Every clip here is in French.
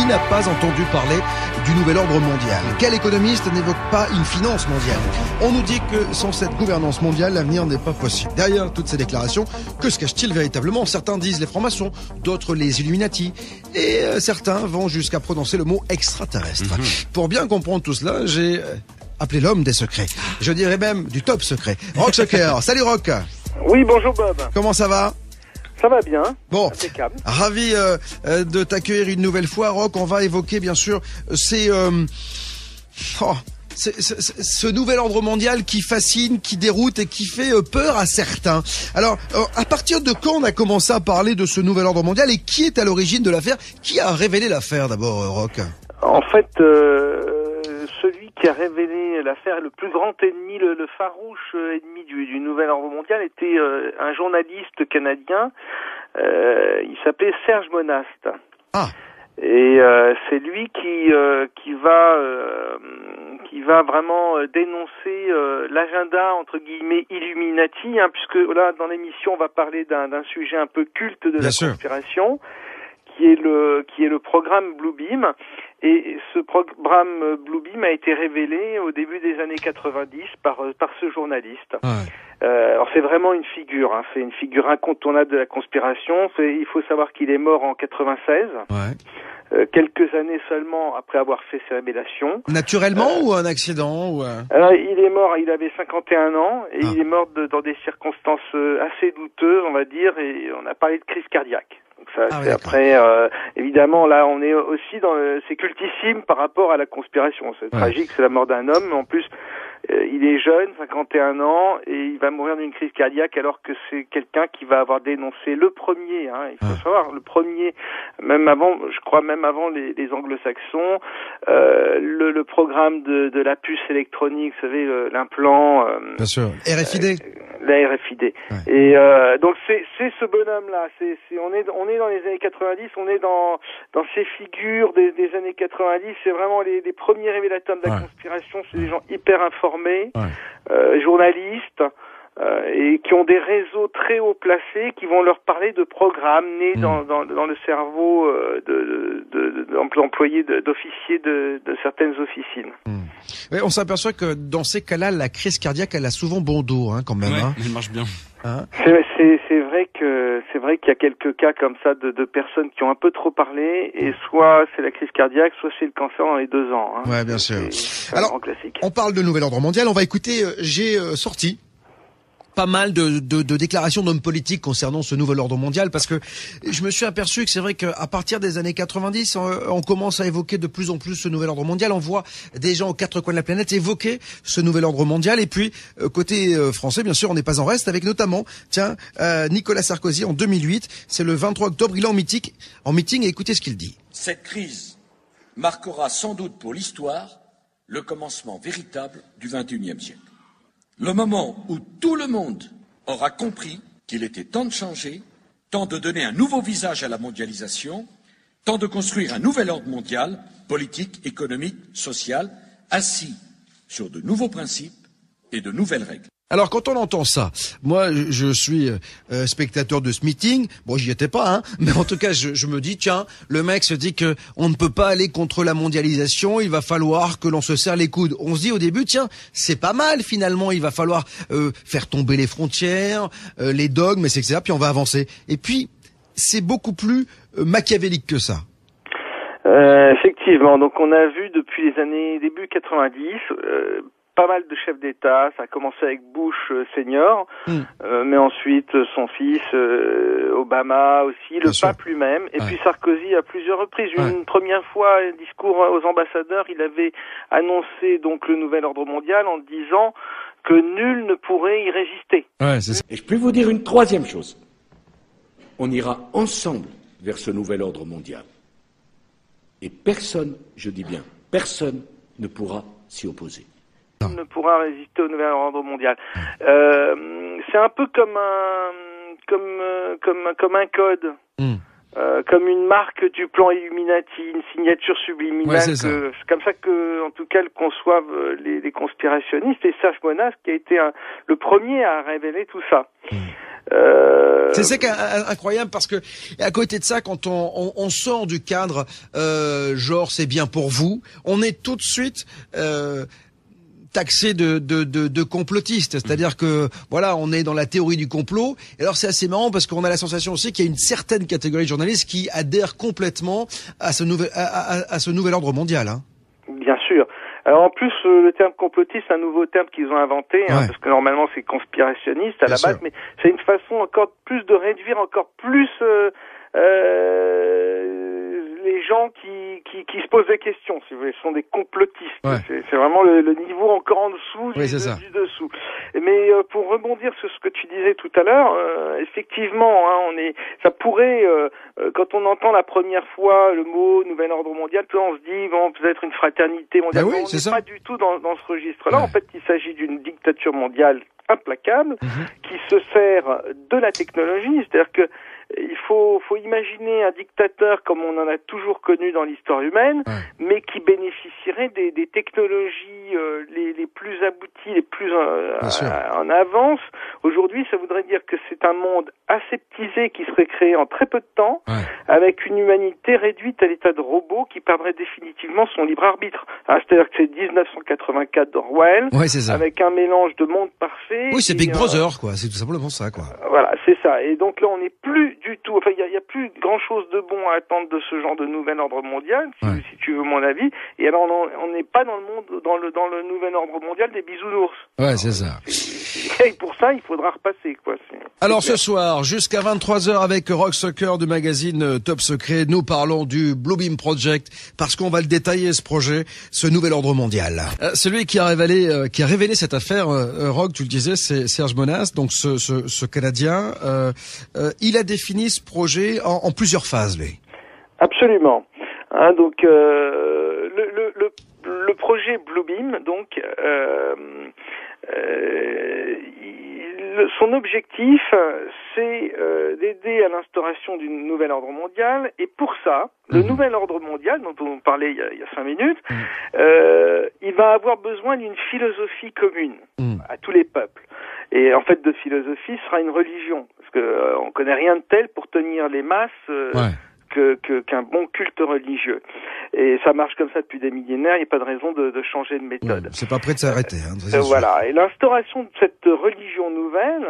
n'a pas entendu parler du nouvel ordre mondial? Quel économiste n'évoque pas une finance mondiale? On nous dit que sans cette gouvernance mondiale, l'avenir n'est pas possible. Derrière toutes ces déclarations, que se cache-t-il véritablement? Certains disent les francs-maçons, d'autres les Illuminati, et certains vont jusqu'à prononcer le mot extraterrestre. Pour bien comprendre tout cela, j'ai appelé l'homme des secrets. Je dirais même du top secret. Rock Soccer. Salut Rock. Oui, bonjour Bob. Comment ça va? Ça va bien. Bon, impeccable. Ravi de t'accueillir une nouvelle fois, Rock. On va évoquer bien sûr ce nouvel ordre mondial qui fascine, qui déroute et qui fait peur à certains. Alors, à partir de quand on a commencé à parler de ce nouvel ordre mondial et qui est à l'origine de l'affaire? Qui a révélé l'affaire d'abord, Rock? En fait, celui qui a révélé l'affaire, le plus grand ennemi, le farouche ennemi du nouvel ordre mondial était un journaliste canadien. Il s'appelait Serge Monast. Ah. Et c'est lui qui va vraiment dénoncer l'agenda entre guillemets Illuminati, puisque là dans l'émission on va parler d'un sujet un peu culte de la conspiration, qui est le programme Bluebeam. Et ce programme Bluebeam a été révélé au début des années 90 par ce journaliste. Ouais. Alors c'est vraiment une figure, c'est une figure incontournable de la conspiration. Il faut savoir qu'il est mort en 96. Ouais. Quelques années seulement après avoir fait ses révélations. Naturellement ou un accident ou Alors, il est mort, il avait 51 ans et il est mort dans des circonstances assez douteuses, on va dire, et on a parlé de crise cardiaque. Donc ça, c'est après, évidemment, là, on est aussi c'est cultissime par rapport à la conspiration. C'est tragique, c'est la mort d'un homme, mais en plus, il est jeune, 51 ans, et il va mourir d'une crise cardiaque alors que c'est quelqu'un qui va avoir dénoncé le premier, il faut savoir, le premier, même avant les anglo-saxons, le programme de la puce électronique, vous savez, l'implant. Bien sûr, RFID. La RFID. Ouais. Et donc c'est ce bonhomme-là. On est dans les années 90. On est dans ces figures des années 90. C'est vraiment les premiers révélateurs de la conspiration. C'est des gens hyper informés, journalistes, et qui ont des réseaux très haut placés, qui vont leur parler de programmes nés dans le cerveau d'employés, d'officiers de certaines officines. Oui, on s'aperçoit que dans ces cas-là, la crise cardiaque, elle a souvent bon dos, quand même. Ouais, elle marche bien. C'est vrai qu'il y a quelques cas comme ça de personnes qui ont un peu trop parlé, et soit c'est la crise cardiaque, soit c'est le cancer dans les 2 ans. Ouais, bien sûr. C'est alors, un grand classique. On parle de nouvel ordre mondial. On va écouter. J'ai sorti pas mal de déclarations d'hommes politiques concernant ce nouvel ordre mondial, parce que je me suis aperçu que c'est vrai qu'à partir des années 90, on commence à évoquer de plus en plus ce nouvel ordre mondial. On voit des gens aux 4 coins de la planète évoquer ce nouvel ordre mondial. Et puis, côté français, bien sûr, on n'est pas en reste, avec notamment, Nicolas Sarkozy en 2008. C'est le 23 octobre, il est en meeting, et écoutez ce qu'il dit. Cette crise marquera sans doute pour l'histoire le commencement véritable du XXIe siècle. Le moment où tout le monde aura compris qu'il était temps de changer, temps de donner un nouveau visage à la mondialisation, temps de construire un nouvel ordre mondial, politique, économique, social, assis sur de nouveaux principes et de nouvelles règles. Alors quand on entend ça, moi je suis spectateur de ce meeting, bon j'y étais pas, mais en tout cas je me dis tiens, le mec se dit que on ne peut pas aller contre la mondialisation, il va falloir que l'on se serre les coudes. On se dit au début tiens, c'est pas mal finalement, il va falloir faire tomber les frontières, les dogmes, etc. Puis on va avancer. Et puis c'est beaucoup plus machiavélique que ça. Effectivement, donc on a vu depuis les années début 90 pas mal de chefs d'État. Ça a commencé avec Bush senior, mais ensuite son fils, Obama aussi, le pape lui-même, et puis Sarkozy à plusieurs reprises. Une première fois, un discours aux ambassadeurs, il avait annoncé donc le nouvel ordre mondial en disant que nul ne pourrait y résister. Et je peux vous dire une troisième chose. On ira ensemble vers ce nouvel ordre mondial. Et personne, je dis bien, personne ne pourra s'y opposer. Ne pourra résister au nouvel ordre mondial. C'est un peu comme un code, comme une marque du plan Illuminati, une signature subliminale. C'est comme ça que, en tout cas, le conçoivent les conspirationnistes. Et Serge Monast qui a été le premier à révéler tout ça. C'est incroyable parce que à côté de ça, quand on sort du cadre genre c'est bien pour vous, on est tout de suite taxé de complotiste, c'est-à-dire que voilà, on est dans la théorie du complot. Et alors c'est assez marrant parce qu'on a la sensation aussi qu'il y a une certaine catégorie de journalistes qui adhèrent complètement à ce nouvel ordre mondial. Hein. Bien sûr. Alors en plus, le terme complotiste, c'est un nouveau terme qu'ils ont inventé, hein, parce que normalement c'est conspirationniste à la base, mais c'est une façon encore plus de réduire encore plus les gens qui se posent des questions, si vous voulez, sont des complotistes. Ouais. C'est vraiment le niveau encore en dessous du dessous. Mais pour rebondir sur ce que tu disais tout à l'heure, effectivement, hein, ça pourrait, quand on entend la première fois le mot nouvel ordre mondial, on se dit bon, peut-être une fraternité mondiale. On n'est pas du tout dans ce registre-là. Ouais. En fait, il s'agit d'une dictature mondiale implacable qui se sert de la technologie, c'est-à-dire que il faut imaginer un dictateur comme on en a toujours connu dans l'histoire humaine, mais qui bénéficierait des technologies les plus abouties, les plus en avance. Aujourd'hui, ça voudrait dire que c'est un monde aseptisé qui serait créé en très peu de temps, avec une humanité réduite à l'état de robot qui perdrait définitivement son libre arbitre. Hein, c'est-à-dire que c'est 1984 d'Orwell, avec un mélange de monde parfait. Oui, c'est Big Brother, quoi. C'est tout simplement ça, quoi. Voilà, c'est ça. Et donc là, on n'est plus du tout. Enfin, il y a plus grand chose de bon à attendre de ce genre de nouvel ordre mondial, si tu veux mon avis. Et alors, on n'est pas dans le monde, dans le nouvel ordre mondial des bisounours. Ouais, c'est ça. Et pour ça, il faudra repasser, quoi. Alors ce soir, jusqu'à 23h avec Rock Soccer du magazine Top Secret, nous parlons du Bluebeam Project parce qu'on va le détailler, ce projet, ce nouvel ordre mondial. Celui qui a révélé cette affaire, Rock, tu le disais, c'est Serge Monast, donc ce Canadien. Il a défini ce projet en plusieurs phases, lui. Absolument. Hein, donc le projet Bluebeam, donc son objectif, c'est d'aider à l'instauration du nouvel ordre mondial. Et pour ça, le nouvel ordre mondial, dont on parlait il y a 5 minutes, il va avoir besoin d'une philosophie commune à tous les peuples. Et en fait, de philosophie sera une religion, parce que on connaît rien de tel pour tenir les masses qu'un bon culte religieux. Et ça marche comme ça depuis des millénaires, il n'y a pas de raison de changer de méthode. Ouais, c'est pas prêt de s'arrêter. Hein, voilà. Et l'instauration de cette religion nouvelle,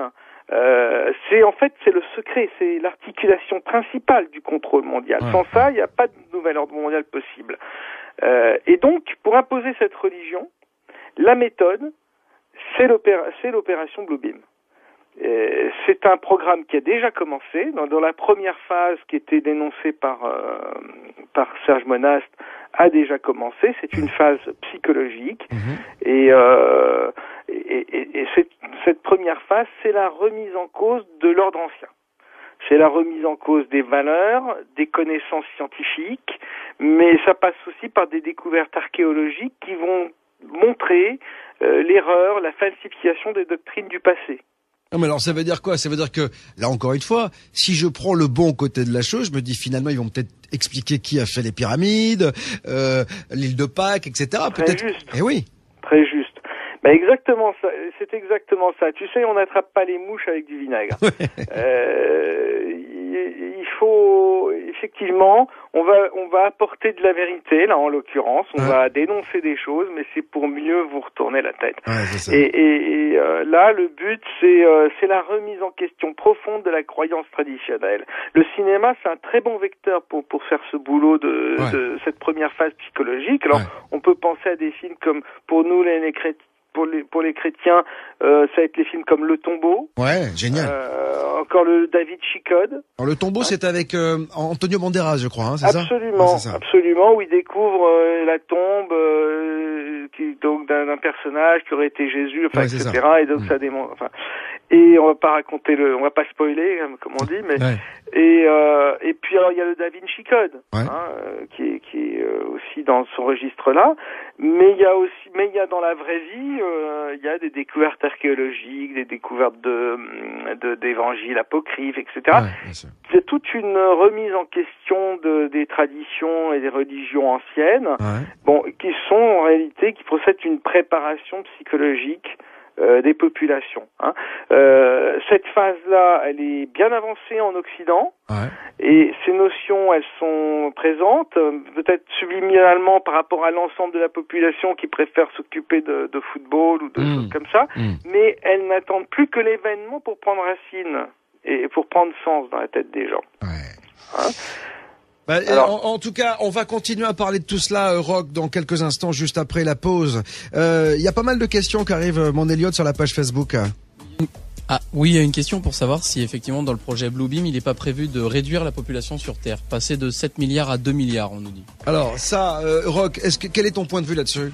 c'est le secret, c'est l'articulation principale du contrôle mondial. Sans ça, il n'y a pas de nouvel ordre mondial possible. Et donc, pour imposer cette religion, la méthode, c'est l'opération Bluebeam. C'est un programme qui a déjà commencé. Dans la première phase qui était dénoncée par Serge Monast a déjà commencé. C'est une phase psychologique. Et cette première phase, c'est la remise en cause de l'ordre ancien. C'est la remise en cause des valeurs, des connaissances scientifiques, mais ça passe aussi par des découvertes archéologiques qui vont montrer l'erreur, la falsification des doctrines du passé. Non, mais alors ça veut dire quoi? Ça veut dire que, là encore une fois, si je prends le bon côté de la chose, je me dis finalement ils vont peut-être expliquer qui a fait les pyramides, l'île de Pâques, etc. Peut-être. Très juste. Eh oui. Très juste. Ben exactement ça. C'est exactement ça. Tu sais, on n'attrape pas les mouches avec du vinaigre. Il faut effectivement, on va apporter de la vérité là en l'occurrence. On va dénoncer des choses, mais c'est pour mieux vous retourner la tête. Et là, le but c'est la remise en question profonde de la croyance traditionnelle. Le cinéma, c'est un très bon vecteur pour faire ce boulot de cette première phase psychologique. Alors, on peut penser à des films comme pour nous les chrétiens. Pour les chrétiens, ça va être les films comme Le Tombeau. Ouais, génial. Encore le David Chicode. Alors, Le Tombeau, c'est avec Antonio Banderas, je crois, hein, c'est absolument, ça? Absolument, où il découvre la tombe donc d'un personnage qui aurait été Jésus, etc. Et donc ça démontre. Et on va pas spoiler, comme on dit, mais et puis alors il y a le Da Vinci Code, qui est aussi dans ce registre-là, mais il y a dans la vraie vie, il y a des découvertes archéologiques, des découvertes d'évangiles apocryphes, etc. C'est toute une remise en question des traditions et des religions anciennes, qui sont en réalité qui procèdent d'une préparation psychologique des populations. Hein. Cette phase-là, elle est bien avancée en Occident, et ces notions, elles sont présentes, peut-être subliminalement par rapport à l'ensemble de la population qui préfère s'occuper de football ou de choses comme ça, mais elles n'attendent plus que l'événement pour prendre racine et pour prendre sens dans la tête des gens. Hein. Alors, en tout cas, on va continuer à parler de tout cela, Roch, dans quelques instants, juste après la pause. Il y a pas mal de questions qui arrivent, mon Elliot, sur la page Facebook. Ah oui, il y a une question pour savoir si effectivement dans le projet Bluebeam, il n'est pas prévu de réduire la population sur Terre, passer de 7 milliards à 2 milliards, on nous dit. Alors ça, Roch, quel est ton point de vue là-dessus ?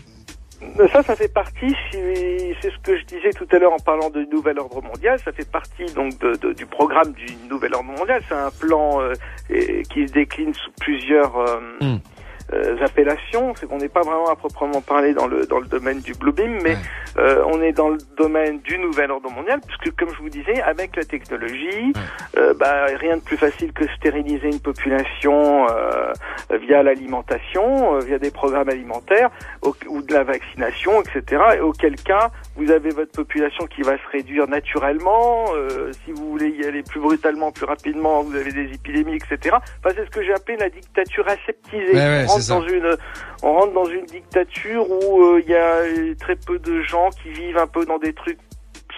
Ça fait partie, c'est ce que je disais tout à l'heure en parlant de nouvel ordre mondial, ça fait partie donc du programme du nouvel ordre mondial. C'est un plan qui se décline sous plusieurs appellations. C'est qu'on n'est pas vraiment à proprement parler dans le domaine du Bluebeam, mais on est dans le domaine du nouvel ordre mondial, puisque comme je vous disais, avec la technologie, rien de plus facile que stériliser une population via l'alimentation, via des programmes alimentaires ou de la vaccination, etc. Et auquel cas, vous avez votre population qui va se réduire naturellement. Si vous voulez y aller plus brutalement, plus rapidement, vous avez des épidémies, etc. Enfin, c'est ce que j'ai appelé la dictature aseptisée. On rentre dans une dictature où il y a très peu de gens qui vivent un peu dans des trucs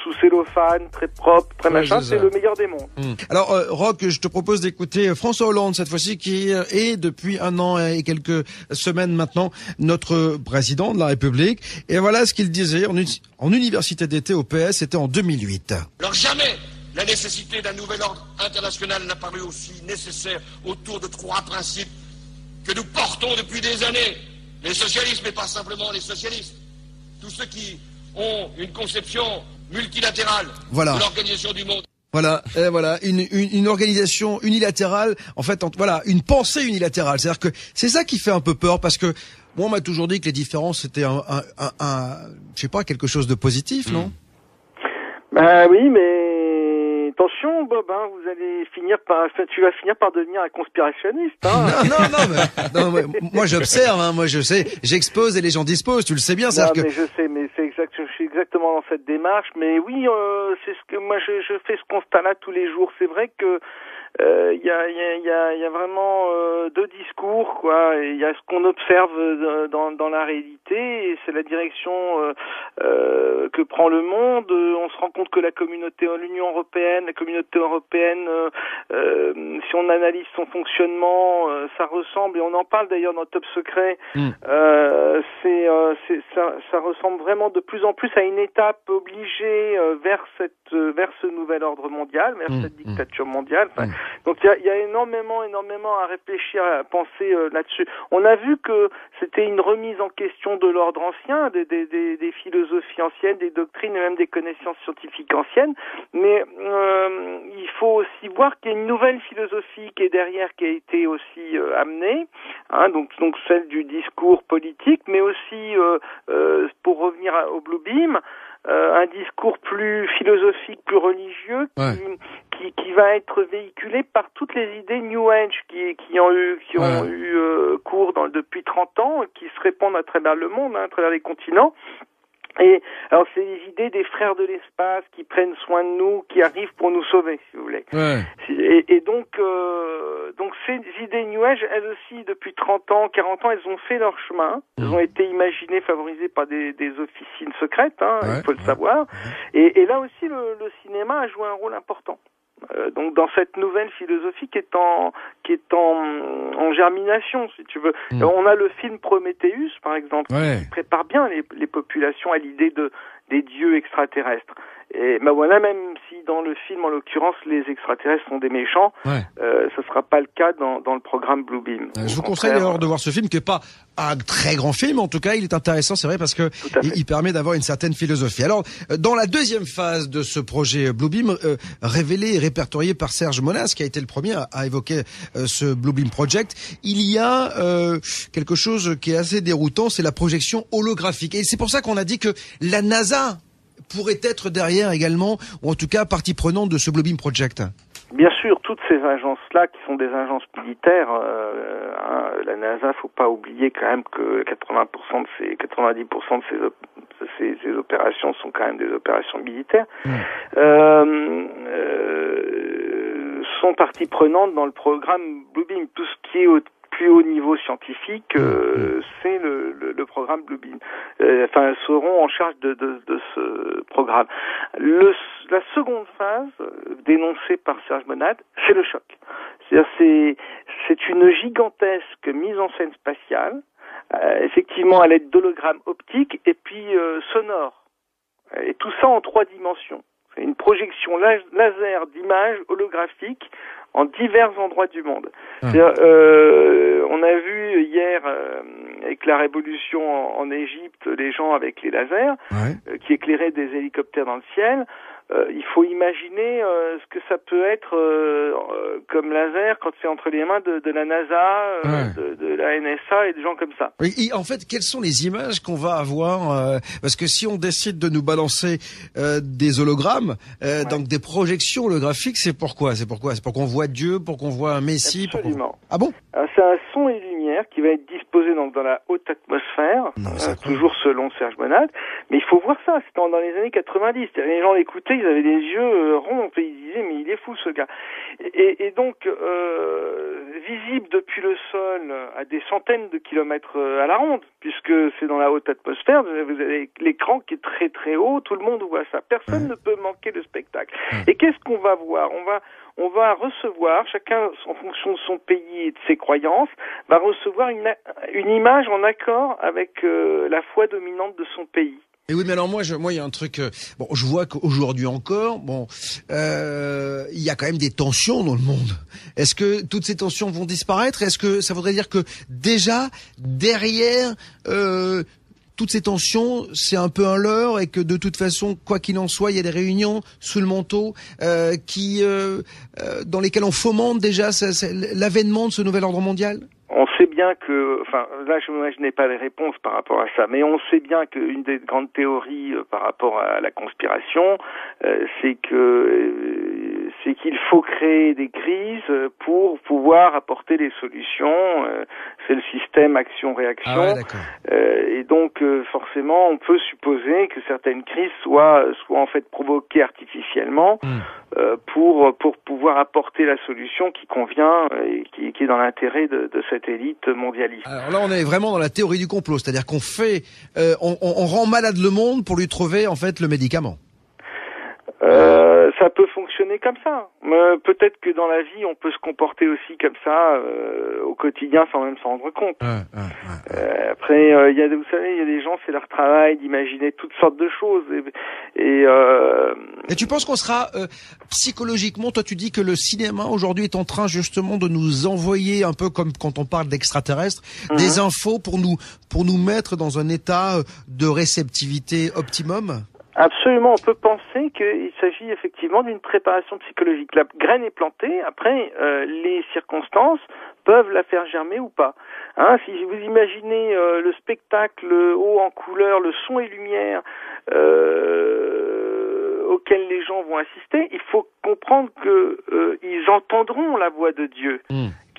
sous cellophane, très propre, très machin, c'est le meilleur des mondes. Alors, Roch, je te propose d'écouter François Hollande, cette fois-ci, qui est depuis 1 an et quelques semaines maintenant notre président de la République. Et voilà ce qu'il disait en université d'été au PS, c'était en 2008. Alors jamais la nécessité d'un nouvel ordre international n'a paru aussi nécessaire autour de 3 principes que nous portons depuis des années. Les socialistes, mais pas simplement les socialistes. Tous ceux qui ont une conception multilatérale de l'organisation du monde. Voilà, une organisation unilatérale, en fait, une pensée unilatérale. C'est-à-dire que c'est ça qui fait un peu peur, parce que moi, on m'a toujours dit que les différences, c'était je sais pas, quelque chose de positif, non? Oui, mais attention, Bob, hein, tu vas finir par devenir un conspirationniste. Hein. Non, moi j'observe, hein, moi je sais, j'expose et les gens disposent, tu le sais bien. Mais je sais, mais je suis exactement dans cette démarche. Mais oui, c'est ce que moi je fais ce constat-là tous les jours. C'est vrai que il y a vraiment deux discours, quoi. Il y a ce qu'on observe dans la réalité, et c'est la direction que prend le monde. On se rend compte que l'Union européenne, la communauté européenne, si on analyse son fonctionnement, ça ressemble, et on en parle d'ailleurs dans Top Secret, ça ressemble vraiment de plus en plus à une étape obligée vers ce nouvel ordre mondial, vers cette dictature mondiale. Enfin, donc il y a énormément à réfléchir, à penser là-dessus. On a vu que c'était une remise en question de l'ordre ancien, des philosophies anciennes, des doctrines et même des connaissances scientifiques anciennes, mais il faut aussi voir qu'il y a une nouvelle philosophie qui est derrière, qui a été aussi amenée, hein, donc celle du discours politique, mais aussi pour revenir au Bluebeam, un discours plus philosophique, plus religieux, qui va être véhiculé par toutes les idées New Age qui ont eu cours depuis 30 ans, qui se répandent à travers le monde, à travers les continents. Et alors c'est les idées des frères de l'espace qui prennent soin de nous, qui arrivent pour nous sauver, si vous voulez. Et donc ces idées New Age, elles aussi, depuis 30 ans, 40 ans, elles ont fait leur chemin. Elles ont été imaginées, favorisées par des officines secrètes, hein, il faut le savoir. Et là aussi, le cinéma a joué un rôle important. Donc dans cette nouvelle philosophie qui est en germination, si tu veux. On a le film Prometheus, par exemple, qui prépare bien les populations à l'idée des dieux extraterrestres. Et voilà, même si dans le film, en l'occurrence, les extraterrestres sont des méchants, ce sera pas le cas dans le programme Bluebeam. Je vous conseille d'ailleurs de voir ce film, qui est pas un très grand film, en tout cas, il est intéressant, c'est vrai, parce que il permet d'avoir une certaine philosophie. Alors, dans la deuxième phase de ce projet Bluebeam, révélé et répertorié par Serge Monas, qui a été le premier à évoquer ce Bluebeam Project, il y a quelque chose qui est assez déroutant, c'est la projection holographique. Et c'est pour ça qu'on a dit que la NASA pourrait être derrière également, ou en tout cas partie prenante de ce Bluebeam Project. Bien sûr, toutes ces agences-là qui sont des agences militaires, la NASA, faut pas oublier quand même que 90% de ces opérations sont quand même des opérations militaires. Sont partie prenante dans le programme Bluebeam. Tout ce qui est au plus haut niveau scientifique, c'est le programme Bluebeam. Elles seront en charge de ce programme. La seconde phase, dénoncée par Serge Monad, c'est le choc. C'est une gigantesque mise en scène spatiale, effectivement à l'aide d'hologrammes optiques et puis sonores. Et tout ça en 3 dimensions. C'est une projection laser d'images holographiques en divers endroits du monde. On a vu hier, avec la révolution en Égypte, les gens avec les lasers qui éclairaient des hélicoptères dans le ciel. Il faut imaginer ce que ça peut être comme laser quand c'est entre les mains de la NASA, de la NSA et des gens comme ça. Et en fait, quelles sont les images qu'on va avoir parce que si on décide de nous balancer des hologrammes, donc des projections holographiques, c'est pourquoi? C'est pour qu'on voit Dieu, pour qu'on voit un Messie? Absolument. Ah bon? C'est un son et lumière qui va être disposé donc dans la haute atmosphère, toujours selon Serge Monad. Mais il faut voir ça, c'était dans les années 90. Les gens l'écoutaient, ils avaient des yeux ronds, et ils disaient mais il est fou ce gars. Et donc visible depuis le sol à des centaines de kilomètres à la ronde, puisque c'est dans la haute atmosphère, vous avez l'écran qui est très très haut, tout le monde voit ça. Personne ne peut manquer le spectacle. Et qu'est-ce qu'on va voir? On va recevoir, chacun en fonction de son pays et de ses croyances, va recevoir une image en accord avec la foi dominante de son pays. Et oui, mais alors moi, il y a un truc. Je vois qu'aujourd'hui encore, il y a quand même des tensions dans le monde. Est-ce que toutes ces tensions vont disparaître? Est-ce que ça voudrait dire que déjà derrière toutes ces tensions, c'est un peu un leurre et que de toute façon, quoi qu'il en soit, il y a des réunions sous le manteau dans lesquelles on fomente déjà l'avènement de ce nouvel ordre mondial? On sait bien que, là je n'ai pas les réponses par rapport à ça, mais on sait bien qu'une des grandes théories par rapport à la conspiration, c'est qu'il faut créer des crises pour pouvoir apporter des solutions. C'est le système action-réaction. Et donc forcément, on peut supposer que certaines crises soient en fait provoquées artificiellement pour pouvoir apporter la solution qui convient et qui est dans l'intérêt de cette élite mondialiste. Alors là, on est vraiment dans la théorie du complot, c'est-à-dire qu'on on rend malade le monde pour lui trouver en fait le médicament. Ça peut fonctionner comme ça. Peut-être que dans la vie, on peut se comporter aussi comme ça au quotidien sans même s'en rendre compte. Après, vous savez, il y a des gens, c'est leur travail d'imaginer toutes sortes de choses. Et tu penses qu'on sera psychologiquement, toi tu dis que le cinéma aujourd'hui est en train justement de nous envoyer, un peu comme quand on parle d'extraterrestres, des infos pour nous mettre dans un état de réceptivité optimum? Absolument, on peut penser qu'il s'agit effectivement d'une préparation psychologique. La graine est plantée, après les circonstances peuvent la faire germer ou pas. Si vous imaginez le spectacle haut en couleur, le son et lumière auquel les gens vont assister, il faut comprendre que ils entendront la voix de Dieu.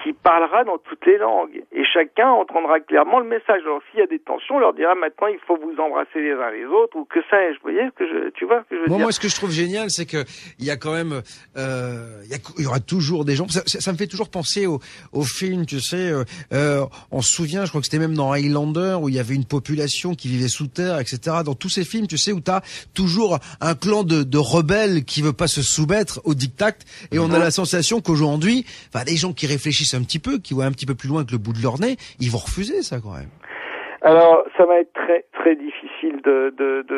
Qui parlera dans toutes les langues. Et chacun entendra clairement le message. Alors, s'il y a des tensions, on leur dira maintenant, il faut vous embrasser les uns les autres, ou que sais-je. Vous voyez tu vois ce que je veux dire? Moi, ce que je trouve génial, c'est que il y a quand même, il y aura toujours des gens. Ça me fait toujours penser au film, tu sais, on se souvient, je crois que c'était même dans Highlander, où il y avait une population qui vivait sous terre, etc. Dans tous ces films, tu sais, où t'as toujours un clan de rebelles qui veut pas se soumettre au diktat, et on a la sensation qu'aujourd'hui, des gens qui réfléchissent un petit peu, qui voient un petit peu plus loin que le bout de leur nez, ils vont refuser ça quand même. Alors, ça va être très très difficile de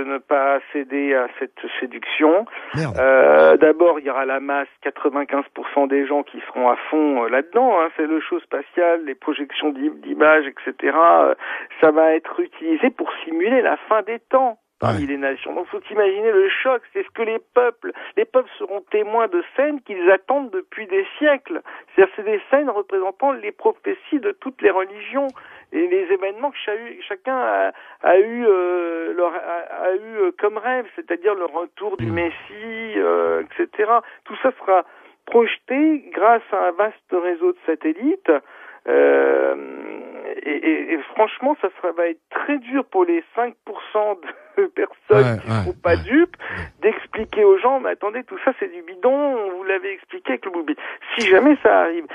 ne pas céder à cette séduction. D'abord, il y aura la masse, 95% des gens qui seront à fond là-dedans. C'est le show spatial, les projections d'images, etc. Ça va être utilisé pour simuler la fin des temps parmi les nations. Donc, faut imaginer le choc. C'est ce que les peuples seront témoins de scènes qu'ils attendent depuis des siècles. C'est-à-dire, c'est des scènes représentant les prophéties de toutes les religions et les événements que chacun a eu comme rêve, c'est-à-dire le retour du Messie, etc. Tout ça sera projetés grâce à un vaste réseau de satellites. Et franchement, va être très dur pour les 5% de personnes qui ne seront pas dupes d'expliquer aux gens, mais attendez, tout ça c'est du bidon, vous l'avez expliqué avec le Blue Beam. Si jamais ça arrive,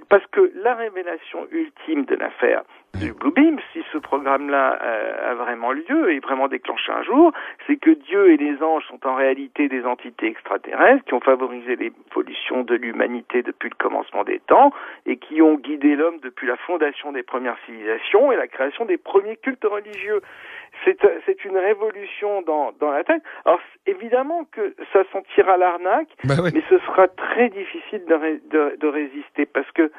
parce que la révélation ultime de l'affaire du Blue Beam, si ce programme-là a vraiment lieu et vraiment déclenché un jour, c'est que Dieu et les anges sont en réalité des entités extraterrestres qui ont favorisé l'évolution de l'humanité depuis le commencement des temps et qui ont guidé l'homme depuis la fondation des premières civilisations et la création des premiers cultes religieux. C'est une révolution dans la tête. Alors évidemment que ça sentira l'arnaque, mais ce sera très difficile de résister parce que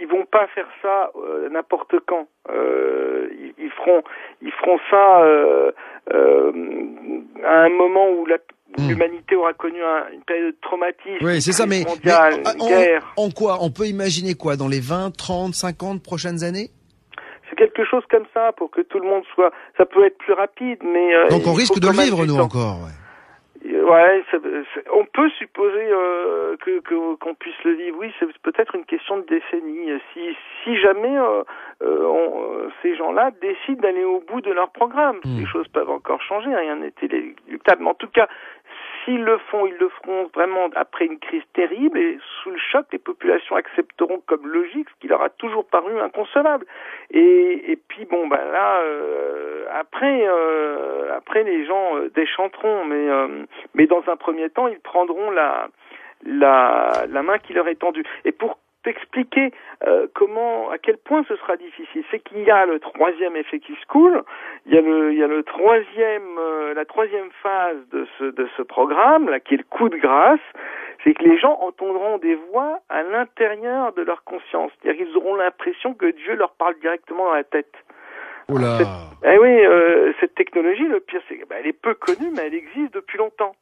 ils vont pas faire ça n'importe quand. Ils feront ça à un moment où l'humanité aura connu une période de traumatisme. Oui, c'est ça, mais guerre. En quoi on peut imaginer quoi dans les 20, 30, 50 prochaines années? C'est quelque chose comme ça pour que tout le monde soit. Ça peut être plus rapide, mais donc on risque de le vivre nous encore. Ouais, on peut supposer qu'on puisse le vivre. Oui, c'est peut-être une question de décennie. Si jamais ces gens-là décident d'aller au bout de leur programme, les choses peuvent encore changer. Rien n'est inéluctable. Mais en tout cas, s'ils le font, ils le feront vraiment après une crise terrible et sous le choc, les populations accepteront comme logique ce qui leur a toujours paru inconcevable. Et puis bon, ben là, après les gens déchanteront, mais dans un premier temps, ils prendront la main qui leur est tendue. Et pour t'expliquer à quel point ce sera difficile, c'est qu'il y a le 3e Effective School, il y a la troisième phase de ce programme là, qui est le coup de grâce, c'est que les gens entendront des voix à l'intérieur de leur conscience, c'est-à-dire qu'ils auront l'impression que Dieu leur parle directement dans la tête. Oula. Cette technologie, le pire, c'est qu'elle est peu connue, mais elle existe depuis longtemps.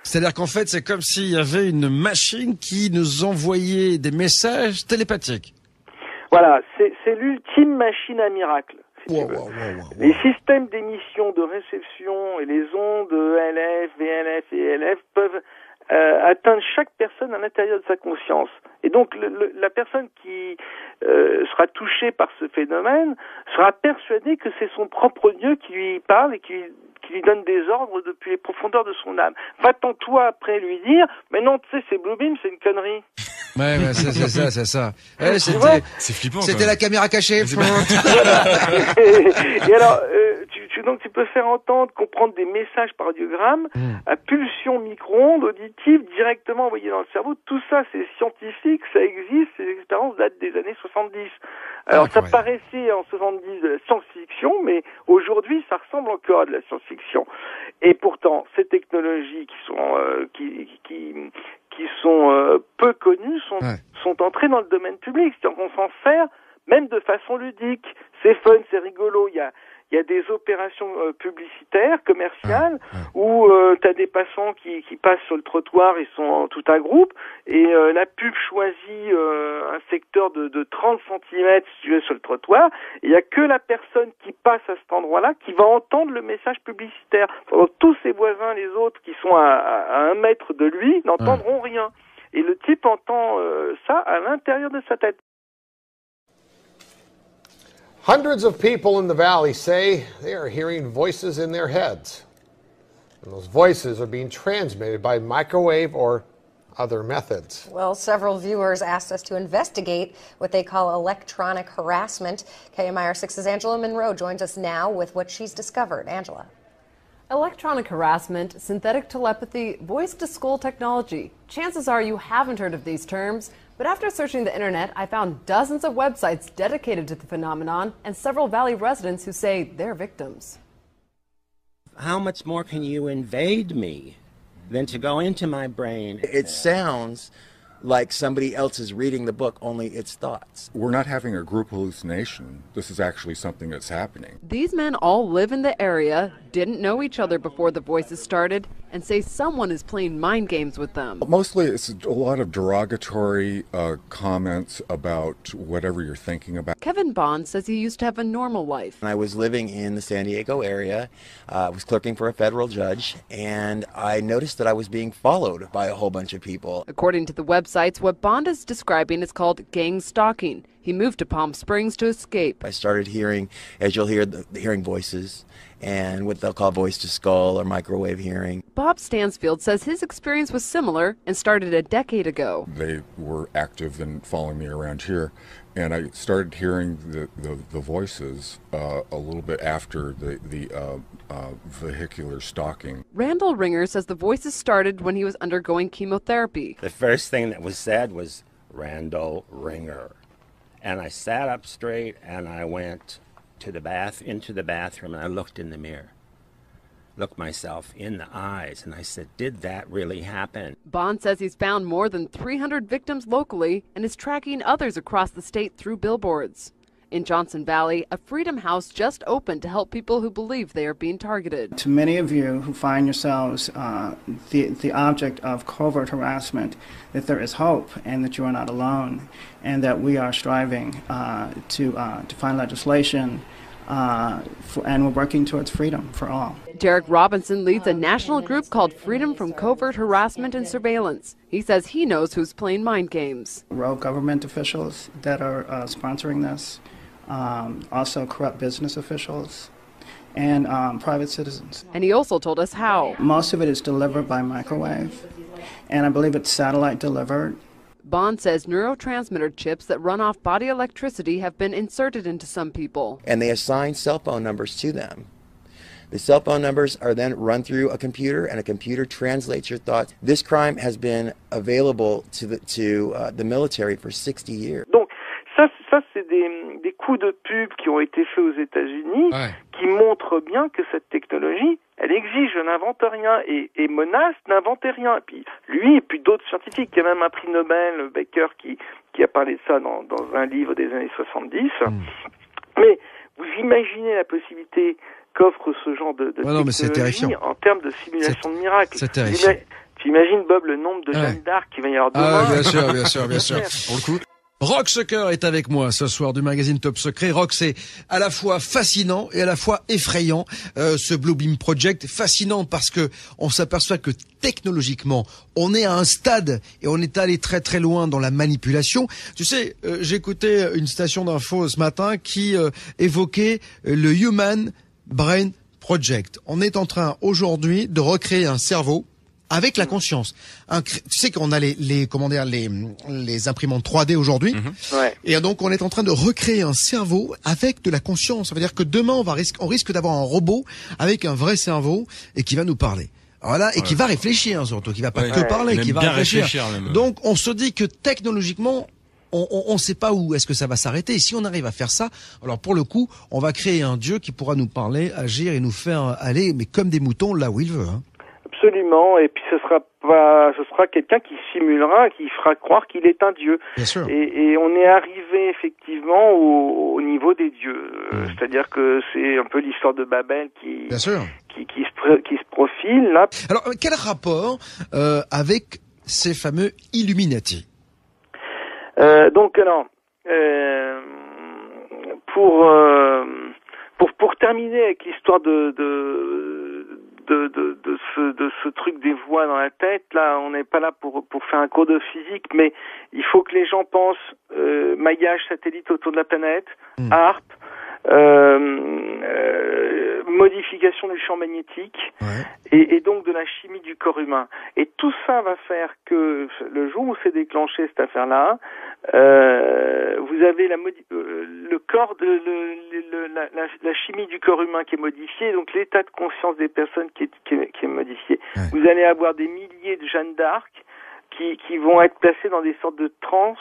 C'est-à-dire qu'en fait, c'est comme s'il y avait une machine qui nous envoyait des messages télépathiques. Voilà, c'est l'ultime machine à miracle. Les systèmes d'émission, de réception et les ondes ELF, VLF et ELF peuvent atteindre chaque personne à l'intérieur de sa conscience. Et donc la personne qui sera touchée par ce phénomène sera persuadée que c'est son propre Dieu qui lui parle et qui lui donne des ordres depuis les profondeurs de son âme. Va-t'en toi après lui dire, mais non, tu sais, c'est Blue Beam, c'est une connerie. Ouais, c'est ça. C'est flippant. C'était la caméra cachée. Et alors, donc tu peux faire entendre, comprendre des messages par audiogramme à pulsion micro-ondes auditives directement envoyées dans le cerveau. Tout ça, c'est scientifique, ça existe, ces expériences datent des années 70. Alors ça paraissait en 70 de la science-fiction, mais aujourd'hui ça ressemble encore à de la science-fiction. Et pourtant, ces technologies qui sont peu connues sont entrées dans le domaine public. C'est-à-dire qu'on s'en sert même de façon ludique. C'est fun, c'est rigolo. Il y a des opérations publicitaires, commerciales, où tu as des passants qui passent sur le trottoir, ils sont tout un groupe, et la pub choisit un secteur de 30 cm si tu veux sur le trottoir, et il n'y a que la personne qui passe à cet endroit-là qui va entendre le message publicitaire. Pendant tous ses voisins, les autres qui sont à 1 mètre de lui, n'entendront rien. Et le type entend ça à l'intérieur de sa tête. Hundreds of people in the valley say they are hearing voices in their heads. And those voices are being transmitted by microwave or other methods. Well, several viewers asked us to investigate what they call electronic harassment. KMIR 6's Angela Monroe joins us now with what she's discovered. Angela. Electronic harassment, synthetic telepathy, voice-to-skull technology. Chances are you haven't heard of these terms, but after searching the internet, I found dozens of websites dedicated to the phenomenon and several Valley residents who say they're victims. How much more can you invade me than to go into my brain? It sounds like somebody else is reading the book, only it's thoughts. We're not having a group hallucination. This is actually something that's happening. These men all live in the area, didn't know each other before the voices started, and say someone is playing mind games with them. Mostly it's a lot of derogatory comments about whatever you're thinking about. Kevin Bond says he used to have a normal life. I was living in the San Diego area, was clerking for a federal judge, and I noticed that I was being followed by a whole bunch of people. According to the websites, what Bond is describing is called gang stalking. He moved to Palm Springs to escape. I started hearing, as you'll hear, hearing voices and what they'll call voice to skull or microwave hearing. Bob Stansfield says his experience was similar and started a decade ago. They were active in following me around here, and I started hearing the voices a little bit after the vehicular stalking. Randall Ringer says the voices started when he was undergoing chemotherapy. The first thing that was said was Randall Ringer. And I sat up straight and I went to into the bathroom, and I looked in the mirror, looked myself in the eyes, and I said, did that really happen? Bond says he's found more than 300 victims locally and is tracking others across the state through billboards. In Johnson Valley, a Freedom House just opened to help people who believe they are being targeted. To many of you who find yourselves the object of covert harassment, that there is hope and that you are not alone, and that we are striving to find legislation and we're working towards freedom for all. Derek Robinson leads a national group called Freedom from Covert Harassment and Surveillance. He says he knows who's playing mind games. Rogue government officials that are sponsoring this, also corrupt business officials, and private citizens. And he also told us how. Most of it is delivered by microwave, and I believe it's satellite delivered. Bond says neurotransmitter chips that run off body electricity have been inserted into some people. And they assign cell phone numbers to them. The cell phone numbers are then run through a computer, and a computer translates your thoughts. This crime has been available to the military for 60 years. Donc, ça c'est des coups de pub qui ont été faits aux États-Unis, qui montrent bien que cette technologie, elle exige, je n'invente rien, et Menace n'inventait rien. Et puis lui et puis d'autres scientifiques, il y a même un prix Nobel, Baker, qui a parlé de ça dans un livre des années 70. Mais vous imaginez la possibilité qu'offre ce genre de technologie en termes de simulation de miracles. C'est terrifiant. Tu imagines, Bob, le nombre de Jeanne d'Arc qu'il va y avoir demain? Bien sûr. Pour le coup. Rock Sucker est avec moi ce soir du magazine Top Secret. Rock, c'est à la fois fascinant et à la fois effrayant, ce Bluebeam Project. Fascinant parce que on s'aperçoit que technologiquement, on est à un stade et on est allé très très loin dans la manipulation. Tu sais, j'écoutais une station d'info ce matin qui évoquait le Human Brain Project. On est en train aujourd'hui de recréer un cerveau avec la conscience. Tu sais qu'on a les imprimantes 3D aujourd'hui. Ouais. Et donc, on est en train de recréer un cerveau avec de la conscience. Ça veut dire que demain, on risque d'avoir un robot avec un vrai cerveau et qui va nous parler. Voilà. Et qui va réfléchir, surtout. Qui va pas que parler, qui va réfléchir. Donc, on se dit que technologiquement, on sait pas où est-ce que ça va s'arrêter. Et si on arrive à faire ça, alors pour le coup, on va créer un dieu qui pourra nous parler, agir et nous faire aller, mais comme des moutons, là où il veut, hein. Absolument, et puis ce sera quelqu'un qui simulera, qui fera croire qu'il est un dieu. Bien sûr. Et on est arrivé effectivement au niveau des dieux. C'est-à-dire que c'est un peu l'histoire de Babel qui se profile là. Alors quel rapport avec ces fameux Illuminati? Pour terminer avec l'histoire de ce truc des voix dans la tête, là, on n'est pas là pour faire un cours de physique, mais il faut que les gens pensent maillage satellite autour de la planète, HAARP, modification du champ magnétique, et donc de la chimie du corps humain. Et tout ça va faire que le jour où s'est déclenché cette affaire-là, vous avez le corps la chimie du corps humain qui est modifiée, donc l'état de conscience des personnes qui est modifié. Vous allez avoir des milliers de Jeanne d'Arc qui vont être placées dans des sortes de transes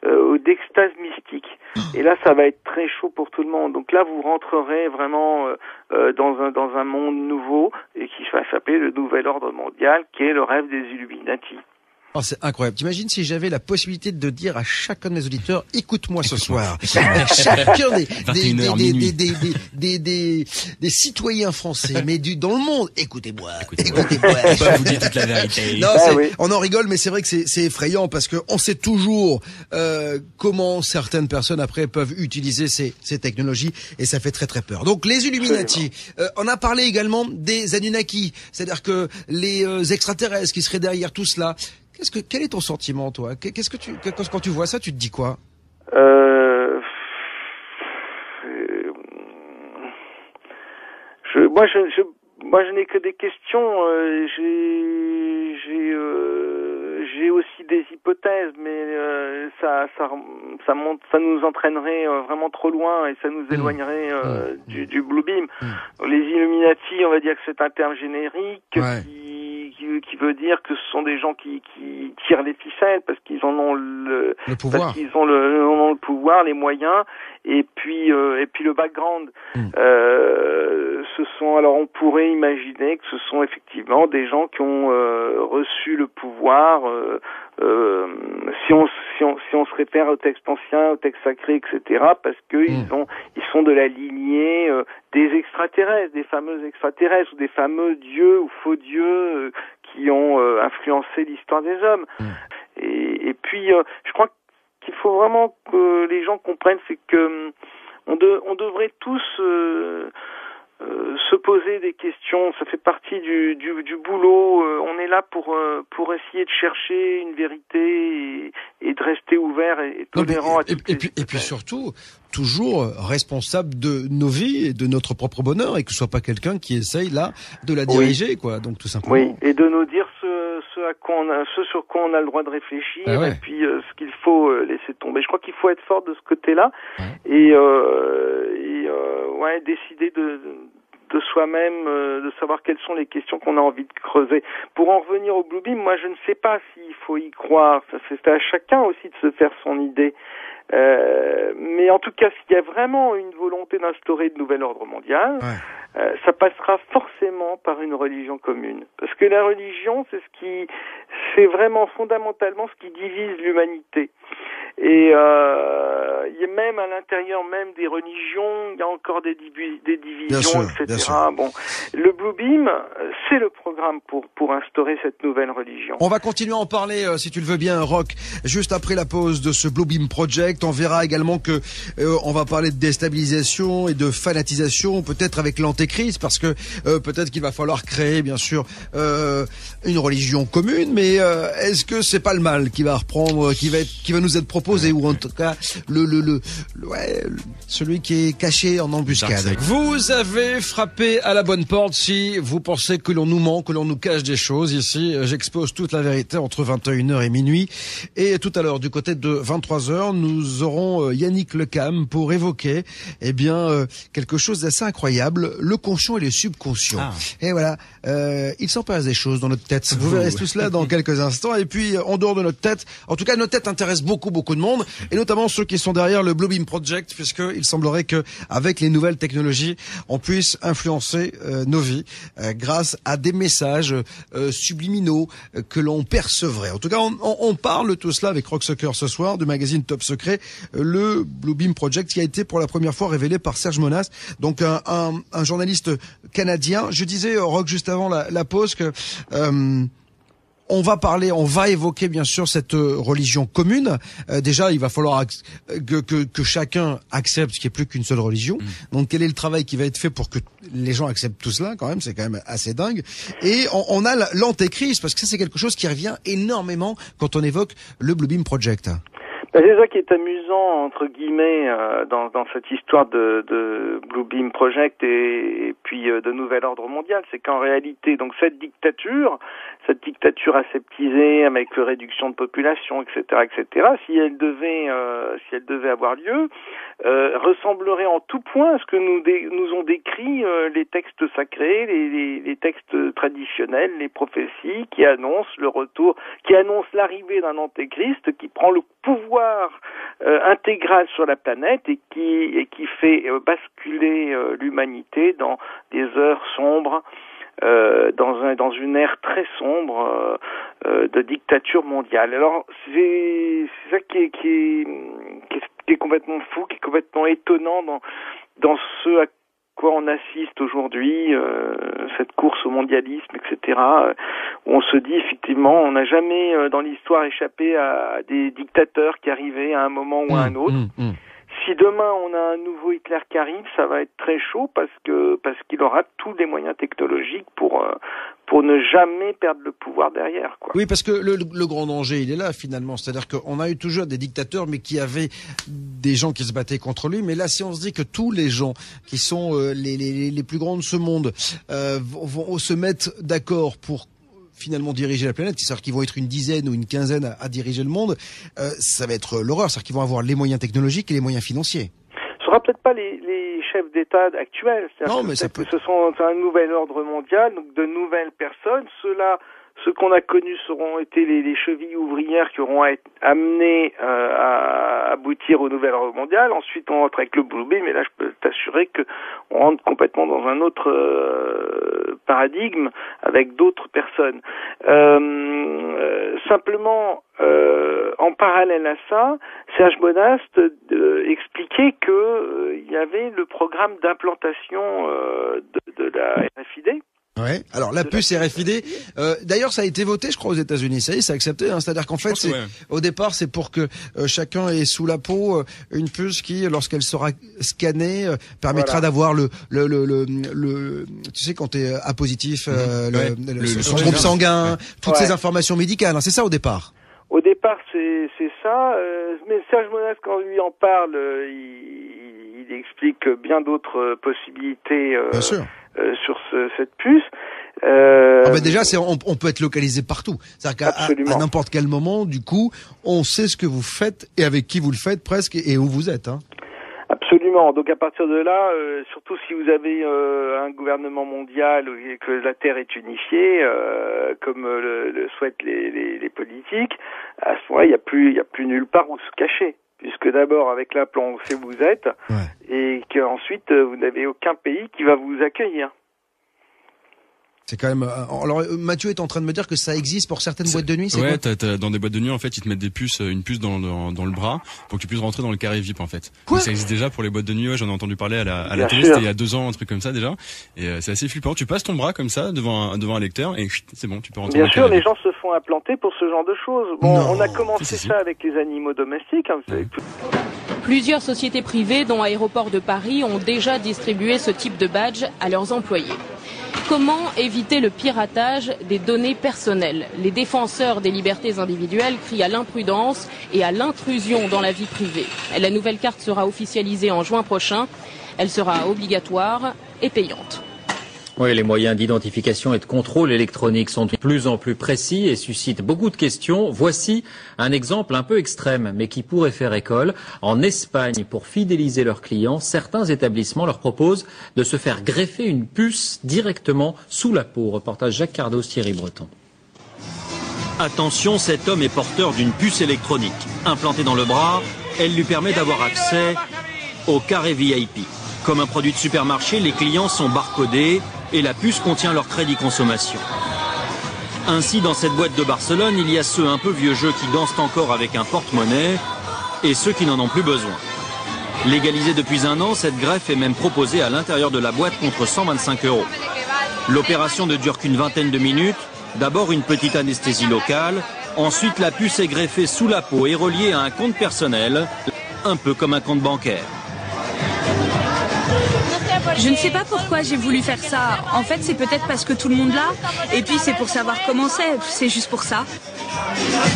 ou d'extase mystique. Et là, ça va être très chaud pour tout le monde. Donc là, vous rentrerez vraiment dans un monde nouveau et qui va s'appeler le nouvel ordre mondial, qui est le rêve des Illuminati. Oh, c'est incroyable. T'imagines si j'avais la possibilité de dire à chacun de mes auditeurs, écoute-moi ce soir. Chacun des citoyens français, mais dans le monde, écoutez-moi. Pas vous dire toute la vérité. Non, on en rigole, mais c'est vrai que c'est effrayant parce que on sait toujours comment certaines personnes après peuvent utiliser ces technologies et ça fait très très peur. Donc les Illuminati, on a parlé également des Anunnaki, c'est-à-dire que les extraterrestres qui seraient derrière tout cela. Quel est ton sentiment, toi? Quand tu vois ça, tu te dis quoi? Moi, je n'ai que des questions. J'ai aussi des hypothèses, mais ça nous entraînerait vraiment trop loin et ça nous éloignerait du Blue Beam. Les Illuminati, on va dire que c'est un terme générique qui veut dire que ce sont des gens qui tirent les ficelles parce qu'ils en ont le pouvoir, parce qu'ils ont le pouvoir, les moyens, et puis le background. Alors on pourrait imaginer que ce sont effectivement des gens qui ont reçu le pouvoir. Si on se réfère au texte ancien, au texte sacré, etc., parce que ils sont de la lignée des extraterrestres, des fameux extraterrestres ou des fameux dieux ou faux dieux qui ont influencé l'histoire des hommes. Et puis je crois qu'il faut vraiment que les gens comprennent, c'est que on devrait tous se poser des questions. Ça fait partie du boulot. On est là pour essayer de chercher une vérité et de rester ouvert et tolérant à tout. Et puis surtout, toujours responsable de nos vies et de notre propre bonheur, et que ce soit pas quelqu'un qui essaye là de la diriger, quoi. Donc tout simplement. Oui, et de nous dire ce sur quoi on a le droit de réfléchir, et puis ce qu'il faut laisser tomber. Je crois qu'il faut être fort de ce côté-là et décider de soi-même, de savoir quelles sont les questions qu'on a envie de creuser. Pour en revenir au Blue Beam, moi je ne sais pas s'il faut y croire. C'est à chacun aussi de se faire son idée. Mais en tout cas, s'il y a vraiment une volonté d'instaurer de nouvel ordre mondial, ça passera forcément par une religion commune. Parce que la religion, c'est vraiment fondamentalement ce qui divise l'humanité. Et il y a même à l'intérieur même des religions, il y a encore des divisions, etc. Bon, le Blue Beam, c'est le programme pour instaurer cette nouvelle religion. On va continuer à en parler, si tu le veux bien, Roch, juste après la pause de ce Blue Beam Project. On verra également que on va parler de déstabilisation et de fanatisation, peut-être avec l'antéchrist, parce que peut-être qu'il va falloir créer, bien sûr, une religion commune. Mais est-ce que c'est pas le mal qui va reprendre, qui va nous être proposé, ou en tout cas celui qui est caché en embuscade? Vous avez frappé à la bonne porte si vous pensez que l'on nous ment, que l'on nous cache des choses. Ici, j'expose toute la vérité entre 21h et minuit. Et tout à l'heure, du côté de 23h, nous aurons Yannick Lecam pour évoquer quelque chose d'assez incroyable, le conscient et le subconscient. Et voilà, il s'en passe des choses dans notre tête. Vous verrez tout cela dans quelques instants. Et puis, en dehors de notre tête, en tout cas, notre tête intéresse beaucoup de monde, et notamment ceux qui sont derrière le Blue Beam Project, puisqu'il semblerait que avec les nouvelles technologies, on puisse influencer nos vies grâce à des messages subliminaux que l'on percevrait. En tout cas, on parle de tout cela avec Rock Soccer ce soir, du magazine Top Secret, le Blue Beam Project, qui a été pour la première fois révélé par Serge Monas, donc un journaliste canadien. Je disais, Rock, juste avant la pause, que on va évoquer bien sûr cette religion commune. Déjà, il va falloir que chacun accepte qu'il n'y ait plus qu'une seule religion. Donc, quel est le travail qui va être fait pour que les gens acceptent tout cela, quand même? C'est quand même assez dingue. Et on a l'antéchrist, parce que ça, c'est quelque chose qui revient énormément quand on évoque le Blue Beam Project. C'est ça qui est amusant, entre guillemets, dans cette histoire de Blue Beam Project et puis de nouvel ordre mondial, c'est qu'en réalité, donc cette dictature aseptisée avec réduction de population, etc., si elle devait avoir lieu, ressemblerait en tout point à ce que nous ont décrit les textes sacrés, les textes traditionnels, les prophéties qui annoncent l'arrivée d'un antéchrist qui prend le pouvoir intégral sur la planète et qui fait basculer l'humanité dans des heures sombres dans une ère très sombre de dictature mondiale. Alors c'est ça qui est complètement fou, qui est complètement étonnant dans ce à quoi on assiste aujourd'hui, cette course au mondialisme, etc., où on se dit effectivement, on n'a jamais dans l'histoire échappé à des dictateurs qui arrivaient à un moment ou à un autre. Si demain on a un nouveau Hitler qui arrive, ça va être très chaud parce qu'il aura tous les moyens technologiques pour ne jamais perdre le pouvoir derrière, quoi. Oui, parce que le grand danger, il est là finalement. C'est-à-dire qu'on a eu toujours des dictateurs, mais qui avaient des gens qui se battaient contre lui. Mais là, si on se dit que tous les gens qui sont les plus grands de ce monde vont se mettre d'accord pour finalement diriger la planète, c'est-à-dire qu'ils vont être une dizaine ou une quinzaine à diriger le monde, ça va être l'horreur. C'est-à-dire qu'ils vont avoir les moyens technologiques et les moyens financiers. Ce sera peut-être pas les chefs d'État actuels. Non, mais ça peut. Ce sont un nouvel ordre mondial, donc de nouvelles personnes. Ceux qu'on a connus seront été les chevilles ouvrières qui auront été amenées à aboutir au nouvel ordre mondial. Ensuite, on rentre avec le Blue Beam, mais là, je peux t'assurer que on rentre complètement dans un autre paradigme avec d'autres personnes. Simplement, en parallèle à ça, Serge Monast expliquait que il y avait le programme d'implantation de la RFID. Ouais. Alors la puce RFID, d'ailleurs ça a été voté, je crois, aux États-Unis. Ça y est, c'est accepté. Hein. C'est-à-dire qu'en fait, au départ, c'est pour que chacun ait sous la peau une puce qui, lorsqu'elle sera scannée, permettra d'avoir le tu sais, quand t'es A positif, son groupe sanguin, toutes ces informations médicales. Hein. C'est ça au départ. Au départ, c'est ça. Mais Serge Monast, quand lui en parle, il explique bien d'autres possibilités. Bien sûr. Sur cette puce. Déjà, on peut être localisé partout. C'est-à-dire qu'à n'importe quel moment, du coup, on sait ce que vous faites et avec qui vous le faites presque et où vous êtes. Hein. Absolument. Donc à partir de là, surtout si vous avez un gouvernement mondial et que la Terre est unifiée, comme le souhaitent les politiques, à ce moment-là, il y a plus nulle part où se cacher. Puisque d'abord, avec l'implant, on sait où vous êtes, et qu'ensuite, vous n'avez aucun pays qui va vous accueillir. C'est quand même. Alors Mathieu est en train de me dire que ça existe pour certaines boîtes de nuit. Ouais, t'as dans des boîtes de nuit en fait, ils te mettent une puce dans le bras pour que tu puisses rentrer dans le carré VIP en fait. Quoi ? Ça existe déjà pour les boîtes de nuit. Ouais, j'en ai entendu parler à la télé. C'était il y a 2 ans, un truc comme ça déjà. Et c'est assez flippant. Tu passes ton bras comme ça devant un lecteur et c'est bon, tu peux rentrer. Bien sûr, les gens se font implanter pour ce genre de choses. Bon, on a commencé ça avec les animaux domestiques. Hein, Plusieurs sociétés privées, dont Aéroports de Paris, ont déjà distribué ce type de badge à leurs employés. Comment éviter le piratage des données personnelles ? Les défenseurs des libertés individuelles crient à l'imprudence et à l'intrusion dans la vie privée. La nouvelle carte sera officialisée en juin prochain. Elle sera obligatoire et payante. Oui, les moyens d'identification et de contrôle électronique sont de plus en plus précis et suscitent beaucoup de questions. Voici un exemple un peu extrême, mais qui pourrait faire école. En Espagne, pour fidéliser leurs clients, certains établissements leur proposent de se faire greffer une puce directement sous la peau. Reportage Jacques Cardos, Thierry Breton. Attention, cet homme est porteur d'une puce électronique. Implantée dans le bras, elle lui permet d'avoir accès au carré VIP. Comme un produit de supermarché, les clients sont barcodés et la puce contient leur crédit consommation. Ainsi, dans cette boîte de Barcelone, il y a ceux un peu vieux jeux qui dansent encore avec un porte-monnaie et ceux qui n'en ont plus besoin. Légalisée depuis 1 an, cette greffe est même proposée à l'intérieur de la boîte contre 125 €. L'opération ne dure qu'une vingtaine de minutes. D'abord une petite anesthésie locale, ensuite la puce est greffée sous la peau et reliée à un compte personnel, un peu comme un compte bancaire. Je ne sais pas pourquoi j'ai voulu faire ça. En fait, c'est peut-être parce que tout le monde l'a. Et puis, c'est pour savoir comment c'est. C'est juste pour ça.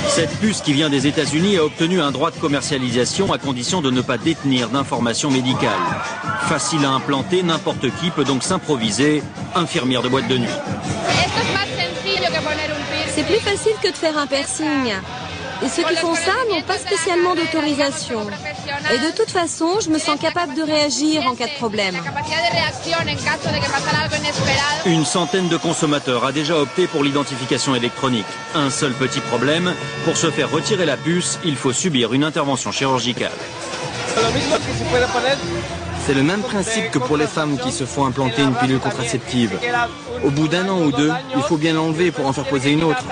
Cette puce qui vient des États-Unis a obtenu un droit de commercialisation à condition de ne pas détenir d'informations médicales. Facile à implanter, n'importe qui peut donc s'improviser infirmière de boîte de nuit. C'est plus facile que de faire un piercing. Et ceux qui font ça n'ont pas spécialement d'autorisation. Et de toute façon, je me sens capable de réagir en cas de problème. Une centaine de consommateurs a déjà opté pour l'identification électronique. Un seul petit problème, pour se faire retirer la puce, il faut subir une intervention chirurgicale. C'est le même principe que pour les femmes qui se font implanter une pilule contraceptive. Au bout d'1 an ou 2, il faut bien l'enlever pour en faire poser une autre.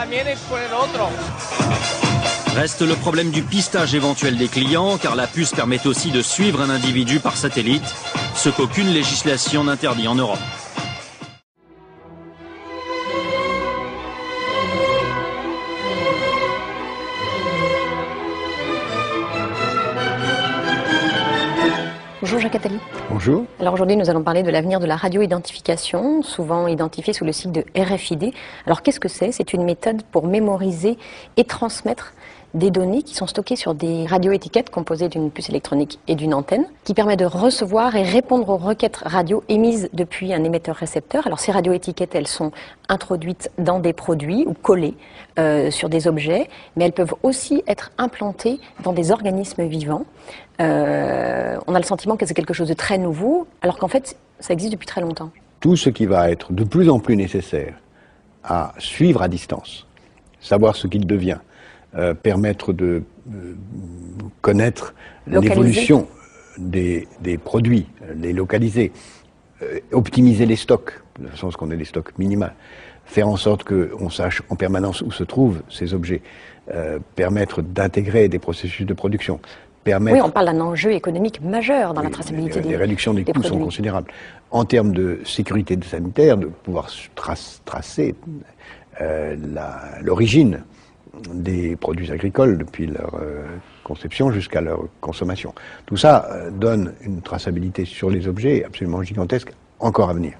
Reste le problème du pistage éventuel des clients, car la puce permet aussi de suivre un individu par satellite, ce qu'aucune législation n'interdit en Europe. Bonjour Jacques Attali. Bonjour. Alors aujourd'hui nous allons parler de l'avenir de la radio-identification, souvent identifiée sous le sigle de RFID. Alors qu'est-ce que c'est? C'est une méthode pour mémoriser et transmettre des données qui sont stockées sur des radioétiquettes composées d'une puce électronique et d'une antenne, qui permet de recevoir et répondre aux requêtes radio émises depuis un émetteur-récepteur. Alors ces radioétiquettes, elles sont introduites dans des produits ou collées sur des objets, mais elles peuvent aussi être implantées dans des organismes vivants. On a le sentiment que c'est quelque chose de très nouveau, alors qu'en fait, ça existe depuis très longtemps. Tout ce qui va être de plus en plus nécessaire à suivre à distance, savoir ce qu'il devient, permettre de connaître l'évolution des produits, les localiser, optimiser les stocks, de toute façon, parce qu'on ait des stocks minimaux, faire en sorte qu'on sache en permanence où se trouvent ces objets, permettre d'intégrer des processus de production. Oui, on parle d'un enjeu économique majeur dans la traçabilité des produits. Les réductions des coûts sont considérables. En termes de sécurité sanitaire, de pouvoir tracer l'origine des produits agricoles depuis leur conception jusqu'à leur consommation. Tout ça donne une traçabilité sur les objets absolument gigantesque, encore à venir.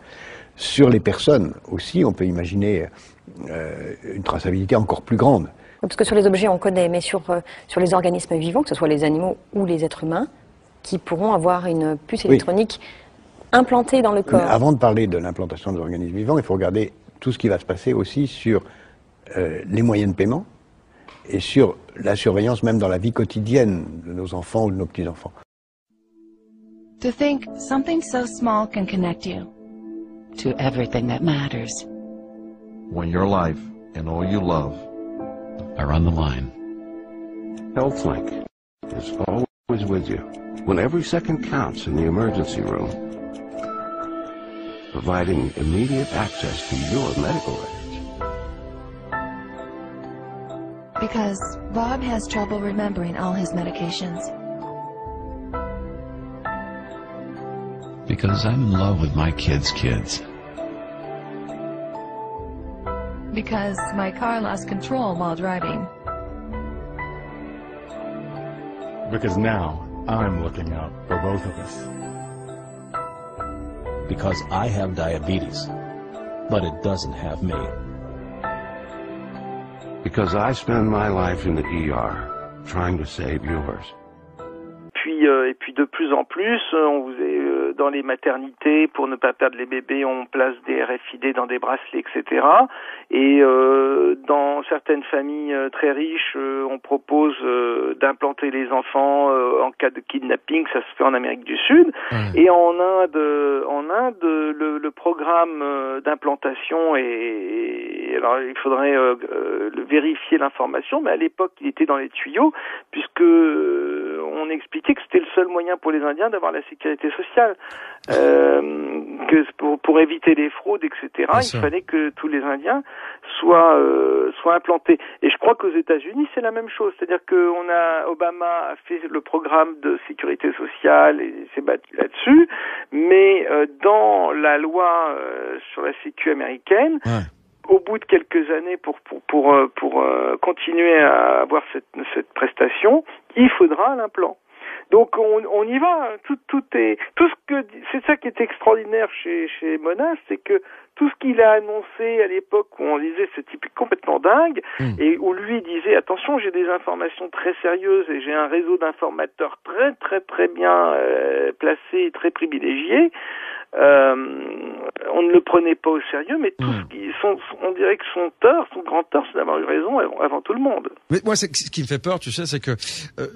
Sur les personnes aussi, on peut imaginer une traçabilité encore plus grande. Parce que sur les objets, on connaît, mais sur les organismes vivants, que ce soit les animaux ou les êtres humains, qui pourront avoir une puce électronique implantée dans le corps. Avant de parler de l'implantation des organismes vivants, il faut regarder tout ce qui va se passer aussi sur les moyens de paiement et sur la surveillance même dans la vie quotidienne de nos enfants ou de nos petits-enfants. To think something so small can connect you to everything that matters. When your life and all you love are on the line. HealthLink is always with you when every second counts in the emergency room, providing immediate access to your medical records. Because Bob has trouble remembering all his medications. Because I'm in love with my kids' kids. Because my car lost control while driving. Because now I'm looking out for both of us. Because I have diabetes, but it doesn't have me. Because I spend my life in the ER, trying to save yours. Et puis de plus en plus, on vous est dans les maternités, pour ne pas perdre les bébés, on place des RFID dans des bracelets, etc. Et dans certaines familles très riches, on propose d'implanter les enfants en cas de kidnapping, ça se fait en Amérique du Sud. Et en Inde, le programme d'implantation alors il faudrait vérifier l'information, mais à l'époque il était dans les tuyaux, puisque on expliquait que c'était le seul moyen pour les Indiens d'avoir la sécurité sociale, que pour éviter les fraudes, etc. Il fallait que tous les Indiens soient implantés. Et je crois qu'aux États-Unis c'est la même chose, c'est-à-dire que Obama a fait le programme de sécurité sociale et s'est battu là-dessus, mais dans la loi sur la sécu américaine. Au bout de quelques années, pour continuer à avoir cette prestation, il faudra l'implant. Donc on y va. C'est ça qui est extraordinaire chez Monas, c'est que tout ce qu'il a annoncé à l'époque où on disait ce type est complètement dingue, et où lui disait attention, j'ai des informations très sérieuses et j'ai un réseau d'informateurs très très très bien placé, très privilégié. on ne le prenait pas au sérieux, mais tout ce qui on dirait que son grand tort, c'est d'avoir eu raison avant tout le monde. Mais moi, ce qui me fait peur, tu sais, c'est que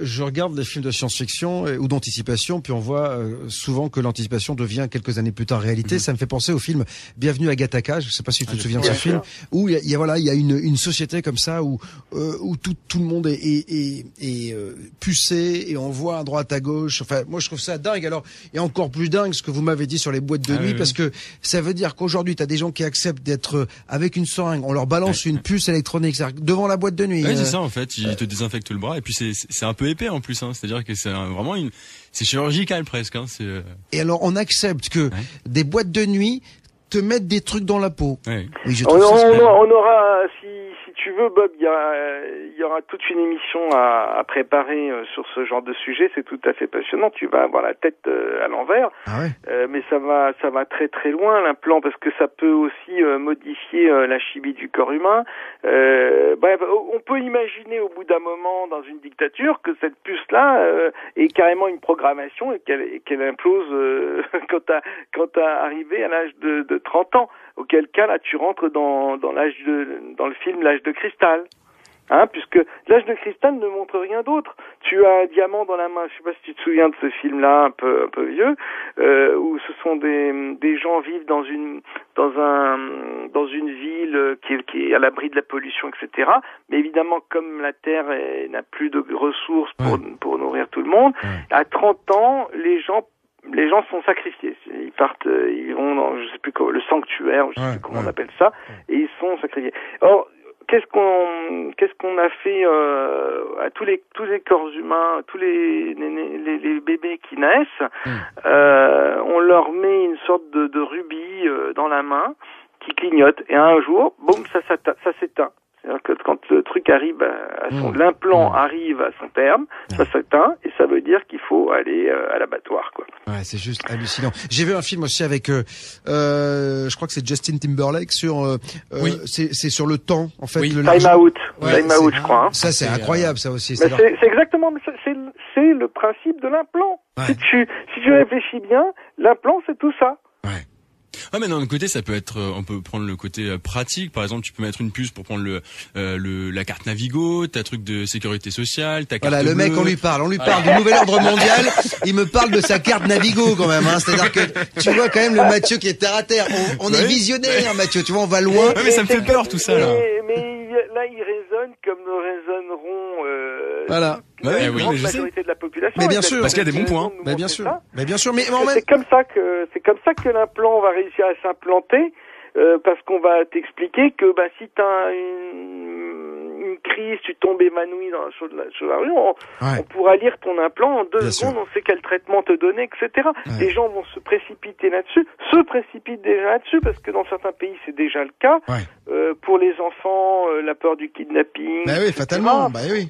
je regarde les films de science-fiction ou d'anticipation, puis on voit souvent que l'anticipation devient quelques années plus tard réalité. Ça me fait penser au film Bienvenue à Gattaca. Je sais pas si tu te souviens de ce film, où il y a une société comme ça où tout le monde est pucé et on voit à droite à gauche. Enfin, moi, je trouve ça dingue. Alors, et encore plus dingue ce que vous m'avez dit sur les boîtes de nuit, parce que ça veut dire qu'aujourd'hui, tu as des gens qui acceptent d'être avec une seringue, on leur balance une puce électronique devant la boîte de nuit. Ouais, c'est ça en fait, ils te désinfectent le bras et puis c'est un peu épais en plus, c'est-à-dire que c'est vraiment c'est chirurgical presque. Et alors on accepte que des boîtes de nuit te mettent des trucs dans la peau. Oui, je trouve on aura, si tu veux, Bob, il y aura toute une émission à préparer sur ce genre de sujet. C'est tout à fait passionnant. Tu vas avoir la tête à l'envers, mais ça va très très loin l'implant, parce que ça peut aussi modifier la chimie du corps humain. Bref, on peut imaginer au bout d'un moment dans une dictature que cette puce-là est carrément une programmation et qu'elle implose quand t'as arrivé à l'âge de 30 ans. Auquel cas, là, tu rentres dans le film L'âge de cristal. Puisque l'âge de cristal ne montre rien d'autre. Tu as un diamant dans la main. Je sais pas si tu te souviens de ce film-là, un peu vieux, où ce sont des gens vivent dans une ville qui est à l'abri de la pollution, etc. Mais évidemment, comme la Terre n'a plus de ressources pour nourrir tout le monde, à 30 ans, les gens sont sacrifiés. Ils vont dans, je sais plus quoi, le sanctuaire, je sais plus comment on appelle ça, et ils sont sacrifiés. Or, qu'est-ce qu'on a fait à tous les corps humains, tous les bébés qui naissent, on leur met une sorte de rubis dans la main qui clignote, et un jour, boum, ça s'éteint. C'est-à-dire que quand le truc arrive l'implant arrive à son terme, ça s'éteint, et ça veut dire qu'il faut aller à l'abattoir, quoi. Ouais, c'est juste hallucinant. J'ai vu un film aussi avec, je crois que c'est Justin Timberlake sur, c'est sur le temps, en fait. Time Out, je crois. Ça, c'est incroyable, ça aussi. Mais c'est exactement, c'est le principe de l'implant. Si tu réfléchis bien, l'implant, c'est tout ça. Mais d'un autre côté, ça peut être, on peut prendre le côté pratique. Par exemple, tu peux mettre une puce pour prendre la carte Navigo, ta truc de sécurité sociale, ta carte bleue. Le mec, on lui parle du nouvel ordre mondial. Il me parle de sa carte Navigo quand même. C'est-à-dire que tu vois quand même le Mathieu qui est terre à terre. On est visionnaire, Mathieu. Tu vois, on va loin. Mais ça me fait peur tout ça là. Mais là, il résonne comme nous résonneront. Voilà. La majorité de la population. Mais bien sûr, parce qu'il y a des bons points. Mais bien sûr. C'est comme ça que l'implant va réussir à s'implanter, parce qu'on va t'expliquer que si t'as une crise, tu tombes évanoui sur la rue, on pourra lire ton implant en 2 secondes, on sait quel traitement te donner, etc. Les gens vont se précipitent déjà là-dessus, parce que dans certains pays c'est déjà le cas. Pour les enfants, la peur du kidnapping. Bah oui, fatalement. Bah oui.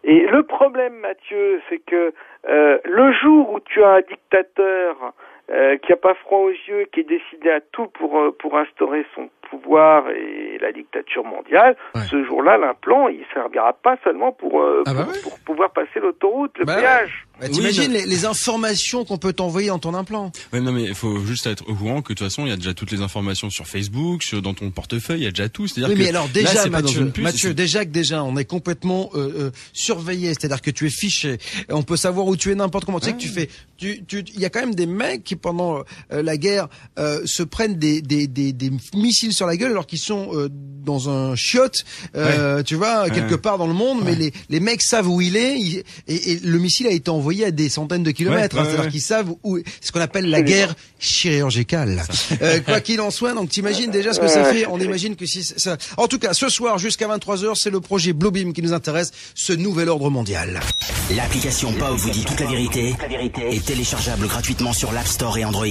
Et le problème, Mathieu, c'est que le jour où tu as un dictateur qui a pas froid aux yeux, qui est décidé à tout pour instaurer son pouvoir et la dictature mondiale, ce jour-là, l'implant, il servira pas seulement pour pouvoir passer l'autoroute, le péage. T'imagines les informations qu'on peut t'envoyer dans ton implant. Non, mais il faut juste être au courant que de toute façon, il y a déjà toutes les informations sur Facebook, dans ton portefeuille, il y a déjà tout. C'est-à-dire mais alors déjà, Mathieu, on est complètement surveillé. C'est-à-dire que tu es fiché. On peut savoir où tu es n'importe comment. Tu sais que tu fais. Il y a quand même des mecs qui pendant la guerre se prennent des missiles sur la gueule alors qu'ils sont dans un chiotte, tu vois, quelque part dans le monde. Mais les mecs savent où il est et le missile a été envoyé à des centaines de kilomètres. C'est-à-dire qu'ils savent où, ce qu'on appelle la guerre chirurgicale. Quoi qu'il en soit, donc t'imagines déjà ce que ça fait. On imagine que si ça. En tout cas, ce soir jusqu'à 23h, c'est le projet Bluebeam qui nous intéresse, ce nouvel ordre mondial. L'application Bob vous dit toute la vérité est téléchargeable gratuitement sur l'App Store et Android.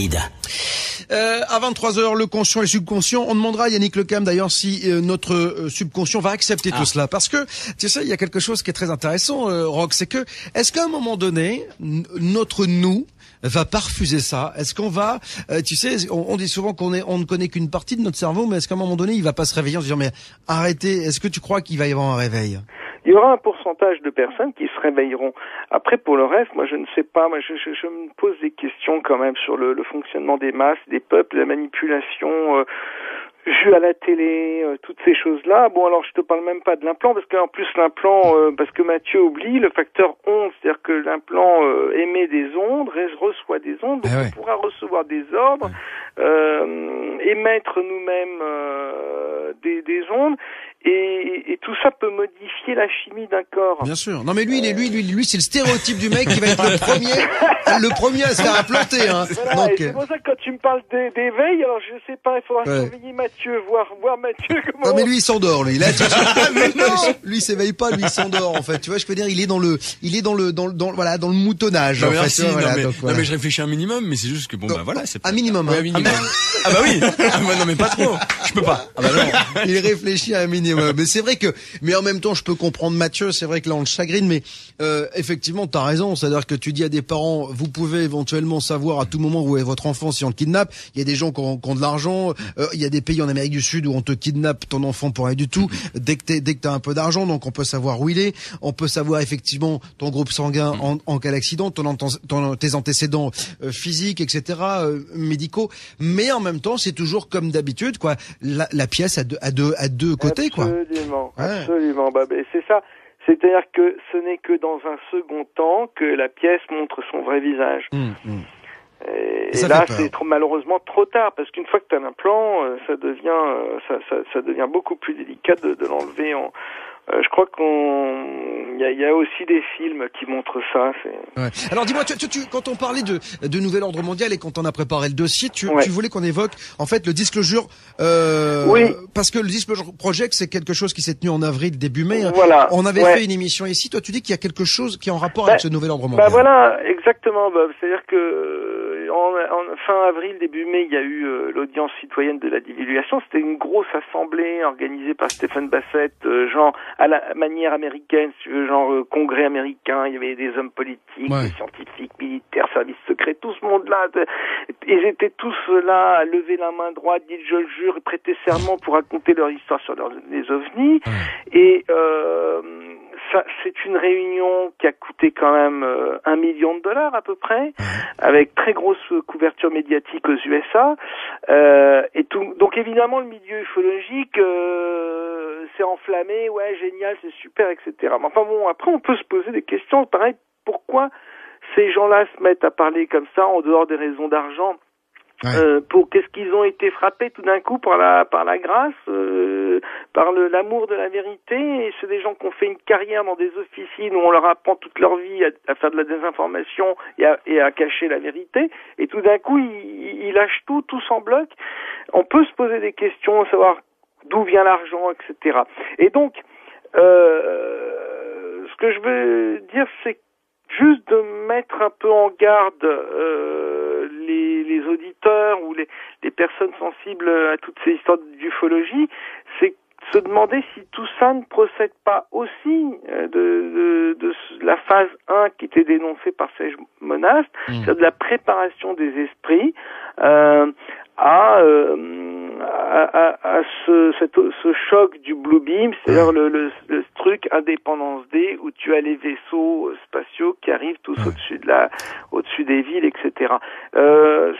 À 23h, le conscient et le subconscient. On demandera à Yannick Lecam d'ailleurs si notre subconscient va accepter tout cela. Parce que, tu sais, il y a quelque chose qui est très intéressant, Rock, c'est que, est-ce qu'à un moment donné, notre nous va pas refuser ça? Est-ce qu'on va, tu sais, on dit souvent on ne connaît qu'une partie de notre cerveau, mais est-ce qu'à un moment donné, il va pas se réveiller en se disant, mais arrêtez, est-ce que tu crois qu'il va y avoir un réveil? il y aura un pourcentage de personnes qui se réveilleront. Après, pour le reste, moi, je ne sais pas. Moi, je me pose des questions quand même sur le fonctionnement des masses, des peuples, la manipulation, vue à la télé, toutes ces choses-là. Bon, alors je te parle même pas de l'implant, parce qu'en plus l'implant, parce que Mathieu oublie le facteur onde, c'est-à-dire que l'implant émet des ondes, reçoit des ondes, donc on pourra recevoir des ordres, émettre nous-mêmes des ondes. Et tout ça peut modifier la chimie d'un corps. Bien sûr. Non mais lui c'est le stéréotype du mec qui va être le premier à se faire implanter. Hein. Voilà, donc, c'est pour ça que quand tu me parles d'éveil, alors je sais pas, il faudra surveiller Mathieu, voir Mathieu comment. Non mais lui il s'endort lui. Là, lui il s'éveille pas, lui il s'endort en fait. Tu vois, je peux dire, il est dans le moutonnage. Non, en merci, fait, non mais je réfléchis un minimum, mais c'est juste que bon bah voilà, c'est un minimum. Ouais, un minimum. Ah bah oui. Non mais pas trop. Je peux pas. Ah bah non. Il réfléchit à un minimum. Mais c'est vrai que, mais en même temps, je peux comprendre Mathieu. C'est vrai que là, on le chagrine, mais effectivement, t'as raison. C'est-à-dire que tu dis à des parents, vous pouvez éventuellement savoir à tout moment où est votre enfant si on le kidnappe. Il y a des gens qui ont de l'argent. Il y a des pays en Amérique du Sud où on te kidnappe ton enfant pour rien du tout. Dès que t'as un peu d'argent, donc on peut savoir où il est. On peut savoir effectivement ton groupe sanguin en cas d'accident, tes antécédents physiques, etc., médicaux. Mais en même temps, c'est toujours comme d'habitude, quoi. La pièce à deux côtés, quoi. Absolument. Bah, c'est ça. C'est-à-dire que ce n'est que dans un second temps que la pièce montre son vrai visage. Et là, c'est malheureusement trop tard, parce qu'une fois que tu as un implant, ça devient beaucoup plus délicat de l'enlever. Je crois il y a aussi des films qui montrent ça. Alors dis-moi, quand on parlait de nouvel ordre mondial et quand on a préparé le dossier, tu voulais qu'on évoque en fait le Disclosure, parce que le Disclosure Project, c'est quelque chose qui s'est tenu en avril, début mai. Voilà. On avait fait une émission ici. Toi, tu dis qu'il y a quelque chose qui est en rapport avec ce nouvel ordre mondial. Voilà, exactement, Bob. C'est-à-dire que en fin avril, début mai, il y a eu l'audience citoyenne de la divulgation. C'était une grosse assemblée organisée par Stephen Bassett, genre à la manière américaine, si tu veux, genre congrès américain. Il y avait des hommes politiques, des scientifiques, militaires, services secrets, tout ce monde-là. Ils étaient tous là à lever la main droite, dire je le jure, et prêter serment pour raconter leur histoire sur les ovnis. Et ça, c'est une réunion qui a coûté quand même $1 million à peu près, avec très grosse couverture médiatique aux USA. Et tout. Donc évidemment, le milieu ufologique s'est enflammé, ouais, génial, c'est super, etc. Mais enfin bon, après on peut se poser des questions, pareil, pourquoi ces gens-là se mettent à parler comme ça en dehors des raisons d'argent? Pour qu'est-ce qu'ils ont été frappés tout d'un coup par la grâce, par l'amour de la vérité, et c'est des gens qui ont fait une carrière dans des officines où on leur apprend toute leur vie à faire de la désinformation et à cacher la vérité, et tout d'un coup ils lâchent tout en bloc. On peut se poser des questions, savoir d'où vient l'argent, etc. Et donc ce que je veux dire, c'est juste de mettre un peu en garde les auditeurs ou les personnes sensibles à toutes ces histoires d'ufologie, c'est se demander si tout ça ne procède pas aussi de la phase 1 qui était dénoncée par Serge Monast, c'est-à-dire de la préparation des esprits à ce choc du Blue Beam, c'est-à-dire le truc Indépendance D où tu as les vaisseaux spatiaux qui arrivent tous au-dessus des villes, etc.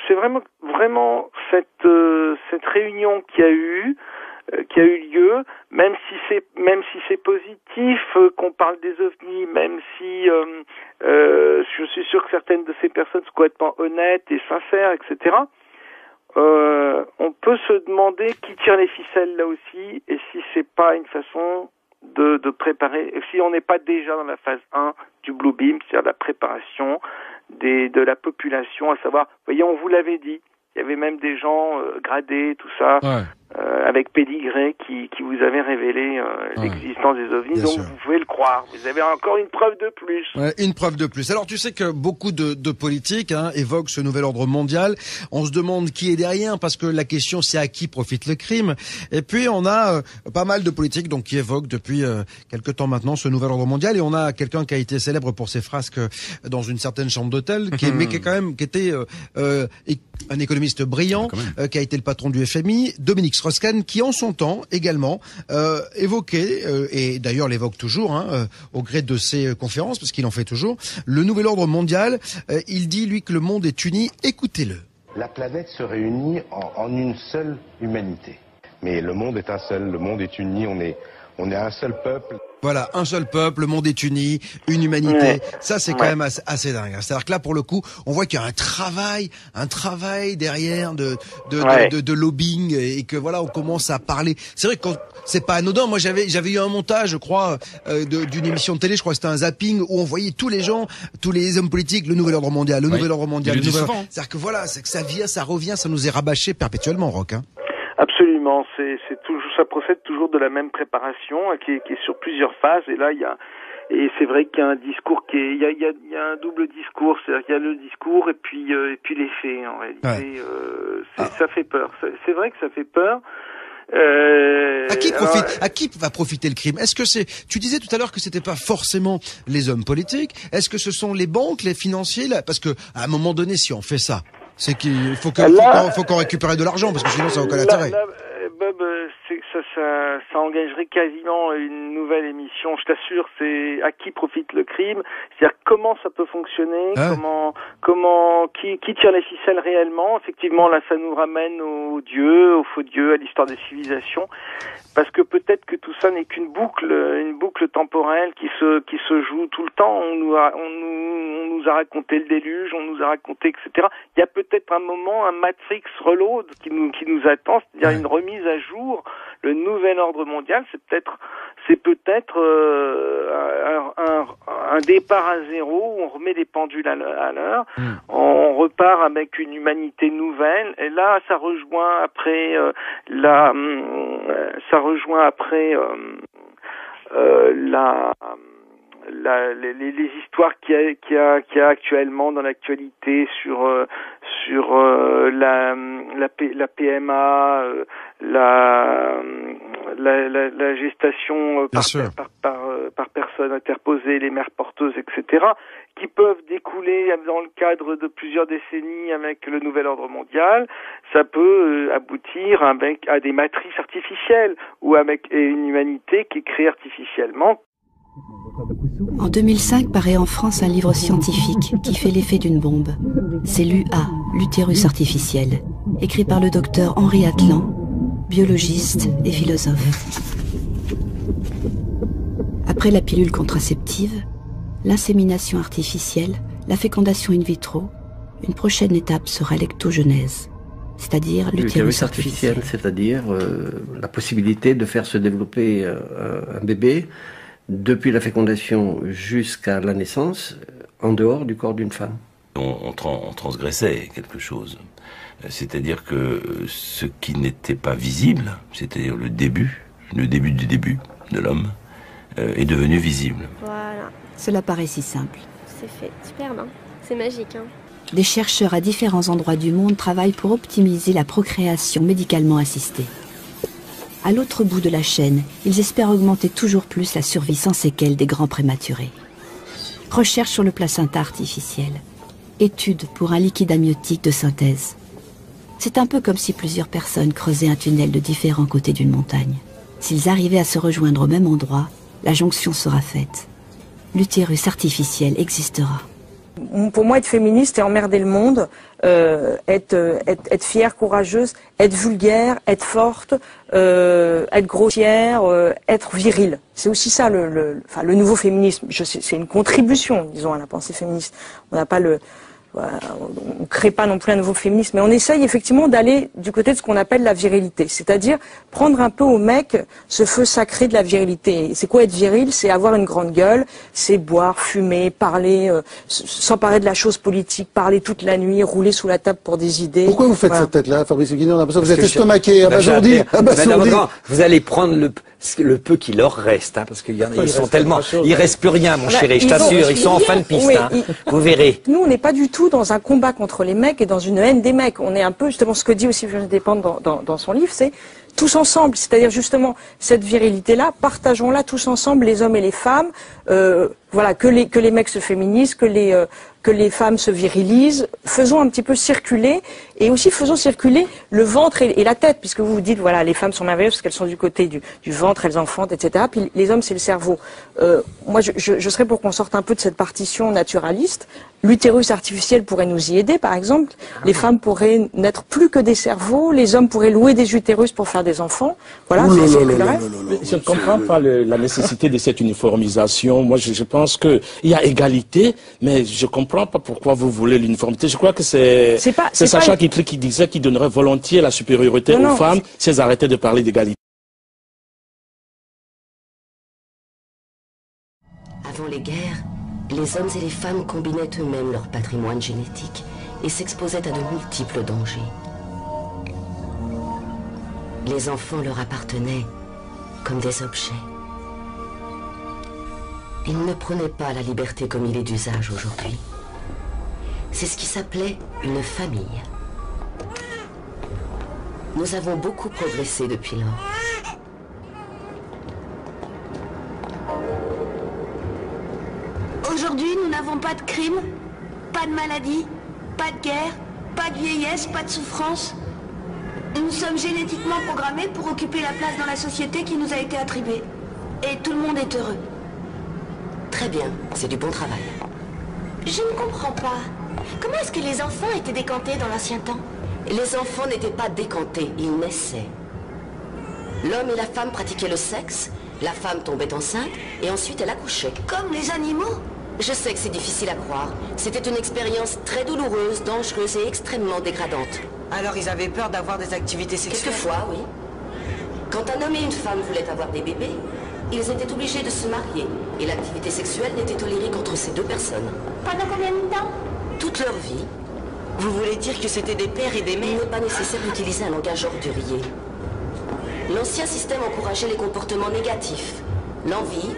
C'est vraiment cette réunion qui a eu lieu, même si c'est positif qu'on parle des ovnis, même si je suis sûr que certaines de ces personnes sont complètement honnêtes et sincères, etc. On peut se demander qui tire les ficelles là aussi, et si c'est pas une façon de préparer, si on n'est pas déjà dans la phase 1 du Blue Beam, c'est-à-dire la préparation de la population, à savoir, vous voyez, on vous l'avait dit, il y avait même des gens gradés, tout ça, avec pédigré qui vous avaient révélé l'existence des ovnis. Bien donc sûr. Vous pouvez le croire. Vous avez encore une preuve de plus. Ouais, une preuve de plus. Alors tu sais que beaucoup de politiques évoquent ce nouvel ordre mondial. On se demande qui est derrière, parce que la question c'est à qui profite le crime. Et puis on a pas mal de politiques donc qui évoquent depuis quelque temps maintenant ce nouvel ordre mondial. Et on a quelqu'un qui a été célèbre pour ses frasques dans une certaine chambre d'hôtel, qui était un économiste brillant, qui a été le patron du FMI, Dominique Strauss-Kahn, qui en son temps également évoquait, et d'ailleurs l'évoque toujours, au gré de ses conférences, parce qu'il en fait toujours, le nouvel ordre mondial. Il dit, lui, que le monde est uni. Écoutez-le. La planète se réunit en une seule humanité. Mais le monde est un seul, le monde est uni, on est un seul peuple. Voilà, un seul peuple, le monde est uni, une humanité. Ouais. Ça, c'est quand même assez dingue. C'est-à-dire que là, pour le coup, on voit qu'il y a un travail derrière de lobbying, et que voilà, on commence à parler. C'est vrai que c'est pas anodin. Moi, j'avais eu un montage, je crois, d'une émission de télé, je crois que c'était un zapping, où on voyait tous les gens, tous les hommes politiques, le nouvel ordre mondial, nouvel ordre mondial. C'est-à-dire que voilà, c'est que ça vient, ça revient, ça nous est rabâché perpétuellement, Roch, hein. Absolument, c'est toujours, ça procède toujours de la même préparation qui est sur plusieurs phases, et là et c'est vrai qu'il y a un discours il y a un double discours, c'est-à-dire qu'il y a le discours et puis les faits en réalité. Ouais. Ça fait peur. C'est vrai que ça fait peur. À qui va profiter le crime? Est-ce que tu disais tout à l'heure que c'était pas forcément les hommes politiques. Est-ce que ce sont les banques, les financiers, parce que à un moment donné, si on fait ça, c'est qu'il faut qu'on récupère de l'argent, parce que sinon ça n'a aucun intérêt. Bob, ça engagerait quasiment une nouvelle émission, je t'assure. C'est à qui profite le crime, c'est-à-dire comment ça peut fonctionner, qui tire les ficelles réellement. Effectivement, là, ça nous ramène aux dieux, aux faux dieux, à l'histoire des civilisations, parce que peut-être que tout ça n'est qu'une boucle temporelle qui se joue tout le temps. On nous a raconté le déluge, on nous a raconté, etc. Il y a peut-être un moment, un Matrix Reload qui nous attend, c'est-à-dire une remise à jour. Le nouvel ordre mondial, c'est peut-être un départ à zéro où on remet les pendules à l'heure, on repart avec une humanité nouvelle, et là ça rejoint après les histoires qu'il y a actuellement dans l'actualité sur la PMA, la gestation par personne interposée, les mères porteuses, etc., qui peuvent découler dans le cadre de plusieurs décennies avec le nouvel ordre mondial. Ça peut aboutir à des matrices artificielles ou avec une humanité qui est créée artificiellement. En 2005 paraît en France un livre scientifique qui fait l'effet d'une bombe. C'est l'UA, l'utérus artificiel, écrit par le docteur Henri Atlan, biologiste et philosophe. Après la pilule contraceptive, l'insémination artificielle, la fécondation in vitro, une prochaine étape sera l'ectogenèse, c'est-à-dire l'utérus artificiel. C'est-à-dire la possibilité de faire se développer un bébé depuis la fécondation jusqu'à la naissance, en dehors du corps d'une femme. On transgressait quelque chose. C'est-à-dire que ce qui n'était pas visible, c'est-à-dire le début du début de l'homme, est devenu visible. Voilà. Cela paraît si simple. C'est fait. Superbe, hein. C'est magique, hein. Des chercheurs à différents endroits du monde travaillent pour optimiser la procréation médicalement assistée. À l'autre bout de la chaîne, ils espèrent augmenter toujours plus la survie sans séquelles des grands prématurés. Recherche sur le placenta artificiel. Étude pour un liquide amniotique de synthèse. C'est un peu comme si plusieurs personnes creusaient un tunnel de différents côtés d'une montagne. S'ils arrivaient à se rejoindre au même endroit, la jonction sera faite. L'utérus artificiel existera. Pour moi, être féministe, c'est emmerder le monde, être fière, courageuse, être vulgaire, être forte, être grossière, être virile. C'est aussi ça le nouveau féminisme. C'est une contribution, disons, à la pensée féministe. On n'a pas on crée pas non plus un nouveau féminisme, mais on essaye effectivement d'aller du côté de ce qu'on appelle la virilité, c'est-à-dire prendre un peu au mec ce feu sacré de la virilité. C'est quoi être viril? C'est avoir une grande gueule, c'est boire, fumer, parler, s'emparer de la chose politique, parler toute la nuit, rouler sous la table pour des idées. Pourquoi vous faites cette tête-là, Fabrice Guignon? On a l'impression que vous êtes estomaqué, abasourdi. Vous allez prendre le peu qui leur reste, hein, parce ils sont tellement, il reste plus rien, mon chéri, je t'assure, ils sont en fin de piste, vous verrez. Nous, on n'est pas du tout dans un combat contre les mecs et dans une haine des mecs. On est un peu, justement, ce que dit aussi Virginie Despentes dans son livre, c'est tous ensemble, c'est-à-dire justement cette virilité-là, partageons-la tous ensemble, les hommes et les femmes, que les mecs se féminisent, que que les femmes se virilisent, faisons un petit peu circuler, et aussi faisons circuler le ventre et la tête, puisque vous vous dites, voilà, les femmes sont merveilleuses parce qu'elles sont du côté du ventre, elles enfantent, etc. Puis les hommes, c'est le cerveau. Moi, je serais pour qu'on sorte un peu de cette partition naturaliste. L'utérus artificiel pourrait nous y aider, par exemple. Les femmes pourraient n'être plus que des cerveaux, les hommes pourraient louer des utérus pour faire des enfants. Voilà, je ne comprends pas la nécessité de cette uniformisation. Moi, je pense qu'il y a égalité, mais je ne comprends pas pourquoi vous voulez l'uniformité. Je crois que c'est Sacha Guitry qui disait qu'il donnerait volontiers la supériorité aux femmes si elles arrêtaient de parler d'égalité. Avant les guerres, les hommes et les femmes combinaient eux-mêmes leur patrimoine génétique et s'exposaient à de multiples dangers. Les enfants leur appartenaient comme des objets. Ils ne prenaient pas la liberté comme il est d'usage aujourd'hui. C'est ce qui s'appelait une famille. Nous avons beaucoup progressé depuis lors. Aujourd'hui, nous n'avons pas de crime, pas de maladie, pas de guerre, pas de vieillesse, pas de souffrance. Nous sommes génétiquement programmés pour occuper la place dans la société qui nous a été attribuée. Et tout le monde est heureux. Très bien, c'est du bon travail. Je ne comprends pas. Comment est-ce que les enfants étaient décantés dans l'ancien temps? Les enfants n'étaient pas décantés, ils naissaient. L'homme et la femme pratiquaient le sexe, la femme tombait enceinte et ensuite elle accouchait. Comme les animaux? Je sais que c'est difficile à croire. C'était une expérience très douloureuse, dangereuse et extrêmement dégradante. Alors ils avaient peur d'avoir des activités sexuelles? Quelquefois, oui. Quand un homme et une femme voulaient avoir des bébés, ils étaient obligés de se marier. Et l'activité sexuelle n'était tolérée qu'entre ces deux personnes. Pendant combien de temps? Toute leur vie. Vous voulez dire que c'était des pères et des mères? Il n'est pas nécessaire d'utiliser un langage ordurier. L'ancien système encourageait les comportements négatifs. L'envie,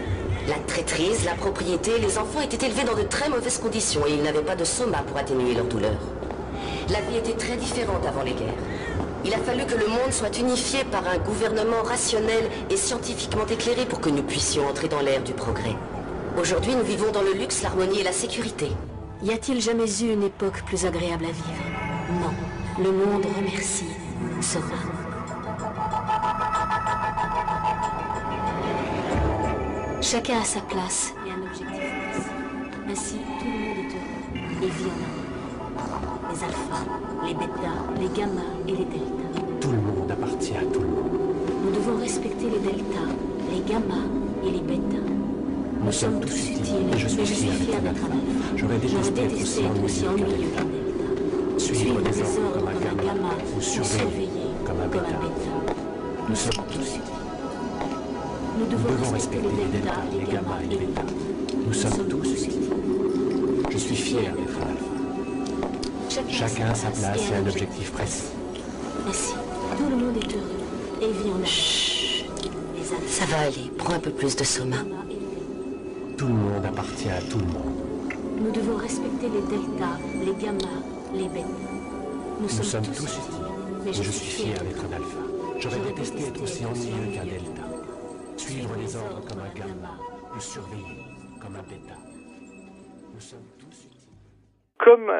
la traîtrise, la propriété. Les enfants étaient élevés dans de très mauvaises conditions et ils n'avaient pas de soma pour atténuer leur douleur. La vie était très différente avant les guerres. Il a fallu que le monde soit unifié par un gouvernement rationnel et scientifiquement éclairé pour que nous puissions entrer dans l'ère du progrès. Aujourd'hui, nous vivons dans le luxe, l'harmonie et la sécurité. Y a-t-il jamais eu une époque plus agréable à vivre? Non. Le monde remercie Soma. Chacun a sa place et un objectif. Ainsi, tout le monde est heureux et vit en harmonie. Les alphas, les bêtas, les gammas et les deltas. Tout le monde appartient à tout le monde. Nous devons respecter les deltas, les gammas et les bêtas. Nous sommes tous utiles et je suis fier d'être un alpha. J'aurais détesté être aussi ennuyeux qu'un delta. Suivre des ordres comme un gamma ou surveiller comme un bêta. Nous sommes tous utiles. Nous devons respecter les deltas, les gammas et les bêtas. Nous sommes tous utiles. Je suis fier d'être un alpha. Chacun a sa place et un objectif précis. Ainsi, tout le monde est heureux et vit en harmonie. Ça va aller, prends un peu plus de Soma. Tout le monde appartient à tout le monde. Nous devons respecter les deltas, les gammas, les bêtas. Nous sommes tous utiles, mais je suis fier d'être un alpha. J'aurais détesté être aussi ennuyeux qu'un delta. Suivre les ordres comme un gamma ou surveiller comme un bêta. Nous sommes tous utiles. Comme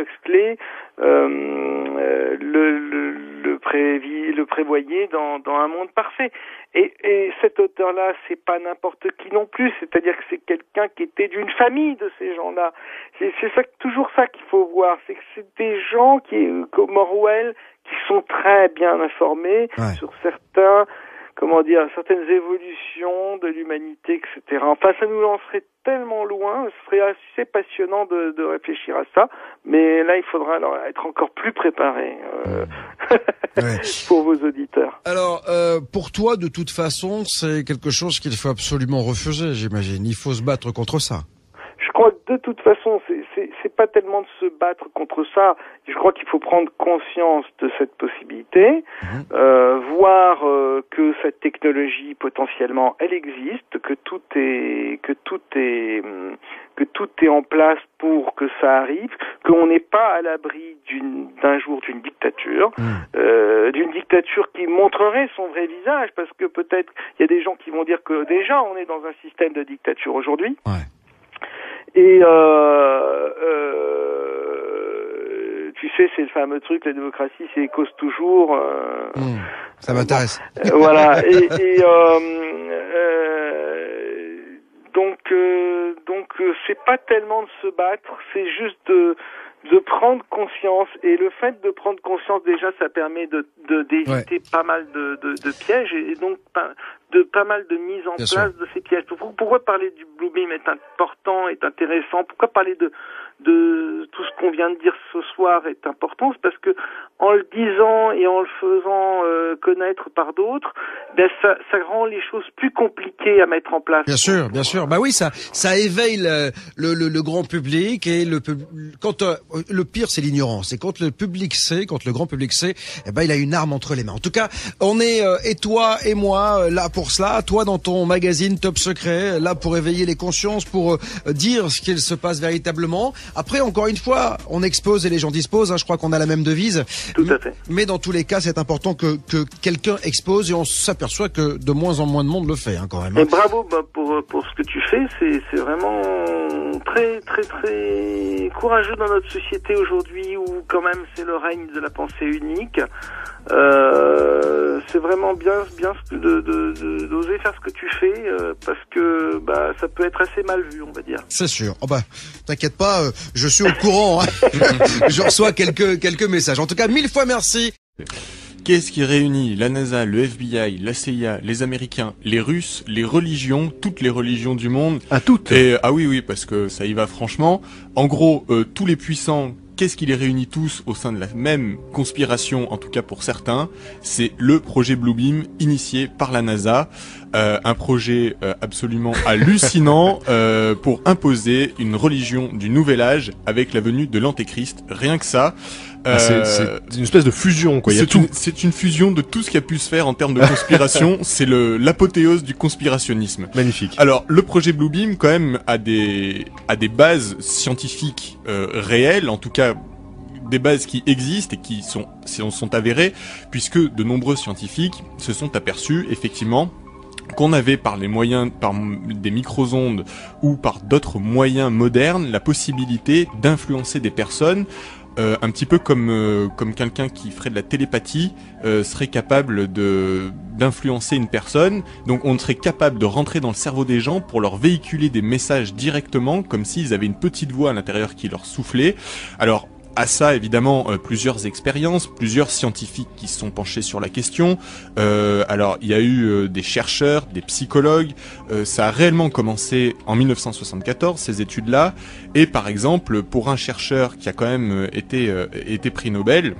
Huxley le prévoyait dans un monde parfait. Et cet auteur-là, c'est pas n'importe qui non plus, c'est-à-dire que c'est quelqu'un qui était d'une famille de ces gens-là. C'est toujours ça qu'il faut voir, c'est que c'est des gens comme Orwell, qui sont très bien informés sur certaines évolutions de l'humanité, etc. Enfin, ça nous lancerait tellement loin, ce serait assez passionnant de réfléchir à ça, mais là, il faudra être encore plus préparé pour vos auditeurs. Alors, pour toi, de toute façon, c'est quelque chose qu'il faut absolument refuser, j'imagine. Il faut se battre contre ça. Je crois que de toute façon, c'est pas tellement de se battre contre ça. Je crois qu'il faut prendre conscience de cette possibilité, voir que cette technologie potentiellement elle existe, que tout est en place pour que ça arrive, qu'on n'est pas à l'abri d'un jour d'une dictature, d'une dictature qui montrerait son vrai visage, parce que peut-être il y a des gens qui vont dire que déjà on est dans un système de dictature aujourd'hui. Et tu sais, c'est le fameux truc, la démocratie, c'est cause toujours. Ça m'intéresse. Voilà. Donc c'est pas tellement de se battre, c'est juste de prendre conscience, et le fait de prendre conscience déjà, ça permet d'éviter pas mal de pièges, et donc de pas mal de mise en place de ces pièges. Pourquoi parler du Bluebeam est important, est intéressant? Pourquoi parler de tout ce qu'on vient de dire ce soir est important? C'est parce que en le disant et en le faisant connaître par d'autres, ben ça rend les choses plus compliquées à mettre en place. Bien sûr, bien sûr. Bah oui, ça éveille le grand public, et quand le pire c'est l'ignorance, et quand le public sait, quand le grand public sait, eh ben il a une arme entre les mains. En tout cas, on est et toi et moi là pour cela, toi dans ton magazine Top Secret, là pour éveiller les consciences, pour dire ce qu'il se passe véritablement. Après, encore une fois, on expose et les gens disposent, hein, je crois qu'on a la même devise. Tout à fait. Mais dans tous les cas, c'est important que quelqu'un expose, et on s'aperçoit que de moins en moins de monde le fait, hein, quand même. Et bravo pour ce que tu fais, c'est vraiment très très très courageux dans notre société aujourd'hui, où quand même c'est le règne de la pensée unique. C'est vraiment bien d'oser faire ce que tu fais, parce que ça peut être assez mal vu, on va dire. C'est sûr. Oh t'inquiète pas, je suis au courant. Hein. Je reçois quelques messages. En tout cas, 1000 fois merci. Qu'est-ce qui réunit la NASA, le FBI, la CIA, les Américains, les Russes, les religions, toutes les religions du monde? Toutes. Et oui, parce que ça y va franchement. En gros, tous les puissants. Qu'est-ce qui les réunit tous au sein de la même conspiration, en tout cas pour certains? C'est le projet Bluebeam initié par la NASA, un projet absolument hallucinant pour imposer une religion du nouvel âge avec la venue de l'Antéchrist. Rien que ça. C'est une espèce de fusion, quoi. C'est une fusion de tout ce qui a pu se faire en termes de conspiration. C'est l'apothéose du conspirationnisme. Magnifique. Alors, le projet Bluebeam, quand même, a des bases scientifiques réelles, en tout cas des bases qui existent et qui sont avérées, puisque de nombreux scientifiques se sont aperçus, effectivement, qu'on avait par des micro-ondes ou par d'autres moyens modernes, la possibilité d'influencer des personnes. Un petit peu comme quelqu'un qui ferait de la télépathie serait capable d'influencer une personne. Donc on serait capable de rentrer dans le cerveau des gens pour leur véhiculer des messages directement, comme s'ils avaient une petite voix à l'intérieur qui leur soufflait. Alors à ça, évidemment, plusieurs expériences, plusieurs scientifiques qui se sont penchés sur la question. Alors, il y a eu des chercheurs, des psychologues. Ça a réellement commencé en 1974, ces études-là. Et par exemple, pour un chercheur qui a quand même été prix Nobel,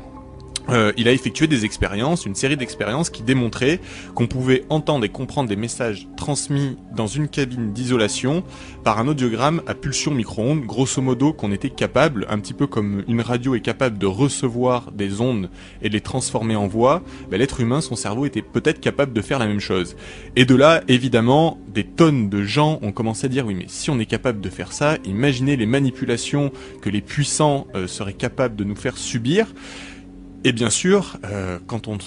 il a effectué des expériences, une série d'expériences qui démontraient qu'on pouvait entendre et comprendre des messages transmis dans une cabine d'isolation par un audiogramme à pulsion micro-ondes, grosso modo qu'on était capable, un petit peu comme une radio est capable de recevoir des ondes et de les transformer en voix, l'être humain, son cerveau était peut-être capable de faire la même chose. Et de là, évidemment, des tonnes de gens ont commencé à dire oui, mais si on est capable de faire ça, imaginez les manipulations que les puissants seraient capables de nous faire subir. Et bien sûr, quand on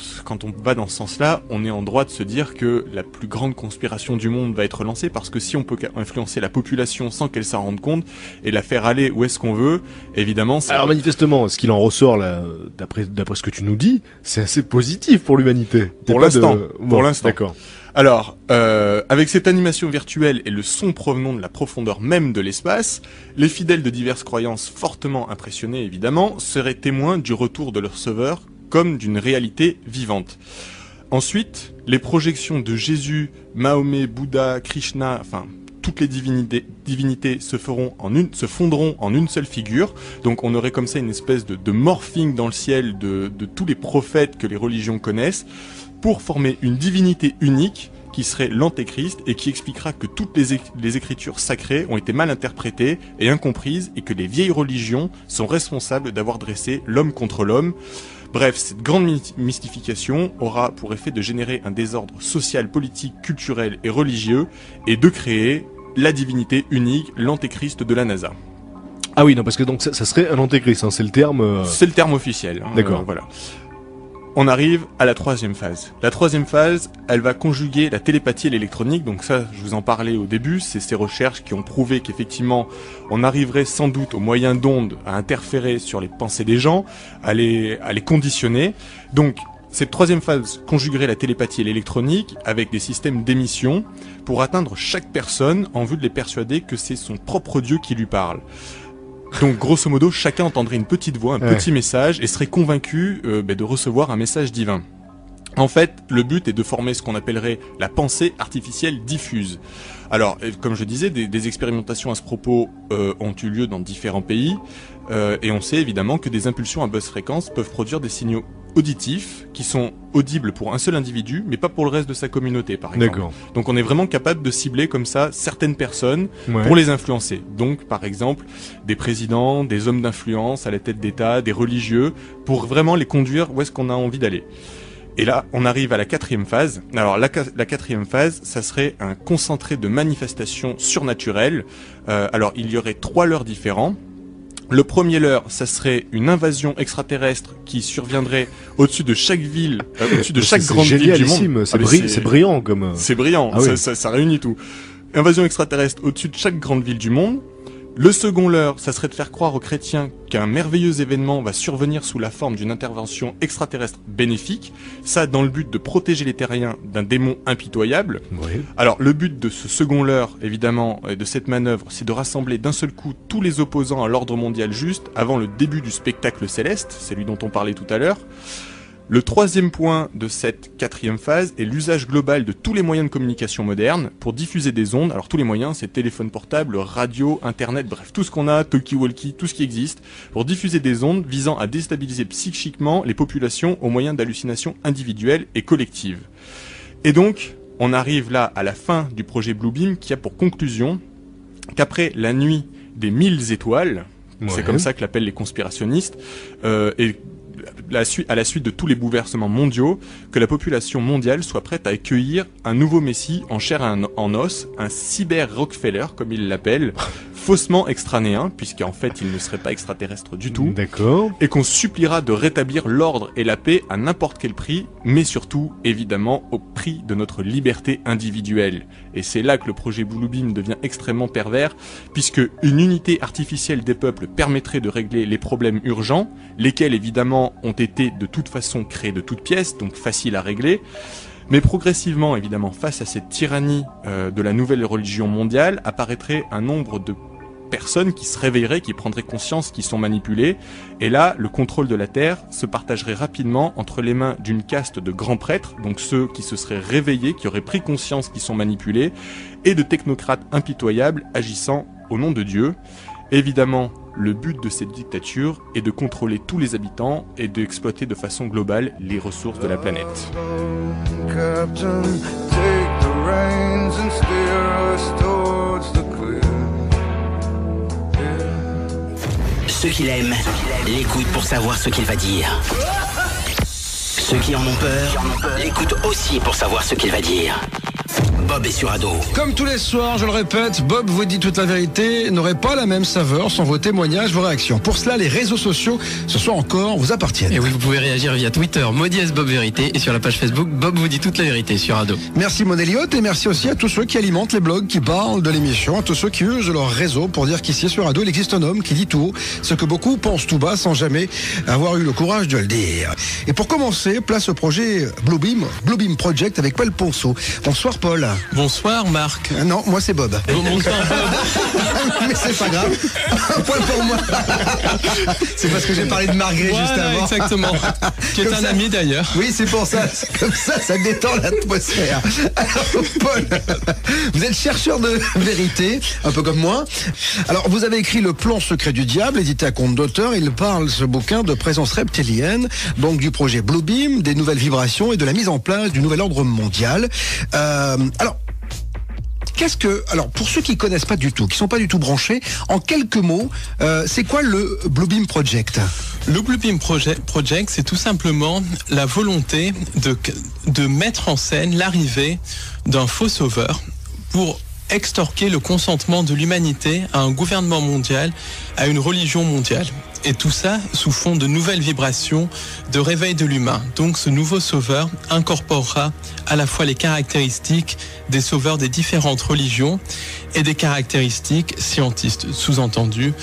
va dans ce sens-là, on est en droit de se dire que la plus grande conspiration du monde va être lancée, parce que si on peut influencer la population sans qu'elle s'en rende compte et la faire aller où est-ce qu'on veut, évidemment... Alors manifestement, ce qu'il en ressort là, d'après ce que tu nous dis, c'est assez positif pour l'humanité. Pour l'instant. Pour l'instant. D'accord. Alors, avec cette animation virtuelle et le son provenant de la profondeur même de l'espace, les fidèles de diverses croyances fortement impressionnés, évidemment, seraient témoins du retour de leur sauveur comme d'une réalité vivante. Ensuite, les projections de Jésus, Mahomet, Bouddha, Krishna, enfin... toutes les divinités se fondront en une seule figure. Donc on aurait comme ça une espèce de morphing dans le ciel de tous les prophètes que les religions connaissent, pour former une divinité unique qui serait l'Antéchrist et qui expliquera que toutes les écritures sacrées ont été mal interprétées et incomprises, et que les vieilles religions sont responsables d'avoir dressé l'homme contre l'homme. Bref, cette grande mystification aura pour effet de générer un désordre social, politique, culturel et religieux, et de créer la divinité unique, l'Antéchrist de la NASA. Ah oui, non, parce que donc ça serait un Antéchrist, hein, c'est le terme... C'est le terme officiel. Hein, d'accord. Voilà. On arrive à la troisième phase. La troisième phase, elle va conjuguer la télépathie et l'électronique. Donc ça, je vous en parlais au début, c'est ces recherches qui ont prouvé qu'effectivement, on arriverait sans doute au moyen d'ondes à interférer sur les pensées des gens, à les conditionner. Donc, cette troisième phase conjuguerait la télépathie et l'électronique avec des systèmes d'émission pour atteindre chaque personne en vue de les persuader que c'est son propre Dieu qui lui parle. Donc, grosso modo, chacun entendrait une petite voix, un petit message et serait convaincu de recevoir un message divin. En fait, le but est de former ce qu'on appellerait la pensée artificielle diffuse. Alors, comme je disais, des expérimentations à ce propos ont eu lieu dans différents pays et on sait évidemment que des impulsions à basse fréquence peuvent produire des signaux auditifs qui sont audibles pour un seul individu mais pas pour le reste de sa communauté par exemple. D'accord. Donc on est vraiment capable de cibler comme ça certaines personnes pour les influencer. Donc par exemple des présidents, des hommes d'influence à la tête d'État, des religieux pour vraiment les conduire où est-ce qu'on a envie d'aller. Et là, on arrive à la quatrième phase. Alors, la quatrième phase, ça serait un concentré de manifestations surnaturelles. Alors, il y aurait 3 leurres différents. Le premier leurre, ça serait une invasion extraterrestre qui surviendrait au-dessus de chaque ville, au-dessus de chaque grande ville du monde. C'est brillant comme... C'est brillant, ça réunit tout. Invasion extraterrestre au-dessus de chaque grande ville du monde. Le second leurre, ça serait de faire croire aux chrétiens qu'un merveilleux événement va survenir sous la forme d'une intervention extraterrestre bénéfique, ça dans le but de protéger les terriens d'un démon impitoyable. Oui. Alors le but de ce second leurre, évidemment, de cette manœuvre, c'est de rassembler d'un seul coup tous les opposants à l'ordre mondial juste avant le début du spectacle céleste, celui dont on parlait tout à l'heure. Le troisième point de cette quatrième phase est l'usage global de tous les moyens de communication modernes pour diffuser des ondes. Alors tous les moyens, c'est téléphone portable, radio, internet, bref, tout ce qu'on a, talkie-walkie, tout ce qui existe, pour diffuser des ondes visant à déstabiliser psychiquement les populations au moyen d'hallucinations individuelles et collectives. Et donc, on arrive là à la fin du projet Bluebeam qui a pour conclusion qu'après la nuit des 1000 étoiles, c'est comme ça que l'appellent les conspirationnistes, et à la suite de tous les bouleversements mondiaux, que la population mondiale soit prête à accueillir un nouveau messie en chair et en os, un cyber-Rockefeller, comme il l'appelle, faussement extranéen, puisqu'en fait il ne serait pas extraterrestre du tout. D'accord. Et qu'on suppliera de rétablir l'ordre et la paix à n'importe quel prix, mais surtout, évidemment, au prix de notre liberté individuelle. Et c'est là que le projet Bluebeam devient extrêmement pervers, puisque une unité artificielle des peuples permettrait de régler les problèmes urgents, lesquels évidemment ont été de toute façon créés de toutes pièces, donc faciles à régler. Mais progressivement, évidemment, face à cette tyrannie de la nouvelle religion mondiale, apparaîtrait un nombre de personnes qui se réveilleraient, qui prendraient conscience qu'ils sont manipulés. Et là, le contrôle de la Terre se partagerait rapidement entre les mains d'une caste de grands prêtres, donc ceux qui se seraient réveillés, qui auraient pris conscience qu'ils sont manipulés, et de technocrates impitoyables agissant au nom de Dieu. Évidemment, le but de cette dictature est de contrôler tous les habitants et d'exploiter de façon globale les ressources de la planète. Captain, take the reins and steer us towards the clear. Ceux qui l'aiment l'écoutent pour savoir ce qu'il va dire. Ceux qui en ont peur l'écoutent aussi pour savoir ce qu'il va dire. Bob est sur Ado. Comme tous les soirs, je le répète, Bob vous dit toute la vérité n'aurait pas la même saveur sans vos témoignages, vos réactions. Pour cela, les réseaux sociaux, ce soir encore, vous appartiennent. Et oui, vous pouvez réagir via Twitter, Maudiès Bob Vérité, et sur la page Facebook, Bob vous dit toute la vérité sur Ado. Merci Mon Elliott, et merci aussi à tous ceux qui alimentent les blogs, qui parlent de l'émission, à tous ceux qui usent leur réseau pour dire qu'ici sur Ado, il existe un homme qui dit tout haut ce que beaucoup pensent tout bas sans jamais avoir eu le courage de le dire. Et pour commencer, place au projet Bluebeam Project avec Paul Ponceau. Bonsoir Paul. Bonsoir Marc. Non, moi c'est Bob. Bonsoir Bob. Mais c'est pas grave. Un point pour moi. C'est parce que j'ai parlé de Margré juste avant. Exactement. Qui est un ami d'ailleurs. Oui, c'est pour ça. Comme ça détend l'atmosphère. Alors Paul, vous êtes chercheur de vérité, un peu comme moi. Alors vous avez écrit Le Plan secret du diable, édité à compte d'auteur. Il parle, ce bouquin, de présence reptilienne, donc du projet Bluebeam, des nouvelles vibrations et de la mise en place du nouvel ordre mondial. Alors, pour ceux qui connaissent pas du tout, qui sont pas du tout branchés, en quelques mots, c'est quoi le Bluebeam Project ? Le Bluebeam Project, c'est tout simplement la volonté de mettre en scène l'arrivée d'un faux sauveur pour extorquer le consentement de l'humanité à un gouvernement mondial, à une religion mondiale. Et tout ça sous fond de nouvelles vibrations de réveil de l'humain. Donc ce nouveau sauveur incorporera à la fois les caractéristiques des sauveurs des différentes religions et des caractéristiques scientistes, sous-entendu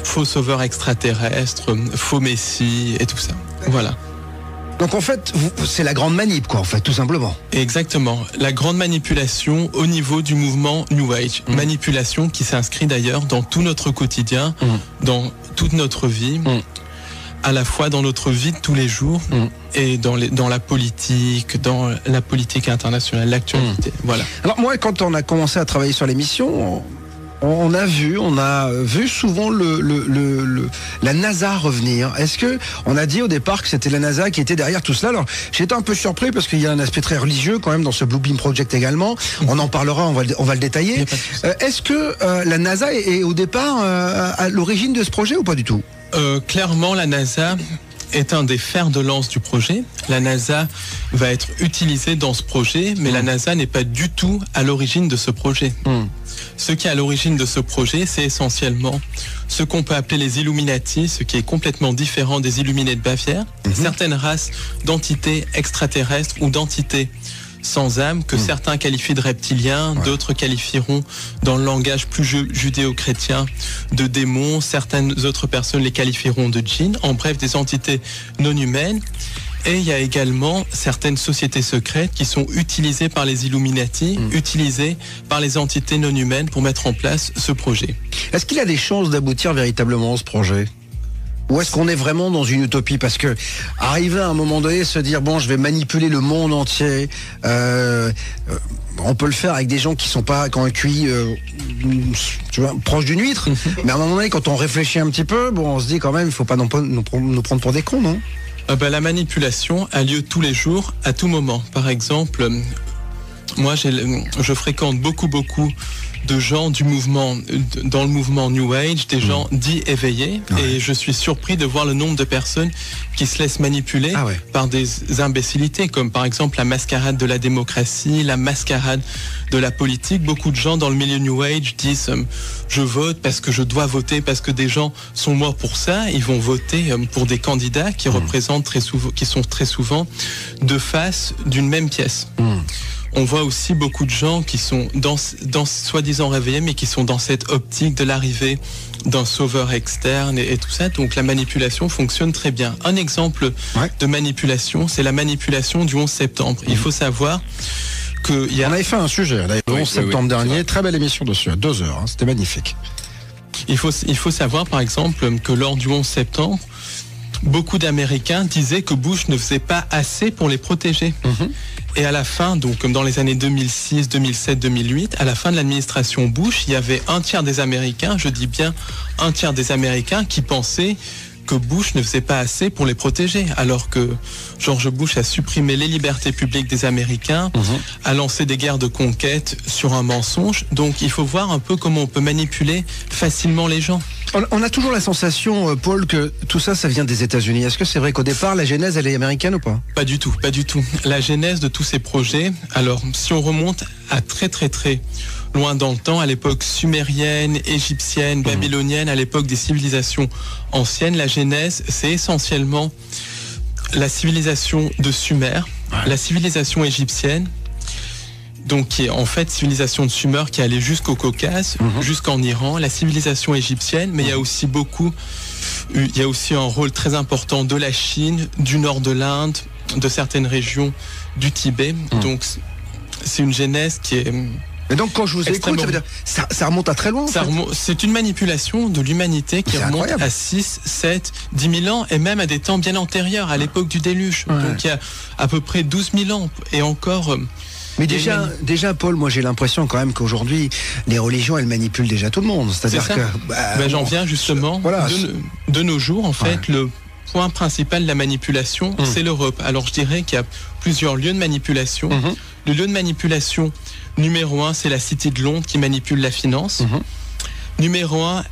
faux sauveurs extraterrestres, faux messie et tout ça. Voilà. Donc en fait, c'est la grande manip, quoi, en fait, tout simplement. Exactement. La grande manipulation au niveau du mouvement New Age. Manipulation qui s'inscrit d'ailleurs dans tout notre quotidien, dans toute notre vie, à la fois dans notre vie de tous les jours et dans la politique internationale, l'actualité. Voilà. Alors moi, quand on a commencé à travailler sur l'émission, on a vu souvent la NASA revenir. Est-ce que on a dit au départ que c'était la NASA qui était derrière tout cela? Alors j'étais un peu surpris parce qu'il y a un aspect très religieux quand même dans ce Blue Beam Project également. On en parlera, on va le détailler. Est-ce que la NASA est au départ à l'origine de ce projet ou pas du tout? Clairement, la NASA est un des fers de lance du projet. La NASA va être utilisée dans ce projet, mais la NASA n'est pas du tout à l'origine de ce projet. Ce qui est à l'origine de ce projet, c'est essentiellement ce qu'on peut appeler les Illuminati, ce qui est complètement différent des Illuminés de Bavière. Certaines races d'entités extraterrestres ou d'entités sans âme que certains qualifient de reptiliens, d'autres qualifieront dans le langage plus judéo-chrétien de démons, certaines autres personnes les qualifieront de djinns, en bref des entités non humaines. Et il y a également certaines sociétés secrètes qui sont utilisées par les Illuminati, utilisées par les entités non humaines pour mettre en place ce projet. Est-ce qu'il a des chances d'aboutir véritablement ce projet ? Ou est-ce qu'on est vraiment dans une utopie? Parce que arriver à un moment donné, se dire bon, je vais manipuler le monde entier, on peut le faire avec des gens qui sont pas quand un QI proche d'une huître. Mais à un moment donné, quand on réfléchit un petit peu, bon, on se dit quand même, il faut pas nous prendre pour des cons, non? La manipulation a lieu tous les jours, à tout moment. Par exemple, moi, je fréquente beaucoup de gens dans le mouvement New Age, des gens dits éveillés, et je suis surpris de voir le nombre de personnes qui se laissent manipuler par des imbécilités, comme par exemple la mascarade de la démocratie, la mascarade de la politique. Beaucoup de gens dans le milieu New Age disent je vote parce que je dois voter, parce que des gens sont morts pour ça. Ils vont voter pour des candidats qui représentent qui sont très souvent deux faces d'une même pièce. On voit aussi beaucoup de gens qui sont dans soi-disant réveillés, mais qui sont dans cette optique de l'arrivée d'un sauveur externe et tout ça. Donc la manipulation fonctionne très bien. Un exemple de manipulation, c'est la manipulation du 11 septembre. Il faut savoir que... On avait fait un sujet le 11 septembre dernier, très belle émission dessus, à 2 heures, c'était magnifique. Il faut savoir par exemple que lors du 11 septembre, beaucoup d'Américains disaient que Bush ne faisait pas assez pour les protéger. Et à la fin, donc comme dans les années 2006, 2007, 2008, à la fin de l'administration Bush, il y avait un tiers des Américains, je dis bien un tiers des Américains, qui pensaient que Bush ne faisait pas assez pour les protéger, alors que George Bush a supprimé les libertés publiques des Américains, a lancé des guerres de conquête sur un mensonge. Donc il faut voir un peu comment on peut manipuler facilement les gens. On a toujours la sensation, Paul, que tout ça, ça vient des États-Unis. Est-ce que c'est vrai qu'au départ, la genèse, elle est américaine ou pas? Pas du tout, pas du tout. La genèse de tous ces projets, alors si on remonte à très loin dans le temps, à l'époque sumérienne, égyptienne, babylonienne, à l'époque des civilisations anciennes, la genèse, c'est essentiellement la civilisation de Sumer, la civilisation égyptienne, donc qui est en fait civilisation de Sumer qui allait jusqu'au Caucase, jusqu'en Iran, la civilisation égyptienne, mais il y a aussi un rôle très important de la Chine, du nord de l'Inde, de certaines régions du Tibet. Donc c'est une genèse qui est... Et donc quand je vous écoute, ça veut dire ça remonte à très loin. C'est une manipulation de l'humanité qui remonte à 6, 7, 10 000 ans et même à des temps bien antérieurs, à l'époque du déluge. Donc il y a à peu près 12 000 ans et encore... Mais déjà, Paul, moi j'ai l'impression quand même qu'aujourd'hui, les religions, elles manipulent déjà tout le monde. C'est-à-dire que... j'en viens justement. De nos jours, en fait, le point principal de la manipulation, c'est l'Europe. Alors je dirais qu'il y a plusieurs lieux de manipulation. Le lieu de manipulation numéro 1, c'est la City de Londres qui manipule la finance. Numéro 1,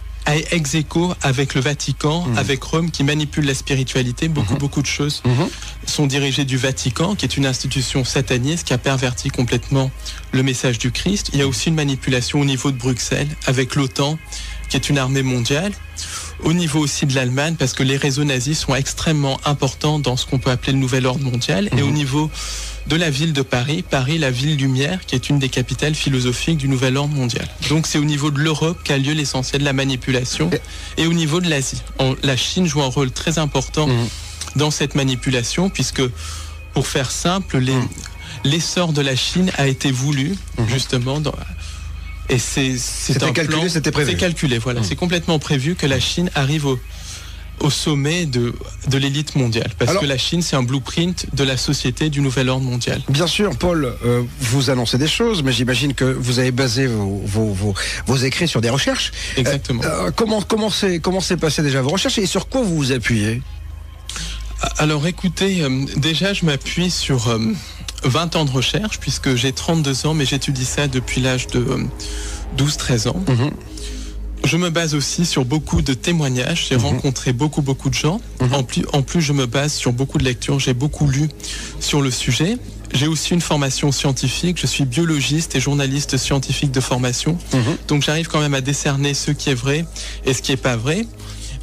ex aequo avec le Vatican, avec Rome qui manipule la spiritualité. Beaucoup de choses sont dirigées du Vatican, qui est une institution sataniste qui a perverti complètement le message du Christ. Il y a aussi une manipulation au niveau de Bruxelles avec l'OTAN, qui est une armée mondiale. au niveau aussi de l'Allemagne, parce que les réseaux nazis sont extrêmement importants dans ce qu'on peut appeler le nouvel ordre mondial, et au niveau de la ville de Paris, la ville lumière, qui est une des capitales philosophiques du nouvel ordre mondial. Donc c'est au niveau de l'Europe qu'a lieu l'essentiel de la manipulation, et au niveau de l'Asie. La Chine joue un rôle très important dans cette manipulation, puisque, pour faire simple, l'essor de la Chine a été voulu, justement, et c'était calculé, c'était prévu. C'est calculé, voilà. C'est complètement prévu que la Chine arrive au sommet de l'élite mondiale. Parce que la Chine, c'est un blueprint de la société du nouvel ordre mondial. Bien sûr, Paul, vous annoncez des choses, mais j'imagine que vous avez basé vos écrits sur des recherches. Exactement. Comment s'est passé déjà vos recherches et sur quoi vous vous appuyez? Alors écoutez, déjà je m'appuie sur 20 ans de recherche, puisque j'ai 32 ans, mais j'étudie ça depuis l'âge de 12-13 ans. Je me base aussi sur beaucoup de témoignages, j'ai rencontré beaucoup de gens. En plus, je me base sur beaucoup de lectures, j'ai beaucoup lu sur le sujet. J'ai aussi une formation scientifique, je suis biologiste et journaliste scientifique de formation. Donc j'arrive quand même à décerner ce qui est vrai et ce qui n'est pas vrai.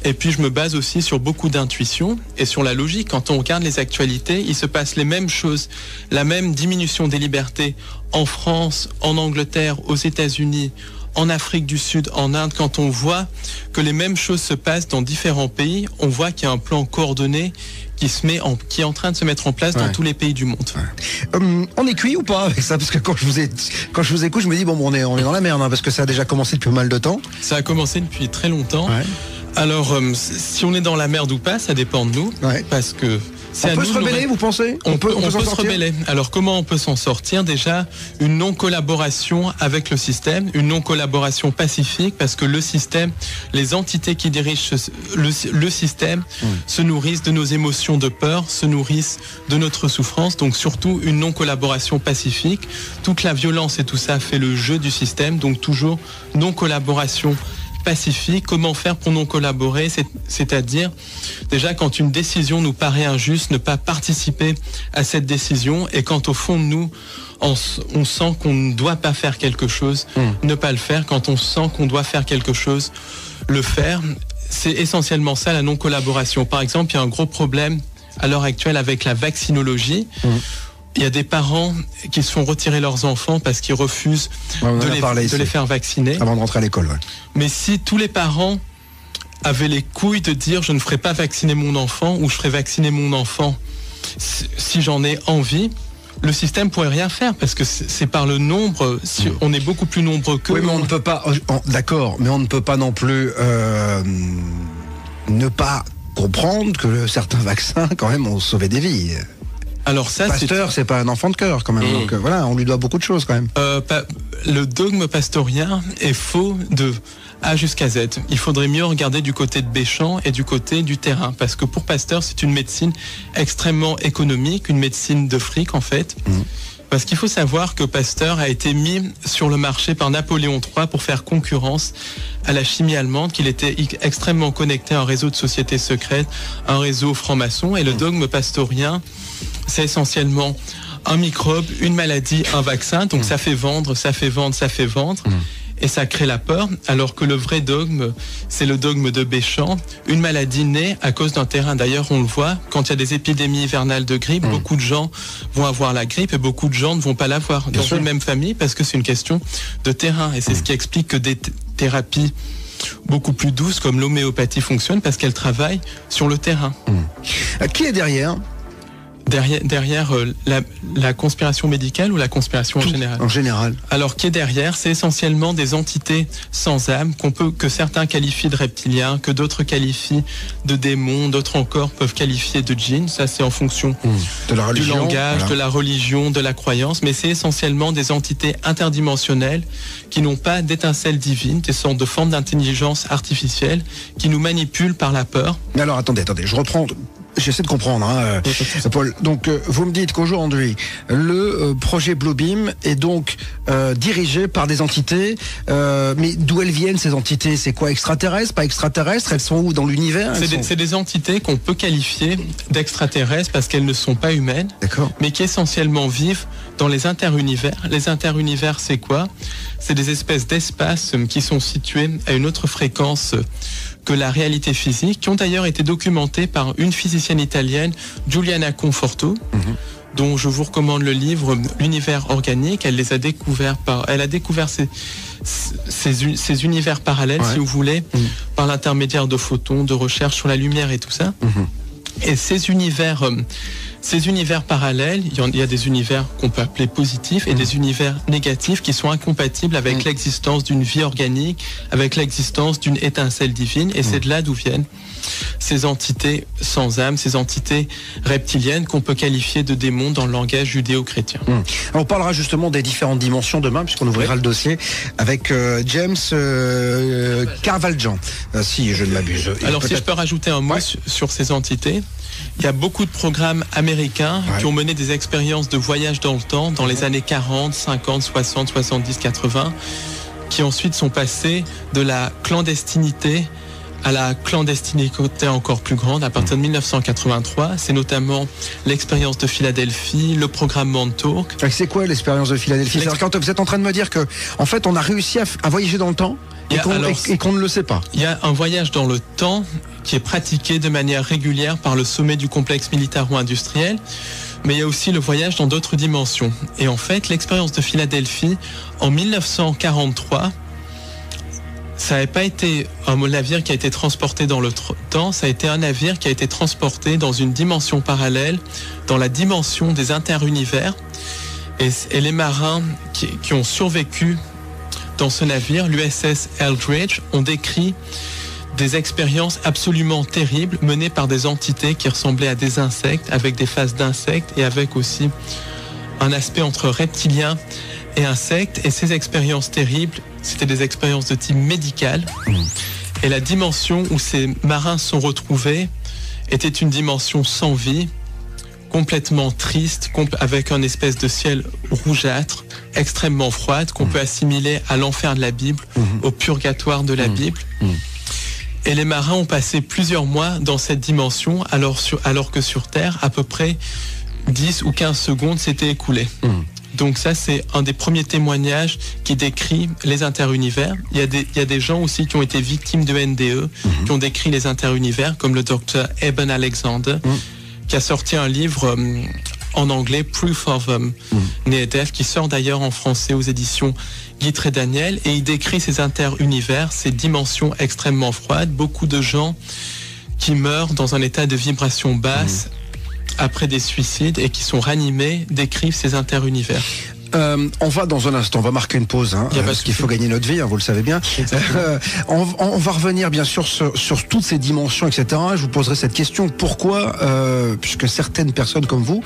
Et puis je me base aussi sur beaucoup d'intuition et sur la logique. Quand on regarde les actualités, il se passe les mêmes choses, la même diminution des libertés en France, en Angleterre, aux États-Unis, en Afrique du Sud, en Inde. Quand on voit que les mêmes choses se passent dans différents pays, on voit qu'il y a un plan coordonné qui est en train de se mettre en place dans tous les pays du monde. On est cuit ou pas avec ça? Parce que quand je vous écoute, je me dis on est dans la merde, parce que ça a déjà commencé depuis pas mal de temps. Ça a commencé depuis très longtemps. Alors, si on est dans la merde ou pas, ça dépend de nous, parce que on peut se rebeller, vous pensez? On peut se rebeller. Alors comment on peut s'en sortir? Déjà, une non-collaboration avec le système, une non-collaboration pacifique, parce que le système, les entités qui dirigent le système se nourrissent de nos émotions de peur, se nourrissent de notre souffrance, donc surtout une non-collaboration pacifique. Toute la violence et tout ça fait le jeu du système, donc toujours non-collaboration pacifique. Comment faire pour non collaborer? C'est-à-dire, déjà, quand une décision nous paraît injuste, ne pas participer à cette décision, et quand au fond de nous, on sent qu'on ne doit pas faire quelque chose, ne pas le faire. Quand on sent qu'on doit faire quelque chose, le faire. C'est essentiellement ça, la non-collaboration. Par exemple, il y a un gros problème à l'heure actuelle avec la vaccinologie. Il y a des parents qui se font retirer leurs enfants parce qu'ils refusent de les faire vacciner. Avant de rentrer à l'école, Mais si tous les parents avaient les couilles de dire je ne ferai pas vacciner mon enfant, ou je ferai vacciner mon enfant si j'en ai envie, le système pourrait rien faire, parce que c'est par le nombre. On est beaucoup plus nombreux que... Oui, mais on ne peut pas... D'accord, mais on ne peut pas non plus ne pas comprendre que certains vaccins, quand même, ont sauvé des vies. Alors ça, Pasteur, c'est pas un enfant de cœur quand même. Donc voilà, on lui doit beaucoup de choses quand même. Le dogme pastorien est faux de A jusqu'à Z. Il faudrait mieux regarder du côté de Béchamp et du côté du terrain, parce que pour Pasteur, c'est une médecine extrêmement économique, une médecine de fric en fait. Parce qu'il faut savoir que Pasteur a été mis sur le marché par Napoléon III pour faire concurrence à la chimie allemande, qu'il était extrêmement connecté à un réseau de sociétés secrètes, un réseau franc-maçon, et le dogme pastorien, c'est essentiellement un microbe, une maladie, un vaccin. Donc ça fait vendre, ça fait vendre, ça fait vendre. Et ça crée la peur, alors que le vrai dogme, c'est le dogme de Béchamp. Une maladie naît à cause d'un terrain. D'ailleurs, on le voit, quand il y a des épidémies hivernales de grippe, beaucoup de gens vont avoir la grippe et beaucoup de gens ne vont pas l'avoir dans une même famille, parce que c'est une question de terrain. Et c'est ce qui explique que des thérapies beaucoup plus douces comme l'homéopathie fonctionnent, parce qu'elles travaillent sur le terrain. Qui est derrière la conspiration médicale ou la conspiration en général? En général. Alors, qui est derrière? C'est essentiellement des entités sans âme que certains qualifient de reptiliens, que d'autres qualifient de démons, d'autres encore peuvent qualifier de djinns. Ça, c'est en fonction de la religion, du langage, de la religion, de la croyance. Mais c'est essentiellement des entités interdimensionnelles qui n'ont pas d'étincelle divine, des sortes de formes d'intelligence artificielle qui nous manipulent par la peur. Mais alors, attendez, je reprends... J'essaie de comprendre, Paul. Donc, vous me dites qu'aujourd'hui, le projet Bluebeam est donc dirigé par des entités. Mais d'où elles viennent, ces entités? C'est quoi, extraterrestres, pas extraterrestres? Elles sont où dans l'univers? C'est des entités qu'on peut qualifier d'extraterrestres parce qu'elles ne sont pas humaines, mais qui essentiellement vivent dans les interunivers. Les interunivers, c'est quoi? C'est des espèces d'espaces qui sont situés à une autre fréquence que la réalité physique, qui ont d'ailleurs été documentées par une physicienne italienne, Giuliana Conforto, dont je vous recommande le livre L'univers organique. Elle a découvert ces univers parallèles, si vous voulez, par l'intermédiaire de photons, de recherche sur la lumière et tout ça. Et ces univers parallèles, il y a des univers qu'on peut appeler positifs et des univers négatifs qui sont incompatibles avec l'existence d'une vie organique, avec l'existence d'une étincelle divine. Et c'est de là d'où viennent ces entités sans âme, ces entités reptiliennes qu'on peut qualifier de démons dans le langage judéo-chrétien. On parlera justement des différentes dimensions demain, puisqu'on ouvrira le dossier avec James Carvaljan, si je ne m'abuse. Alors si je peux rajouter un mot sur ces entités, il y a beaucoup de programmes américains qui ont mené des expériences de voyage dans le temps dans les années 40, 50, 60, 70, 80, qui ensuite sont passés de la clandestinité à la clandestinité encore plus grande à partir de 1983. C'est notamment l'expérience de Philadelphie, le programme Montauk. C'est quoi l'expérience de Philadelphie? Quand vous êtes en train de me dire que, en fait, on a réussi à voyager dans le temps et qu'on ne le sait pas. Il y a un voyage dans le temps qui est pratiqué de manière régulière par le sommet du complexe militaro-industriel, mais il y a aussi le voyage dans d'autres dimensions. Et en fait, l'expérience de Philadelphie, en 1943, ça n'avait pas été un navire qui a été transporté dans le temps, ça a été un navire qui a été transporté dans une dimension parallèle, dans la dimension des interunivers. Et les marins qui ont survécu dans ce navire, l'USS Eldridge, ont décrit des expériences absolument terribles menées par des entités qui ressemblaient à des insectes, avec des faces d'insectes et avec aussi un aspect entre reptilien et insectes. Et ces expériences terribles, c'était des expériences de type médical. Et la dimension où ces marins sont retrouvés était une dimension sans vie, complètement triste, avec un espèce de ciel rougeâtre, extrêmement froide, qu'on peut assimiler à l'enfer de la Bible, au purgatoire de la Bible. Et les marins ont passé plusieurs mois dans cette dimension, alors que sur Terre, à peu près 10 ou 15 secondes s'étaient écoulées. Donc ça, c'est un des premiers témoignages qui décrit les interunivers. Il y a des gens aussi qui ont été victimes de NDE, qui ont décrit les interunivers, comme le docteur Eben Alexander, qui a sorti un livre en anglais, Proof of Near Death, qui sort d'ailleurs en français aux éditions Guitry Daniel, et il décrit ces interunivers, ces dimensions extrêmement froides, beaucoup de gens qui meurent dans un état de vibration basse après des suicides et qui sont ranimés, décrivent ces interunivers. On va dans un instant, on va marquer une pause, parce qu'il faut gagner notre vie, vous le savez bien. On va revenir bien sûr sur toutes ces dimensions, etc. Je vous poserai cette question, pourquoi, puisque certaines personnes comme vous,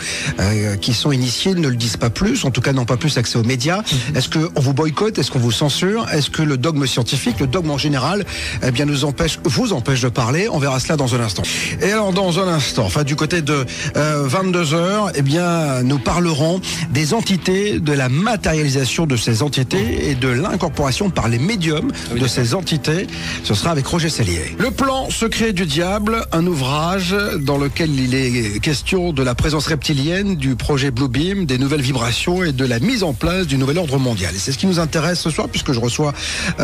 qui sont initiées, ne le disent pas plus, en tout cas n'ont pas plus accès aux médias. Est-ce qu'on vous boycotte? Est-ce qu'on vous censure? Est-ce que le dogme scientifique, le dogme en général, vous empêche de parler? On verra cela dans un instant. Et alors dans un instant, du côté de 22h, nous parlerons des entités, de la matérialisation de ces entités et de l'incorporation par les médiums de ces entités. Ce sera avec Roger Sellier. Le plan secret du diable, un ouvrage dans lequel il est question de la présence reptilienne, du projet Bluebeam, des nouvelles vibrations et de la mise en place du nouvel ordre mondial. Et c'est ce qui nous intéresse ce soir, puisque je reçois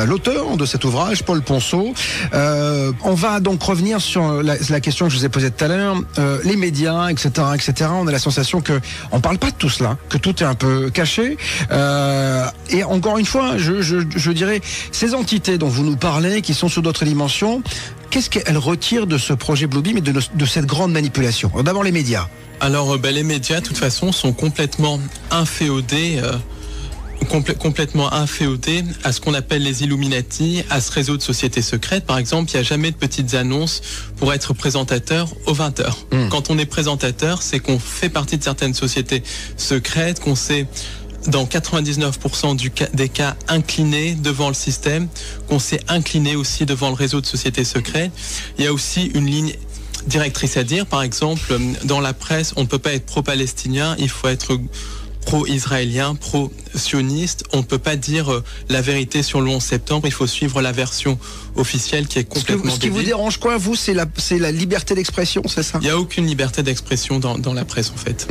l'auteur de cet ouvrage, Paul Ponceau. On va donc revenir sur la question que je vous ai posée tout à l'heure, les médias, etc., etc. On a la sensation que on parle pas de tout cela, que tout est un peu caché. Et encore une fois, je dirais, ces entités dont vous nous parlez, qui sont sous d'autres dimensions, qu'est-ce qu'elles retirent de ce projet Bluebeam et de cette grande manipulation? D'abord les médias. Alors les médias, de toute façon, sont complètement inféodés à ce qu'on appelle les Illuminati, à ce réseau de sociétés secrètes. Par exemple, il n'y a jamais de petites annonces pour être présentateur aux 20h. Quand on est présentateur, c'est qu'on fait partie de certaines sociétés secrètes, qu'on s'est dans 99% des cas incliné devant le système, qu'on s'est incliné aussi devant le réseau de sociétés secrètes. Il y a aussi une ligne directrice à dire. Par exemple, dans la presse, on ne peut pas être pro-palestinien, il faut être pro-israélien, pro-sioniste. On ne peut pas dire la vérité sur le 11 septembre, il faut suivre la version officielle qui est complètement Ce qui vous dérange quoi, vous, c'est la liberté d'expression, c'est ça? Il n'y a aucune liberté d'expression dans la presse, en fait.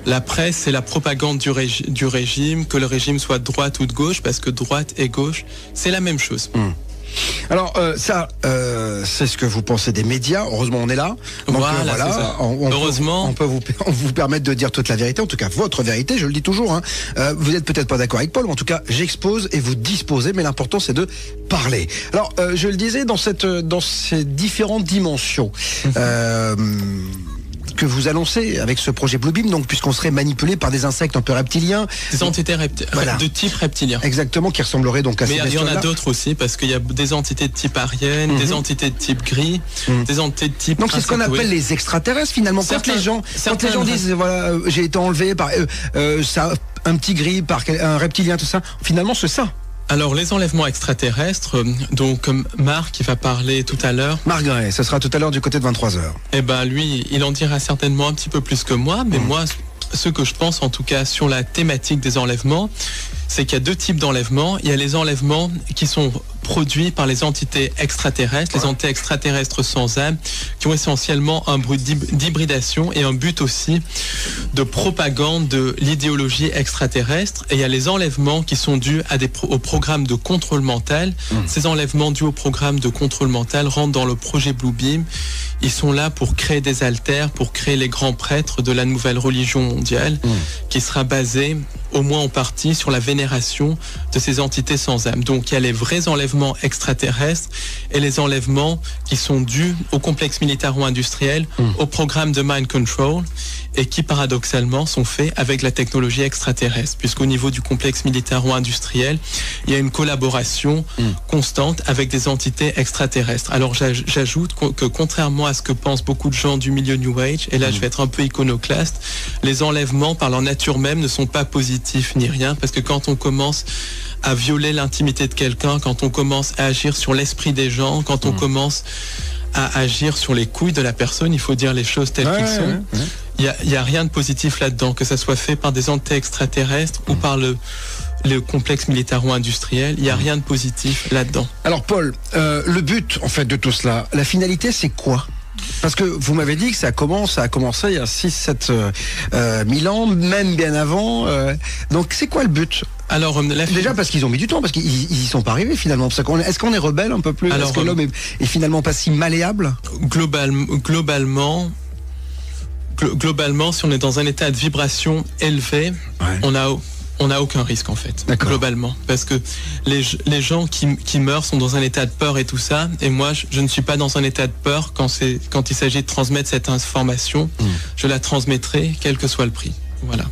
La presse, c'est la propagande du régime, que le régime soit de droite ou de gauche, parce que droite et gauche, c'est la même chose. Alors c'est ce que vous pensez des médias. Heureusement, on est là. Donc, voilà. Heureusement, on peut vous permettre de dire toute la vérité. En tout cas, votre vérité. Je le dis toujours. Hein. Vous n'êtes peut-être pas d'accord avec Paul, mais en tout cas, j'expose et vous disposez. Mais l'important, c'est de parler. Alors, je le disais dans ces différentes dimensions. Que vous annoncez avec ce projet Bluebeam, donc puisqu'on serait manipulé par des insectes un peu reptiliens. Des entités de type reptilien. Exactement, qui ressembleraient donc à ces bestioles-là. Mais il y en a d'autres aussi, parce qu'il y a des entités de type arienne, des entités de type gris, des entités de type... Donc c'est ce qu'on appelle les extraterrestres finalement. Quand les gens disent, voilà, j'ai été enlevé par un petit gris, par un reptilien, tout ça, finalement c'est ça. Alors, les enlèvements extraterrestres, donc Marc qui va parler tout à l'heure. Marc Gray, ce sera tout à l'heure du côté de 23h. Eh ben, lui, il en dira certainement un petit peu plus que moi, mais moi, ce que je pense en tout cas sur la thématique des enlèvements, c'est qu'il y a deux types d'enlèvements. Il y a les enlèvements qui sont produits par les entités extraterrestres, les entités extraterrestres sans âme, qui ont essentiellement un but d'hybridation et un but aussi de propagande de l'idéologie extraterrestre. Et il y a les enlèvements qui sont dus au programme de contrôle mental. Ces enlèvements dus au programme de contrôle mental rentrent dans le projet Bluebeam. Ils sont là pour créer des alters, pour créer les grands prêtres de la nouvelle religion mondiale, qui sera basée, au moins en partie, sur la vénération de ces entités sans âme. Donc il y a les vrais enlèvements extraterrestres et les enlèvements qui sont dus au complexe militaro-industriel, au programme de mind control, et qui paradoxalement sont faits avec la technologie extraterrestre, puisqu'au niveau du complexe militaro-industriel, il y a une collaboration constante avec des entités extraterrestres. Alors j'ajoute que contrairement à ce que pensent beaucoup de gens du milieu New Age, et là je vais être un peu iconoclaste, les enlèvements par leur nature même ne sont pas positifs ni rien, parce que quand on commence à violer l'intimité de quelqu'un, quand on commence à agir sur l'esprit des gens, quand on commence à agir sur les couilles de la personne, il faut dire les choses telles qu'elles sont. Il y a rien de positif là-dedans, que ça soit fait par des entités extraterrestres ou par le complexe militaro-industriel, il n'y a rien de positif là-dedans. Alors Paul, le but en fait de tout cela, la finalité c'est quoi ? Parce que vous m'avez dit que ça a commencé il y a 6-7 000 ans, même bien avant. Donc c'est quoi le but ? Alors, déjà parce qu'ils ont mis du temps, parce qu'ils y sont pas arrivés finalement. Est-ce qu'on est rebelle un peu plus ? Est-ce que l'homme est finalement pas si malléable ? Globalement, si on est dans un état de vibration élevé, on n'a aucun risque en fait, globalement. Parce que les gens qui meurent sont dans un état de peur et tout ça, et moi je ne suis pas dans un état de peur quand il s'agit de transmettre cette information. Je la transmettrai quel que soit le prix. Voilà.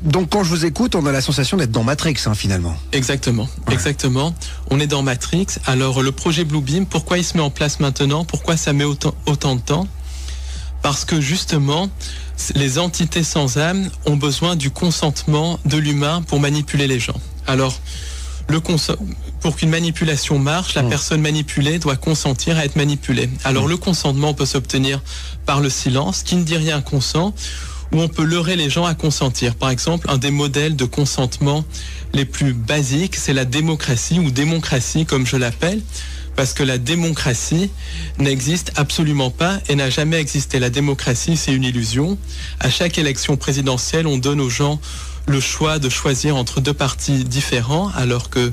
Donc quand je vous écoute, on a la sensation d'être dans Matrix finalement. Exactement. On est dans Matrix. Alors le projet Bluebeam, pourquoi il se met en place maintenant ? Pourquoi ça met autant de temps ? Parce que justement, les entités sans âme ont besoin du consentement de l'humain pour manipuler les gens. Alors, pour qu'une manipulation marche, la personne manipulée doit consentir à être manipulée. Alors, le consentement peut s'obtenir par le silence, qui ne dit rien consent, ou on peut leurrer les gens à consentir. Par exemple, un des modèles de consentement les plus basiques, c'est la démocratie, ou démocratie comme je l'appelle. Parce que la démocratie n'existe absolument pas et n'a jamais existé. La démocratie, c'est une illusion. À chaque élection présidentielle, on donne aux gens le choix de choisir entre deux partis différents, alors que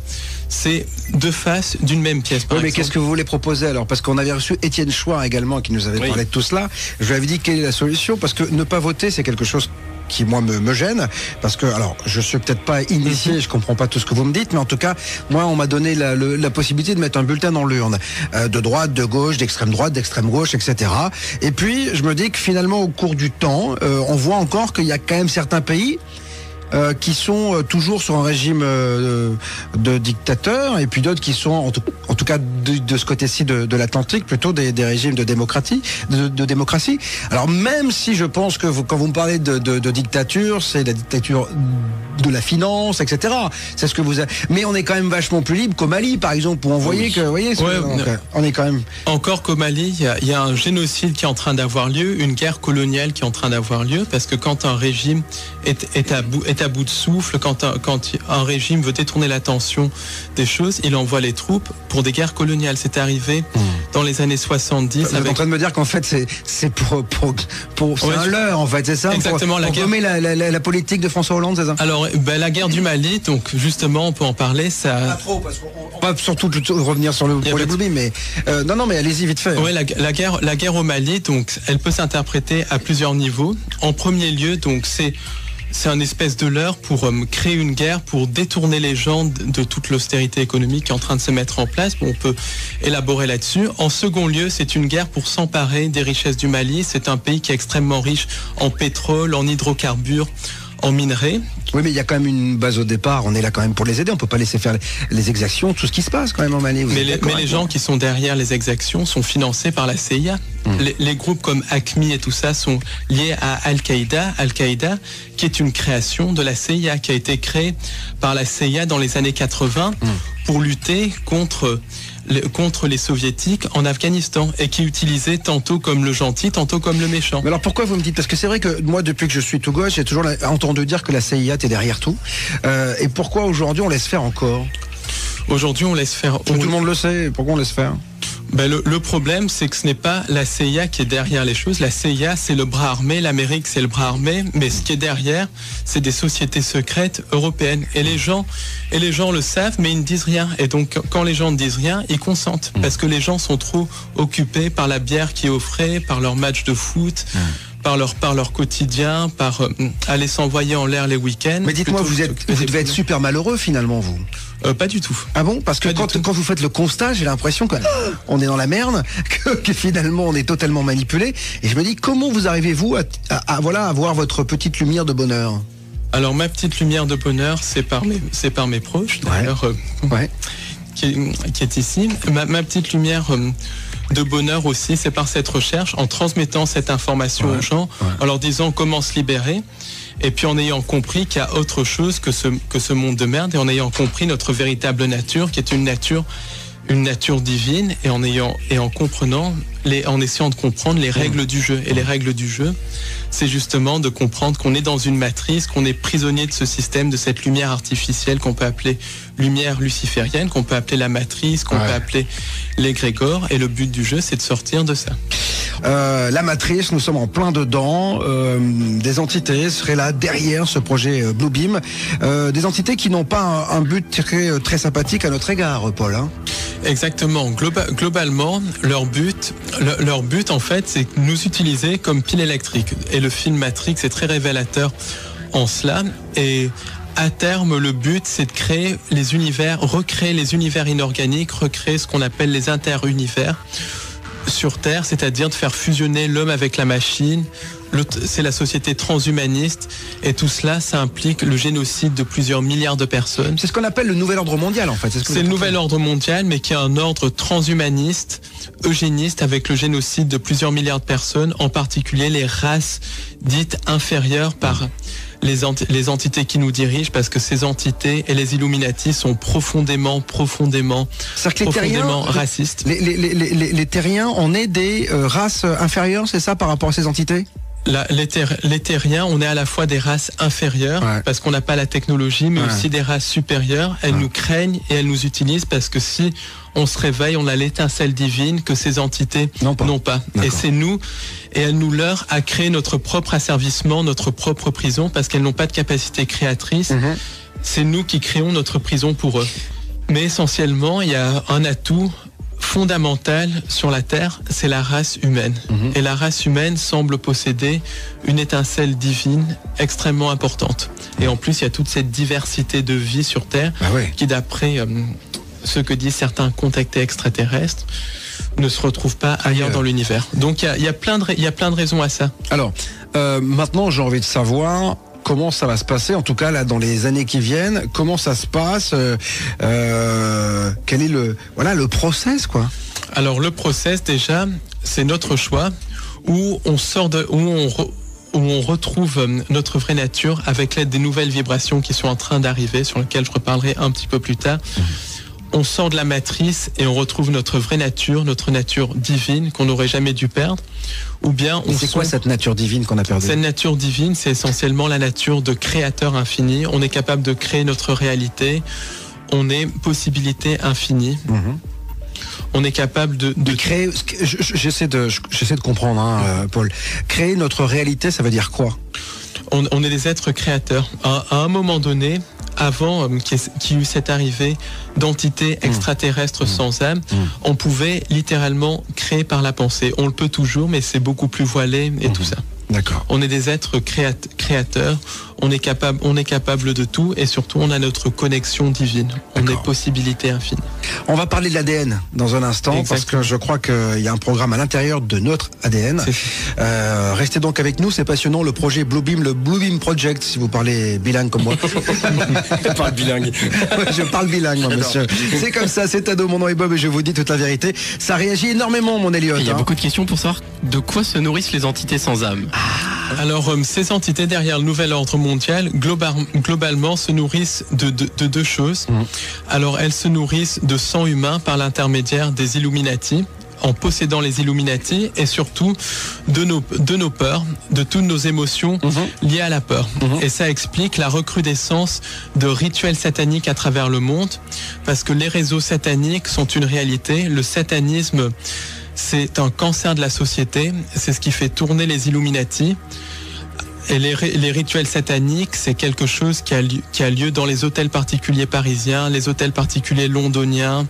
c'est deux faces d'une même pièce. Oui, mais qu'est-ce que vous voulez proposer alors ? Parce qu'on avait reçu Étienne Chouard également, qui nous avait parlé de tout cela. Je lui avais dit quelle est la solution, parce que ne pas voter, c'est quelque chose qui moi me gêne, parce que alors je suis peut-être pas initié, je comprends pas tout ce que vous me dites, mais en tout cas moi on m'a donné la possibilité de mettre un bulletin dans l'urne, de droite, de gauche, d'extrême droite, d'extrême gauche, etc. Et puis je me dis que finalement au cours du temps, on voit encore qu'il y a quand même certains pays qui sont toujours sur un régime de dictateur, et puis d'autres qui sont en tout cas de ce côté-ci de l'Atlantique plutôt des régimes de démocratie. Alors même si je pense que quand vous me parlez de dictature, c'est la dictature de la finance, etc. C'est ce que vous avez. Mais on est quand même vachement plus libre qu'au Mali, par exemple, où on voyait que, on est quand même. Encore qu'au Mali, il y a un génocide qui est en train d'avoir lieu, une guerre coloniale qui est en train d'avoir lieu, parce que quand un régime est à bout de souffle, quand un régime veut détourner l'attention situation des choses, il envoie les troupes pour des guerres coloniales. C'est arrivé dans les années 70. Vous êtes en train de me dire qu'en fait c'est pour c'est un leurre en fait, c'est ça? Exactement, pour gommer la politique de François Hollande, c'est ça? Alors la guerre du Mali, donc justement on peut en parler, ça... Pas trop, parce qu'on va surtout revenir sur le projet Blue Beam, mais non mais allez-y vite fait. Oui, la guerre au Mali, donc elle peut s'interpréter à plusieurs niveaux. En premier lieu, donc c'est un espèce de leurre pour créer une guerre, pour détourner les gens de toute l'austérité économique qui est en train de se mettre en place. Bon, on peut élaborer là-dessus. En second lieu, c'est une guerre pour s'emparer des richesses du Mali. C'est un pays qui est extrêmement riche en pétrole, en hydrocarbures, en minerais. Oui, mais il y a quand même une base au départ. On est là quand même pour les aider. On peut pas laisser faire les exactions, tout ce qui se passe quand même en Mali. Mais les gens qui sont derrière les exactions sont financés par la CIA. Les groupes comme AQMI et tout ça sont liés à Al-Qaïda. Al-Qaïda, qui est une création de la CIA, qui a été créée par la CIA dans les années 80 pour lutter contre les soviétiques en Afghanistan et qui utilisait tantôt comme le gentil, tantôt comme le méchant. Mais alors pourquoi vous me dites? Parce que c'est vrai que moi, depuis que je suis tout gauche, j'ai toujours entendu dire que la CIA était derrière tout. Et pourquoi aujourd'hui on laisse faire encore? Aujourd'hui on laisse faire... Tout le monde le sait, pourquoi on laisse faire? Le problème, c'est que ce n'est pas la CIA qui est derrière les choses. La CIA, c'est le bras armé, l'Amérique, c'est le bras armé, mais ce qui est derrière, c'est des sociétés secrètes européennes. Et les gens le savent, mais ils ne disent rien. Et donc, quand les gens ne disent rien, ils consentent. Parce que les gens sont trop occupés par la bière qui est offrée, par leur match de foot, par leur quotidien, par aller s'envoyer en l'air les week-ends. Mais dites-moi, vous devez être super malheureux finalement, vous? Pas du tout. Ah bon? Parce que quand vous faites le constat, j'ai l'impression qu'on est dans la merde, que finalement on est totalement manipulé. Et je me dis, comment vous arrivez-vous à voir votre petite lumière de bonheur? Alors ma petite lumière de bonheur, c'est par mes proches, d'ailleurs, qui est ici. Ma petite lumière de bonheur aussi, c'est par cette recherche, en transmettant cette information aux gens, en leur disant comment se libérer. Et puis en ayant compris qu'il y a autre chose que ce monde de merde, et en ayant compris notre véritable nature, qui est une nature divine, et en essayant de comprendre les règles du jeu. Et les règles du jeu, c'est justement de comprendre qu'on est dans une matrice, qu'on est prisonnier de ce système, de cette lumière artificielle qu'on peut appeler lumière luciférienne, qu'on peut appeler la matrice, qu'on peut appeler l'égrégore. Et le but du jeu, c'est de sortir de ça. La matrice, nous sommes en plein dedans. Des entités seraient là derrière ce projet Blue Beam. Des entités qui n'ont pas un but très sympathique à notre égard, Paul. Hein. Exactement. Globalement, leur but en fait, c'est nous utiliser comme pile électrique. Et le film Matrix est très révélateur en cela. Et à terme, le but, c'est de créer les univers, recréer les univers inorganiques, recréer ce qu'on appelle les interunivers sur Terre, c'est-à-dire de faire fusionner l'homme avec la machine. C'est la société transhumaniste, et tout cela, ça implique le génocide de plusieurs milliards de personnes. C'est ce qu'on appelle le nouvel ordre mondial, en fait. C'est le nouvel ordre mondial, mais qui est un ordre transhumaniste, eugéniste, avec le génocide de plusieurs milliards de personnes, en particulier les races dites inférieures par les entités qui nous dirigent, parce que ces entités et les Illuminati sont profondément racistes. Les terriens, on est des races inférieures, c'est ça, par rapport à ces entités? Les terriens, on est à la fois des races inférieures, parce qu'on n'a pas la technologie, mais aussi des races supérieures. Elles nous craignent et elles nous utilisent, parce que si on se réveille, on a l'étincelle divine que ces entités n'ont pas. Et c'est nous, et elles nous leurrent à créer notre propre asservissement, notre propre prison, parce qu'elles n'ont pas de capacité créatrice. C'est nous qui créons notre prison pour eux. Mais essentiellement, il y a un atout fondamental sur la Terre, c'est la race humaine. Et la race humaine semble posséder une étincelle divine extrêmement importante. Et en plus, il y a toute cette diversité de vie sur Terre qui, d'après ce que disent certains contactés extraterrestres, ne se retrouve pas ailleurs dans l'univers. Donc il y a plein de raisons à ça. Alors, maintenant, j'ai envie de savoir comment ça va se passer, en tout cas là dans les années qui viennent. Comment ça se passe, quel est le process, quoi? Alors le process, déjà, c'est notre choix, où on retrouve notre vraie nature avec l'aide des nouvelles vibrations qui sont en train d'arriver, sur lesquelles je reparlerai un petit peu plus tard. On sort de la matrice et on retrouve notre vraie nature, notre nature divine qu'on n'aurait jamais dû perdre. Ou bien c'est quoi cette nature divine qu'on a perdue? Cette nature divine, c'est essentiellement la nature de créateur infini. On est capable de créer notre réalité. on est possibilité infinie. On est capable de créer. J'essaie de comprendre, hein, Paul. Créer notre réalité, ça veut dire quoi? On est des êtres créateurs. À un moment donné, avant qu'il y eut cette arrivée d'entités extraterrestres sans âme, on pouvait littéralement créer par la pensée. On le peut toujours, mais c'est beaucoup plus voilé et tout ça. D'accord. On est des êtres créateurs, on est capable de tout et surtout on a notre connexion divine. On est possibilité infinie. On va parler de l'ADN dans un instant. Exactement. Parce que je crois qu'il y a un programme à l'intérieur de notre ADN. Restez donc avec nous, c'est passionnant, le projet Bluebeam, le Bluebeam Project, si vous parlez bilingue comme moi. Je parle bilingue. Je parle bilingue, moi, monsieur. C'est comme ça, c'est Ado, mon nom est Bob et je vous dis toute la vérité. Ça réagit énormément, mon Elliot. Il y a beaucoup de questions pour savoir de quoi se nourrissent les entités sans âme. Alors, ces entités derrière le nouvel ordre mondial, globalement, se nourrissent de deux choses. Alors, elles se nourrissent de sang humain par l'intermédiaire des Illuminati, en possédant les Illuminati, et surtout de nos peurs, de toutes nos émotions liées à la peur. Et ça explique la recrudescence de rituels sataniques à travers le monde, parce que les réseaux sataniques sont une réalité. Le satanisme, c'est un cancer de la société, c'est ce qui fait tourner les Illuminati. Et les rituels sataniques, c'est quelque chose qui a lieu dans les hôtels particuliers parisiens, les hôtels particuliers londoniens,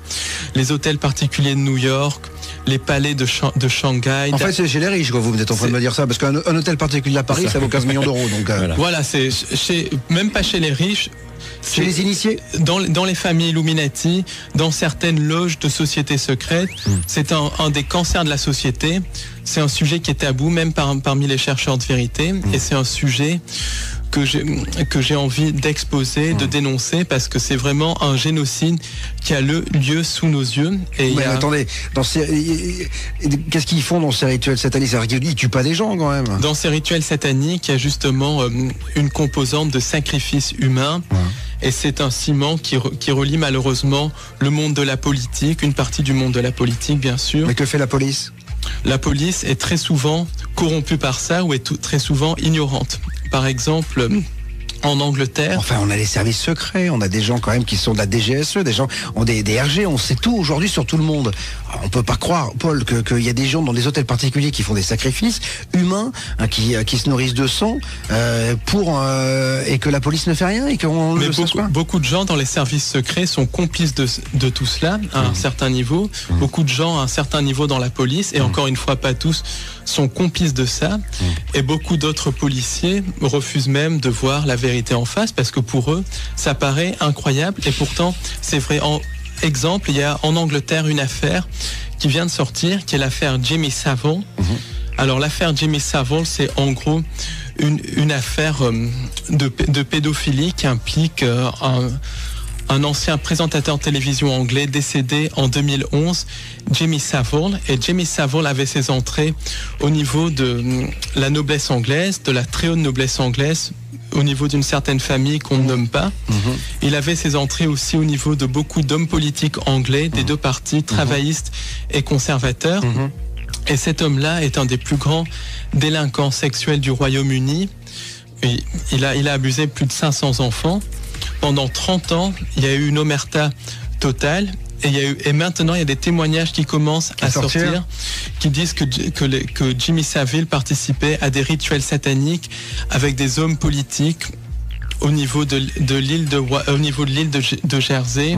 les hôtels particuliers de New York, les palais de Shanghai. En fait, c'est chez les riches, quoi. Vous êtes en train de me dire ça, parce qu'un hôtel particulier à Paris, ça vaut 15 millions d'euros. Donc, voilà, c'est même pas chez les riches. Chez les initiés, dans les familles Illuminati, dans certaines loges de sociétés secrètes, c'est un des cancers de la société. C'est un sujet qui est tabou, même parmi les chercheurs de vérité, et c'est un sujet que j'ai envie d'exposer, de dénoncer, parce que c'est vraiment un génocide qui a lieu sous nos yeux. Et attendez, qu'est-ce qu'ils font dans ces rituels sataniques? Ils tuent pas des gens quand même. Dans ces rituels sataniques, il y a justement une composante de sacrifice humain. Et c'est un ciment qui relie malheureusement le monde de la politique, une partie du monde de la politique bien sûr. Mais que fait la police? La police est très souvent corrompue par ça ou est très souvent ignorante. Par exemple, en Angleterre. Enfin, on a les services secrets, on a des gens quand même qui sont de la DGSE, des gens ont des RG, on sait tout aujourd'hui sur tout le monde. On peut pas croire, Paul, qu'il y a des gens dans des hôtels particuliers qui font des sacrifices humains, qui se nourrissent de sang, et que la police ne fait rien et qu'on le sache pas. Beaucoup de gens dans les services secrets sont complices de tout cela à un certain niveau. Beaucoup de gens à un certain niveau dans la police, et encore une fois, pas tous, sont complices de ça. Et beaucoup d'autres policiers refusent même de voir la vérité en face, parce que pour eux, ça paraît incroyable, et pourtant, c'est vrai. Exemple, il y a en Angleterre une affaire qui vient de sortir, qui est l'affaire Jimmy Savile. Alors, l'affaire Jimmy Savile, c'est en gros une affaire de pédophilie qui implique un ancien présentateur de télévision anglais décédé en 2011, Jimmy Savile. Et Jimmy Savile avait ses entrées au niveau de la noblesse anglaise, de la très haute noblesse anglaise, au niveau d'une certaine famille qu'on ne nomme pas. Il avait ses entrées aussi au niveau de beaucoup d'hommes politiques anglais, des deux partis, travaillistes et conservateurs. Et cet homme-là est un des plus grands délinquants sexuels du Royaume-Uni. Il a abusé plus de 500 enfants. Pendant 30 ans, il y a eu une omerta totale. Et maintenant, il y a des témoignages qui commencent à sortir, qui disent que Jimmy Savile participait à des rituels sataniques avec des hommes politiques au niveau de l'île de Jersey,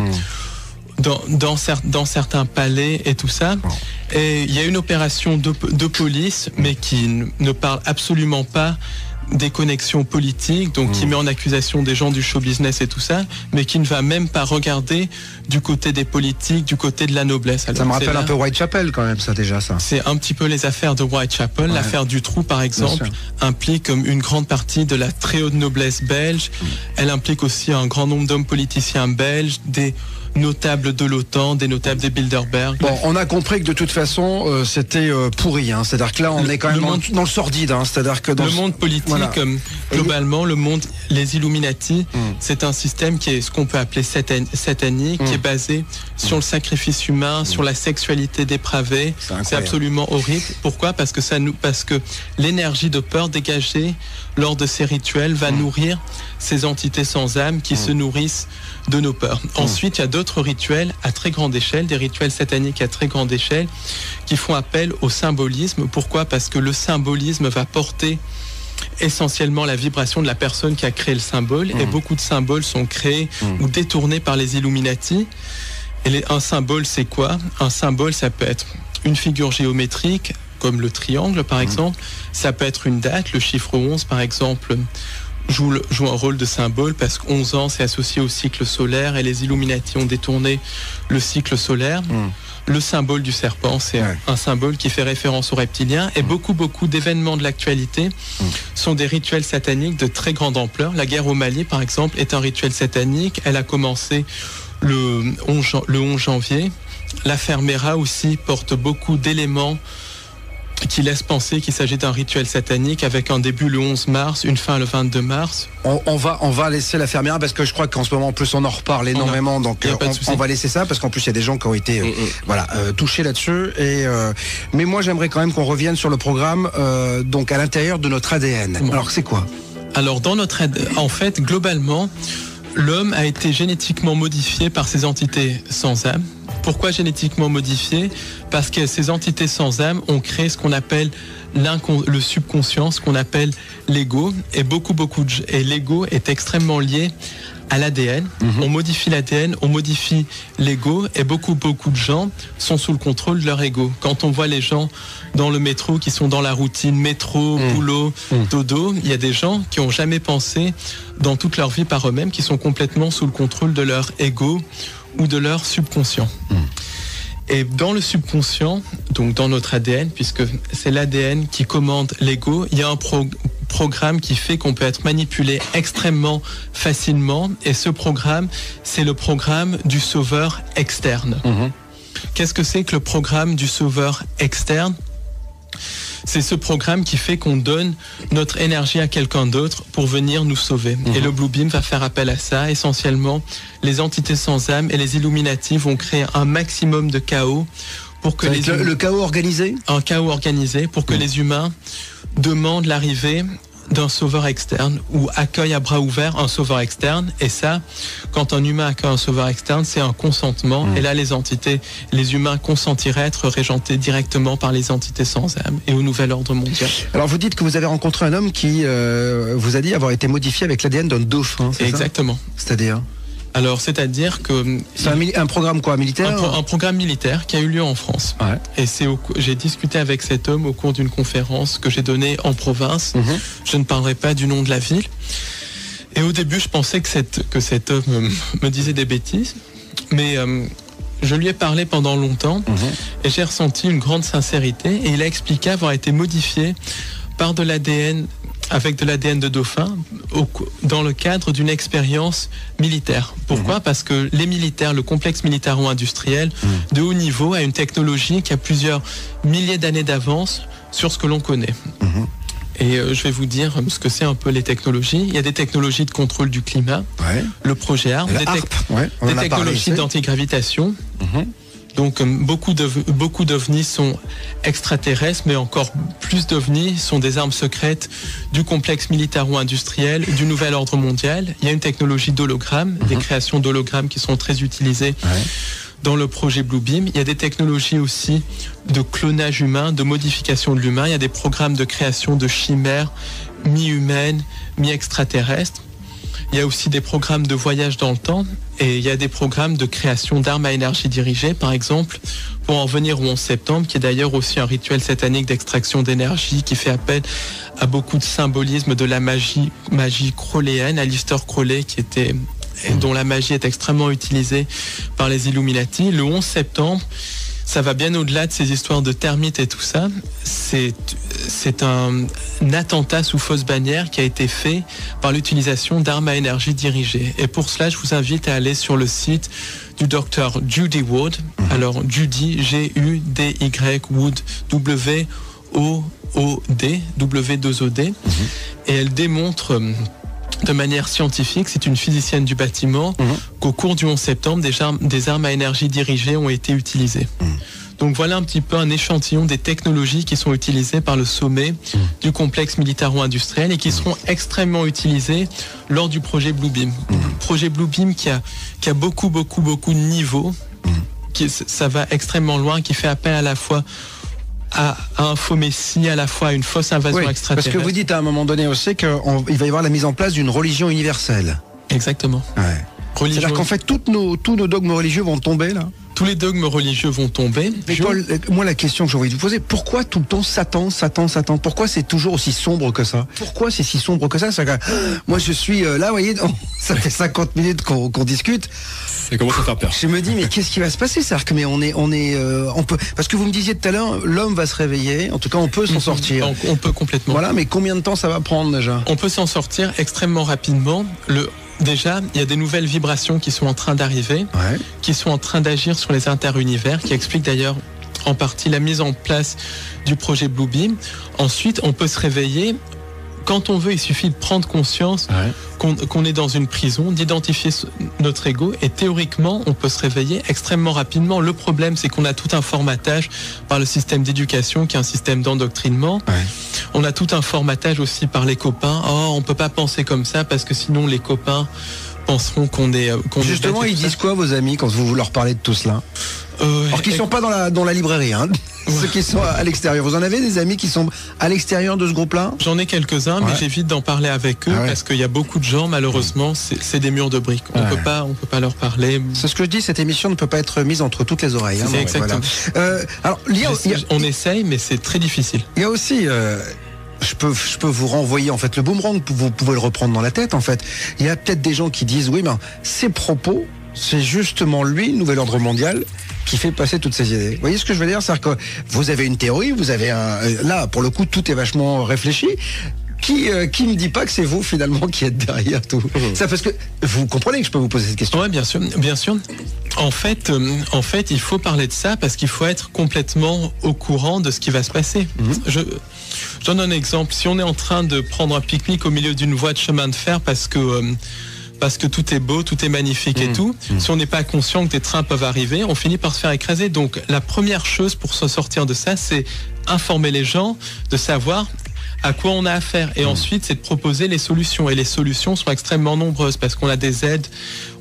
dans certains palais et tout ça. Et il y a une opération de police, mais qui ne parle absolument pas des connexions politiques, donc qui met en accusation des gens du show business et tout ça, mais qui ne va même pas regarder du côté des politiques, du côté de la noblesse. Alors, ça me rappelle un peu Whitechapel quand même, ça déjà, ça. C'est un petit peu les affaires de Whitechapel. Ouais. L'affaire Dutroux, par exemple, implique une grande partie de la très haute noblesse belge. Elle implique aussi un grand nombre d'hommes politiciens belges, des notables de l'OTAN, des notables des Bilderberg. Bon, on a compris que de toute façon, c'était pourri. C'est-à-dire que là, on est quand même dans le sordide. C'est-à-dire que dans le monde politique, globalement, le monde les Illuminati, c'est un système qui est ce qu'on peut appeler satanique, qui est basé sur le sacrifice humain, sur la sexualité dépravée. C'est absolument horrible. Pourquoi ? Parce que l'énergie de peur dégagée lors de ces rituels va nourrir ces entités sans âme qui se nourrissent de nos peurs. Ensuite, il y a d'autres rituels à très grande échelle, des rituels sataniques à très grande échelle, qui font appel au symbolisme. Pourquoi ? Parce que le symbolisme va porter essentiellement la vibration de la personne qui a créé le symbole, et beaucoup de symboles sont créés ou détournés par les Illuminati. Et un symbole, c'est quoi ? Un symbole, ça peut être une figure géométrique, comme le triangle par exemple, ça peut être une date, le chiffre 11 par exemple, joue un rôle de symbole parce que 11 ans c'est associé au cycle solaire et les Illuminati ont détourné le cycle solaire. Le symbole du serpent, c'est un symbole qui fait référence aux reptiliens, et beaucoup d'événements de l'actualité sont des rituels sataniques de très grande ampleur. La guerre au Mali par exemple est un rituel satanique, elle a commencé le 11 janvier. L'affaire Mera aussi porte beaucoup d'éléments qui laisse penser qu'il s'agit d'un rituel satanique avec un début le 11 mars, une fin le 22 mars. On va laisser la fermière parce que je crois qu'en ce moment en plus on en reparle énormément, donc on va laisser ça parce qu'en plus il y a des gens qui ont été touchés là-dessus. Mais moi j'aimerais quand même qu'on revienne sur le programme donc à l'intérieur de notre ADN. Alors c'est quoi ? Alors dans notre ADN, en fait globalement, l'homme a été génétiquement modifié par ces entités sans âme. Pourquoi génétiquement modifié ? Parce que ces entités sans âme ont créé ce qu'on appelle le subconscient, ce qu'on appelle l'ego, et l'ego est extrêmement lié à l'ADN. On modifie l'ADN, on modifie l'ego, et beaucoup de gens sont sous le contrôle de leur ego. Quand on voit les gens dans le métro qui sont dans la routine métro, boulot, dodo, il y a des gens qui n'ont jamais pensé dans toute leur vie par eux-mêmes, qui sont complètement sous le contrôle de leur ego ou de leur subconscient. Et dans le subconscient, donc dans notre ADN, puisque c'est l'ADN qui commande l'ego, il y a un programme qui fait qu'on peut être manipulé extrêmement facilement, et ce programme, c'est le programme du sauveur externe. Qu'est-ce que c'est que le programme du sauveur externe ? C'est ce programme qui fait qu'on donne notre énergie à quelqu'un d'autre pour venir nous sauver. Et le Blue Beam va faire appel à ça. Essentiellement, les entités sans âme et les Illuminati vont créer un maximum de chaos pour que le chaos organisé ? Un chaos organisé pour que les humains demandent l'arrivée d'un sauveur externe ou accueille à bras ouverts un sauveur externe. Et ça, quand un humain accueille un sauveur externe, c'est un consentement. Et là, les humains consentiraient à être régentés directement par les entités sans âme et au nouvel ordre mondial. Alors vous dites que vous avez rencontré un homme qui vous a dit avoir été modifié avec l'ADN d'un dauphin, c'est exactement. Ça ? C'est-à-dire ? Alors, c'est-à-dire que... C'est un programme quoi, militaire ? Un programme militaire qui a eu lieu en France. Et j'ai discuté avec cet homme au cours d'une conférence que j'ai donnée en province. Je ne parlerai pas du nom de la ville. Et au début, je pensais que cet homme me disait des bêtises. Mais je lui ai parlé pendant longtemps et j'ai ressenti une grande sincérité. Et il a expliqué avoir été modifié par de l'ADN, avec de l'ADN de dauphin, dans le cadre d'une expérience militaire. Pourquoi ? Parce que les militaires, le complexe militaro-industriel de haut niveau a une technologie qui a plusieurs milliers d'années d'avance sur ce que l'on connaît. Et je vais vous dire ce que c'est un peu les technologies. Il y a des technologies de contrôle du climat, le projet ARP, des technologies d'antigravitation. Donc beaucoup d'ovnis sont extraterrestres, mais encore plus d'ovnis sont des armes secrètes du complexe militaro-industriel du nouvel ordre mondial. Il y a une technologie d'hologramme, des créations d'hologrammes qui sont très utilisées dans le projet Blue Beam. Il y a des technologies aussi de clonage humain, de modification de l'humain. Il y a des programmes de création de chimères mi-humaines, mi-extraterrestres. Il y a aussi des programmes de voyage dans le temps, et il y a des programmes de création d'armes à énergie dirigée, par exemple, pour en venir au 11 septembre, qui est d'ailleurs aussi un rituel satanique d'extraction d'énergie, qui fait appel à beaucoup de symbolisme de la magie crowleyenne, Aleister Crowley, dont la magie est extrêmement utilisée par les Illuminati. Le 11 septembre, ça va bien au-delà de ces histoires de termites et tout ça. C'est un attentat sous fausse bannière qui a été fait par l'utilisation d'armes à énergie dirigées. Et pour cela, je vous invite à aller sur le site du docteur Judy Wood. Alors, Judy, G-U-D-Y, Wood, W-O-O-D, W2OD. Et elle démontre de manière scientifique, c'est une physicienne du bâtiment, qu'au cours du 11 septembre, des armes à énergie dirigée ont été utilisées. Donc voilà un petit peu un échantillon des technologies qui sont utilisées par le sommet du complexe militaro-industriel et qui seront extrêmement utilisées lors du projet Bluebeam. Projet Bluebeam qui a beaucoup de niveaux, ça va extrêmement loin, qui fait appel à la fois à un faux messie, à la fois à une fausse invasion extraterrestre. Parce que vous dites à un moment donné aussi qu'il va y avoir la mise en place d'une religion universelle. Exactement. C'est-à-dire qu'en fait, tous nos dogmes religieux vont tomber, là? Tous les dogmes religieux vont tomber. Mais Paul, moi la question que j'ai envie de vous poser, pourquoi tout le temps Satan? Pourquoi c'est toujours aussi sombre que ça? Pourquoi c'est si sombre que ça? Moi je suis là, vous voyez, ça fait 50 minutes qu'on discute. Ça commence à faire peur. Je me dis, mais qu'est-ce qui va se passer? C'est-à-dire que on peut, parce que vous me disiez tout à l'heure, l'homme va se réveiller, en tout cas on peut s'en sortir. On peut complètement. Voilà, mais combien de temps ça va prendre déjà? On peut s'en sortir extrêmement rapidement. Déjà, il y a des nouvelles vibrations qui sont en train d'arriver, qui sont en train d'agir sur les interunivers, qui expliquent d'ailleurs en partie la mise en place du projet Bluebeam. Ensuite, on peut se réveiller. Quand on veut, il suffit de prendre conscience qu'on est dans une prison, d'identifier notre ego, et théoriquement, on peut se réveiller extrêmement rapidement. Le problème, c'est qu'on a tout un formatage par le système d'éducation, qui est un système d'endoctrinement. On a tout un formatage aussi par les copains. On peut pas penser comme ça, parce que sinon les copains penseront qu'on est... Justement, ils disent quoi, vos amis, quand vous leur parlez de tout cela? Alors qu'ils sont pas dans la librairie, hein. Ceux qui sont à l'extérieur. Vous en avez des amis qui sont à l'extérieur de ce groupe-là? J'en ai quelques-uns, mais j'évite d'en parler avec eux parce qu'il y a beaucoup de gens, malheureusement, c'est des murs de briques. On peut pas leur parler. C'est ce que je dis, cette émission ne peut pas être mise entre toutes les oreilles. C'est exactement. Alors, on essaye, mais c'est très difficile. Il y a aussi... Je peux vous renvoyer en fait le boomerang, vous pouvez le reprendre dans la tête en fait. Il y a peut-être des gens qui disent oui, mais ces propos, c'est justement lui, le nouvel ordre mondial, qui fait passer toutes ces idées. Vous voyez ce que je veux dire? C'est-à-dire que vous avez une théorie, vous avez là, pour le coup, tout est vachement réfléchi. Qui me dit pas que c'est vous finalement qui êtes derrière tout ça? Parce que vous comprenez que je peux vous poser cette question. Oui, bien sûr. En fait, il faut parler de ça parce qu'il faut être complètement au courant de ce qui va se passer. Je donne un exemple. Si on est en train de prendre un pique-nique au milieu d'une voie de chemin de fer parce que tout est beau, tout est magnifique et tout, si on n'est pas conscient que des trains peuvent arriver, on finit par se faire écraser. Donc la première chose pour se sortir de ça, c'est informer les gens, de savoir à quoi on a affaire. Et ensuite, c'est de proposer les solutions. Et les solutions sont extrêmement nombreuses parce qu'on a des aides.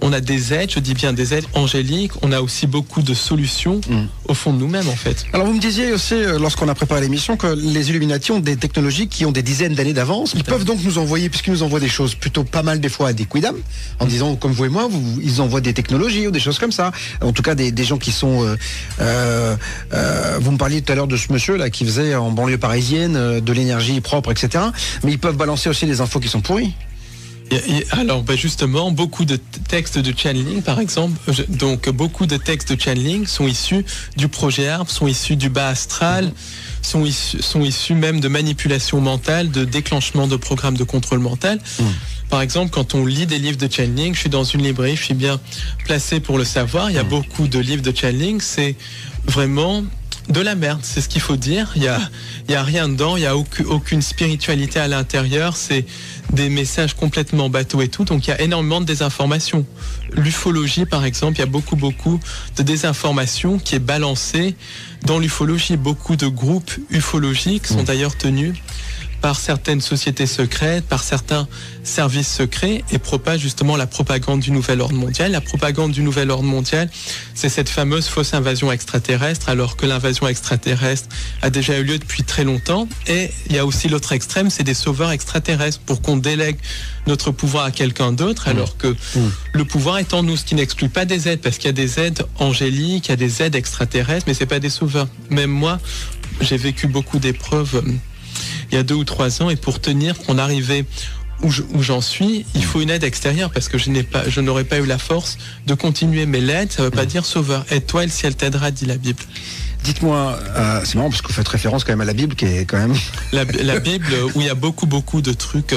Je dis bien des aides angéliques. On a aussi beaucoup de solutions au fond de nous-mêmes, en fait. Alors, vous me disiez aussi, lorsqu'on a préparé l'émission, que les Illuminati ont des technologies qui ont des dizaines d'années d'avance. Ils peuvent donc nous envoyer, puisqu'ils nous envoient des choses plutôt pas mal des fois à des quidam, en disant, comme vous et moi, ils envoient des technologies ou des choses comme ça. En tout cas, des gens qui sont... vous me parliez tout à l'heure de ce monsieur-là qui faisait en banlieue parisienne de l'énergie propre, etc. Mais ils peuvent balancer aussi des infos qui sont pourries. Alors justement, beaucoup de textes de channeling, par exemple, beaucoup de textes de channeling sont issus du projet Arbre, sont issus du bas astral, sont issus même de manipulation mentale, de déclenchement de programmes de contrôle mental. Par exemple, quand on lit des livres de channeling, je suis dans une librairie, je suis bien placé pour le savoir, il y a beaucoup de livres de channeling, c'est vraiment de la merde, c'est ce qu'il faut dire. Il y a rien dedans, il y a aucune spiritualité à l'intérieur, c'est des messages complètement bateaux et tout, donc il y a énormément de désinformation. L'ufologie, par exemple, il y a beaucoup de désinformation qui est balancée dans l'ufologie. Beaucoup de groupes ufologiques sont d'ailleurs tenus par certaines sociétés secrètes, par certains services secrets, et propagent justement la propagande du nouvel ordre mondial. La propagande du nouvel ordre mondial, c'est cette fameuse fausse invasion extraterrestre, alors que l'invasion extraterrestre a déjà eu lieu depuis très longtemps. Et il y a aussi l'autre extrême, c'est des sauveurs extraterrestres, pour qu'on délègue notre pouvoir à quelqu'un d'autre, alors que le pouvoir est en nous, ce qui n'exclut pas des aides, parce qu'il y a des aides angéliques, il y a des aides extraterrestres, mais c'est pas des sauveurs. Même moi, j'ai vécu beaucoup d'épreuves il y a 2 ou 3 ans, et pour tenir, qu'on arrivait où j'en suis, il faut une aide extérieure, parce que je n'aurais pas eu la force de continuer. Mais l'aide, ça ne veut pas dire sauveur. Aide-toi, et le ciel t'aidera, dit la Bible. Dites-moi, c'est marrant parce que vous faites référence quand même à la Bible, qui est quand même... La Bible, où il y a beaucoup de trucs...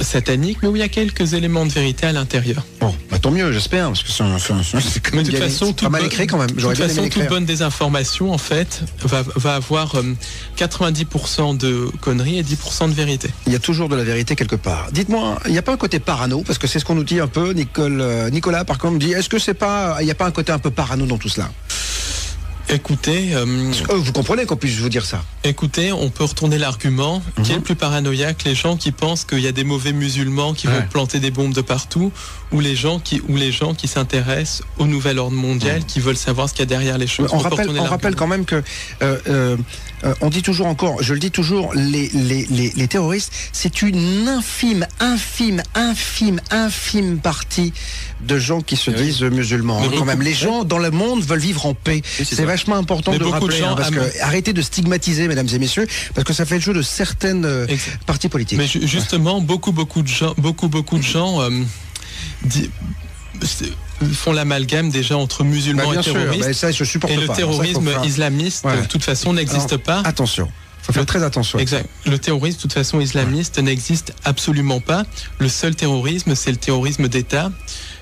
satanique, mais où il y a quelques éléments de vérité à l'intérieur. Bon, bah tant mieux, j'espère, parce que c'est quand même de toute façon, pas mal écrit quand même. De toute façon, toute bonne désinformation, en fait, va avoir 90% de conneries et 10% de vérité. Il y a toujours de la vérité quelque part. Dites-moi, il n'y a pas un côté parano, parce que c'est ce qu'on nous dit un peu. Nicolas, par contre, me dit, est-ce que il n'y a pas un côté un peu parano dans tout cela? Écoutez, vous comprenez qu'on puisse vous dire ça? Écoutez, on peut retourner l'argument. Qui est le plus paranoïaque, les gens qui pensent qu'il y a des mauvais musulmans qui vont planter des bombes de partout, ou les gens qui s'intéressent au nouvel ordre mondial, qui veulent savoir ce qu'il y a derrière les choses? On rappelle quand même que on dit toujours encore, je le dis toujours, les terroristes, c'est une infime partie de gens qui se disent musulmans. Quand même, les gens dans le monde veulent vivre en paix. C'est vachement important de rappeler, parce que arrêtez de stigmatiser, mesdames et messieurs, parce que ça fait le jeu de certaines partis politiques. Mais justement, beaucoup de gens font l'amalgame déjà entre musulmans et terroristes. Ça, je supporte et le terrorisme islamiste, de toute façon, n'existe pas. Attention. Faut faire très attention. Exact. Le terrorisme, de toute façon, islamiste n'existe absolument pas. Le seul terrorisme, c'est le terrorisme d'État,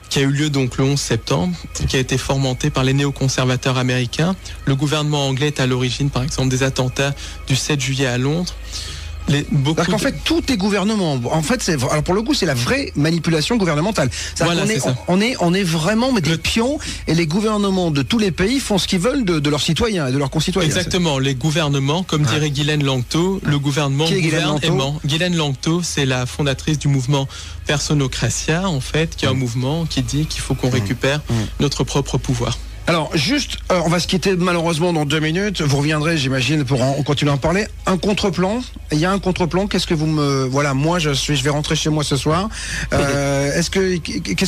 qui a eu lieu donc le 11 septembre, qui a été fomenté par les néoconservateurs américains. Le gouvernement anglais est à l'origine, par exemple, des attentats du 7 juillet à Londres. Parce qu'en fait, tout est gouvernement. En fait, alors pour le coup, c'est la vraie manipulation gouvernementale. Voilà, on est vraiment des pions, et les gouvernements de tous les pays font ce qu'ils veulent de leurs citoyens et de leurs concitoyens. Exactement. Les gouvernements, comme dirait Ghislaine Langto, le gouvernement gouverne et ment. Ghislaine Langto, c'est la fondatrice du mouvement Personocratia, en fait, qui est un mouvement qui dit qu'il faut qu'on récupère notre propre pouvoir. Alors, juste, on va se quitter malheureusement dans 2 minutes. Vous reviendrez, j'imagine, pour en continuer à en parler. Un contre-plan. Il y a un contre-plan. Qu'est-ce que vous me... Voilà, moi, je vais rentrer chez moi ce soir. Qu'est-ce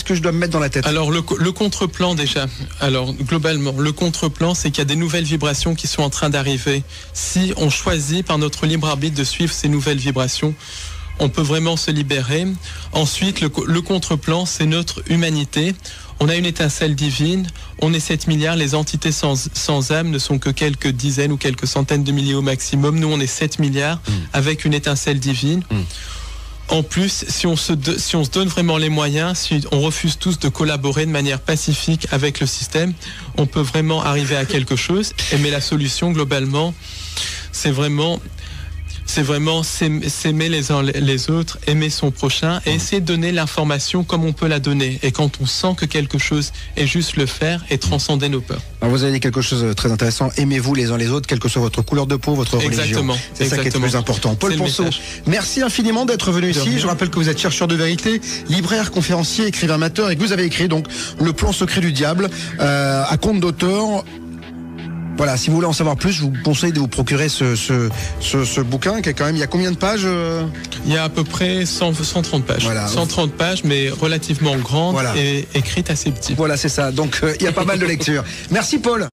que je dois me mettre dans la tête? Alors, le contre-plan, déjà. Alors, globalement, le contre-plan, c'est qu'il y a des nouvelles vibrations qui sont en train d'arriver. Si on choisit par notre libre arbitre de suivre ces nouvelles vibrations, on peut vraiment se libérer. Ensuite, le contre-plan, c'est notre humanité. On a une étincelle divine, on est 7 milliards, les entités sans âme ne sont que quelques dizaines ou quelques centaines de milliers au maximum. Nous, on est 7 milliards avec une étincelle divine. En plus, si on se donne vraiment les moyens, si on refuse tous de collaborer de manière pacifique avec le système, on peut vraiment arriver à quelque chose. Mais la solution, globalement, c'est vraiment s'aimer les uns les autres, aimer son prochain et essayer de donner l'information comme on peut la donner. Et quand on sent que quelque chose est juste le faire et transcender nos peurs. Alors vous avez dit quelque chose de très intéressant. Aimez-vous les uns les autres, quelle que soit votre couleur de peau, votre religion. C'est ça qui est le plus important. Paul Ponceau, merci infiniment d'être venu ici. Je rappelle que vous êtes chercheur de vérité, libraire, conférencier, écrivain amateur et que vous avez écrit donc Le plan secret du diable à compte d'auteur. Voilà, si vous voulez en savoir plus, je vous conseille de vous procurer ce bouquin qui est quand même, il y a combien de pages Il y a à peu près 130 pages. Voilà. 130 pages, mais relativement grandes et écrites assez petites. Voilà, c'est ça. Donc, il y a pas mal de lectures. Merci Paul.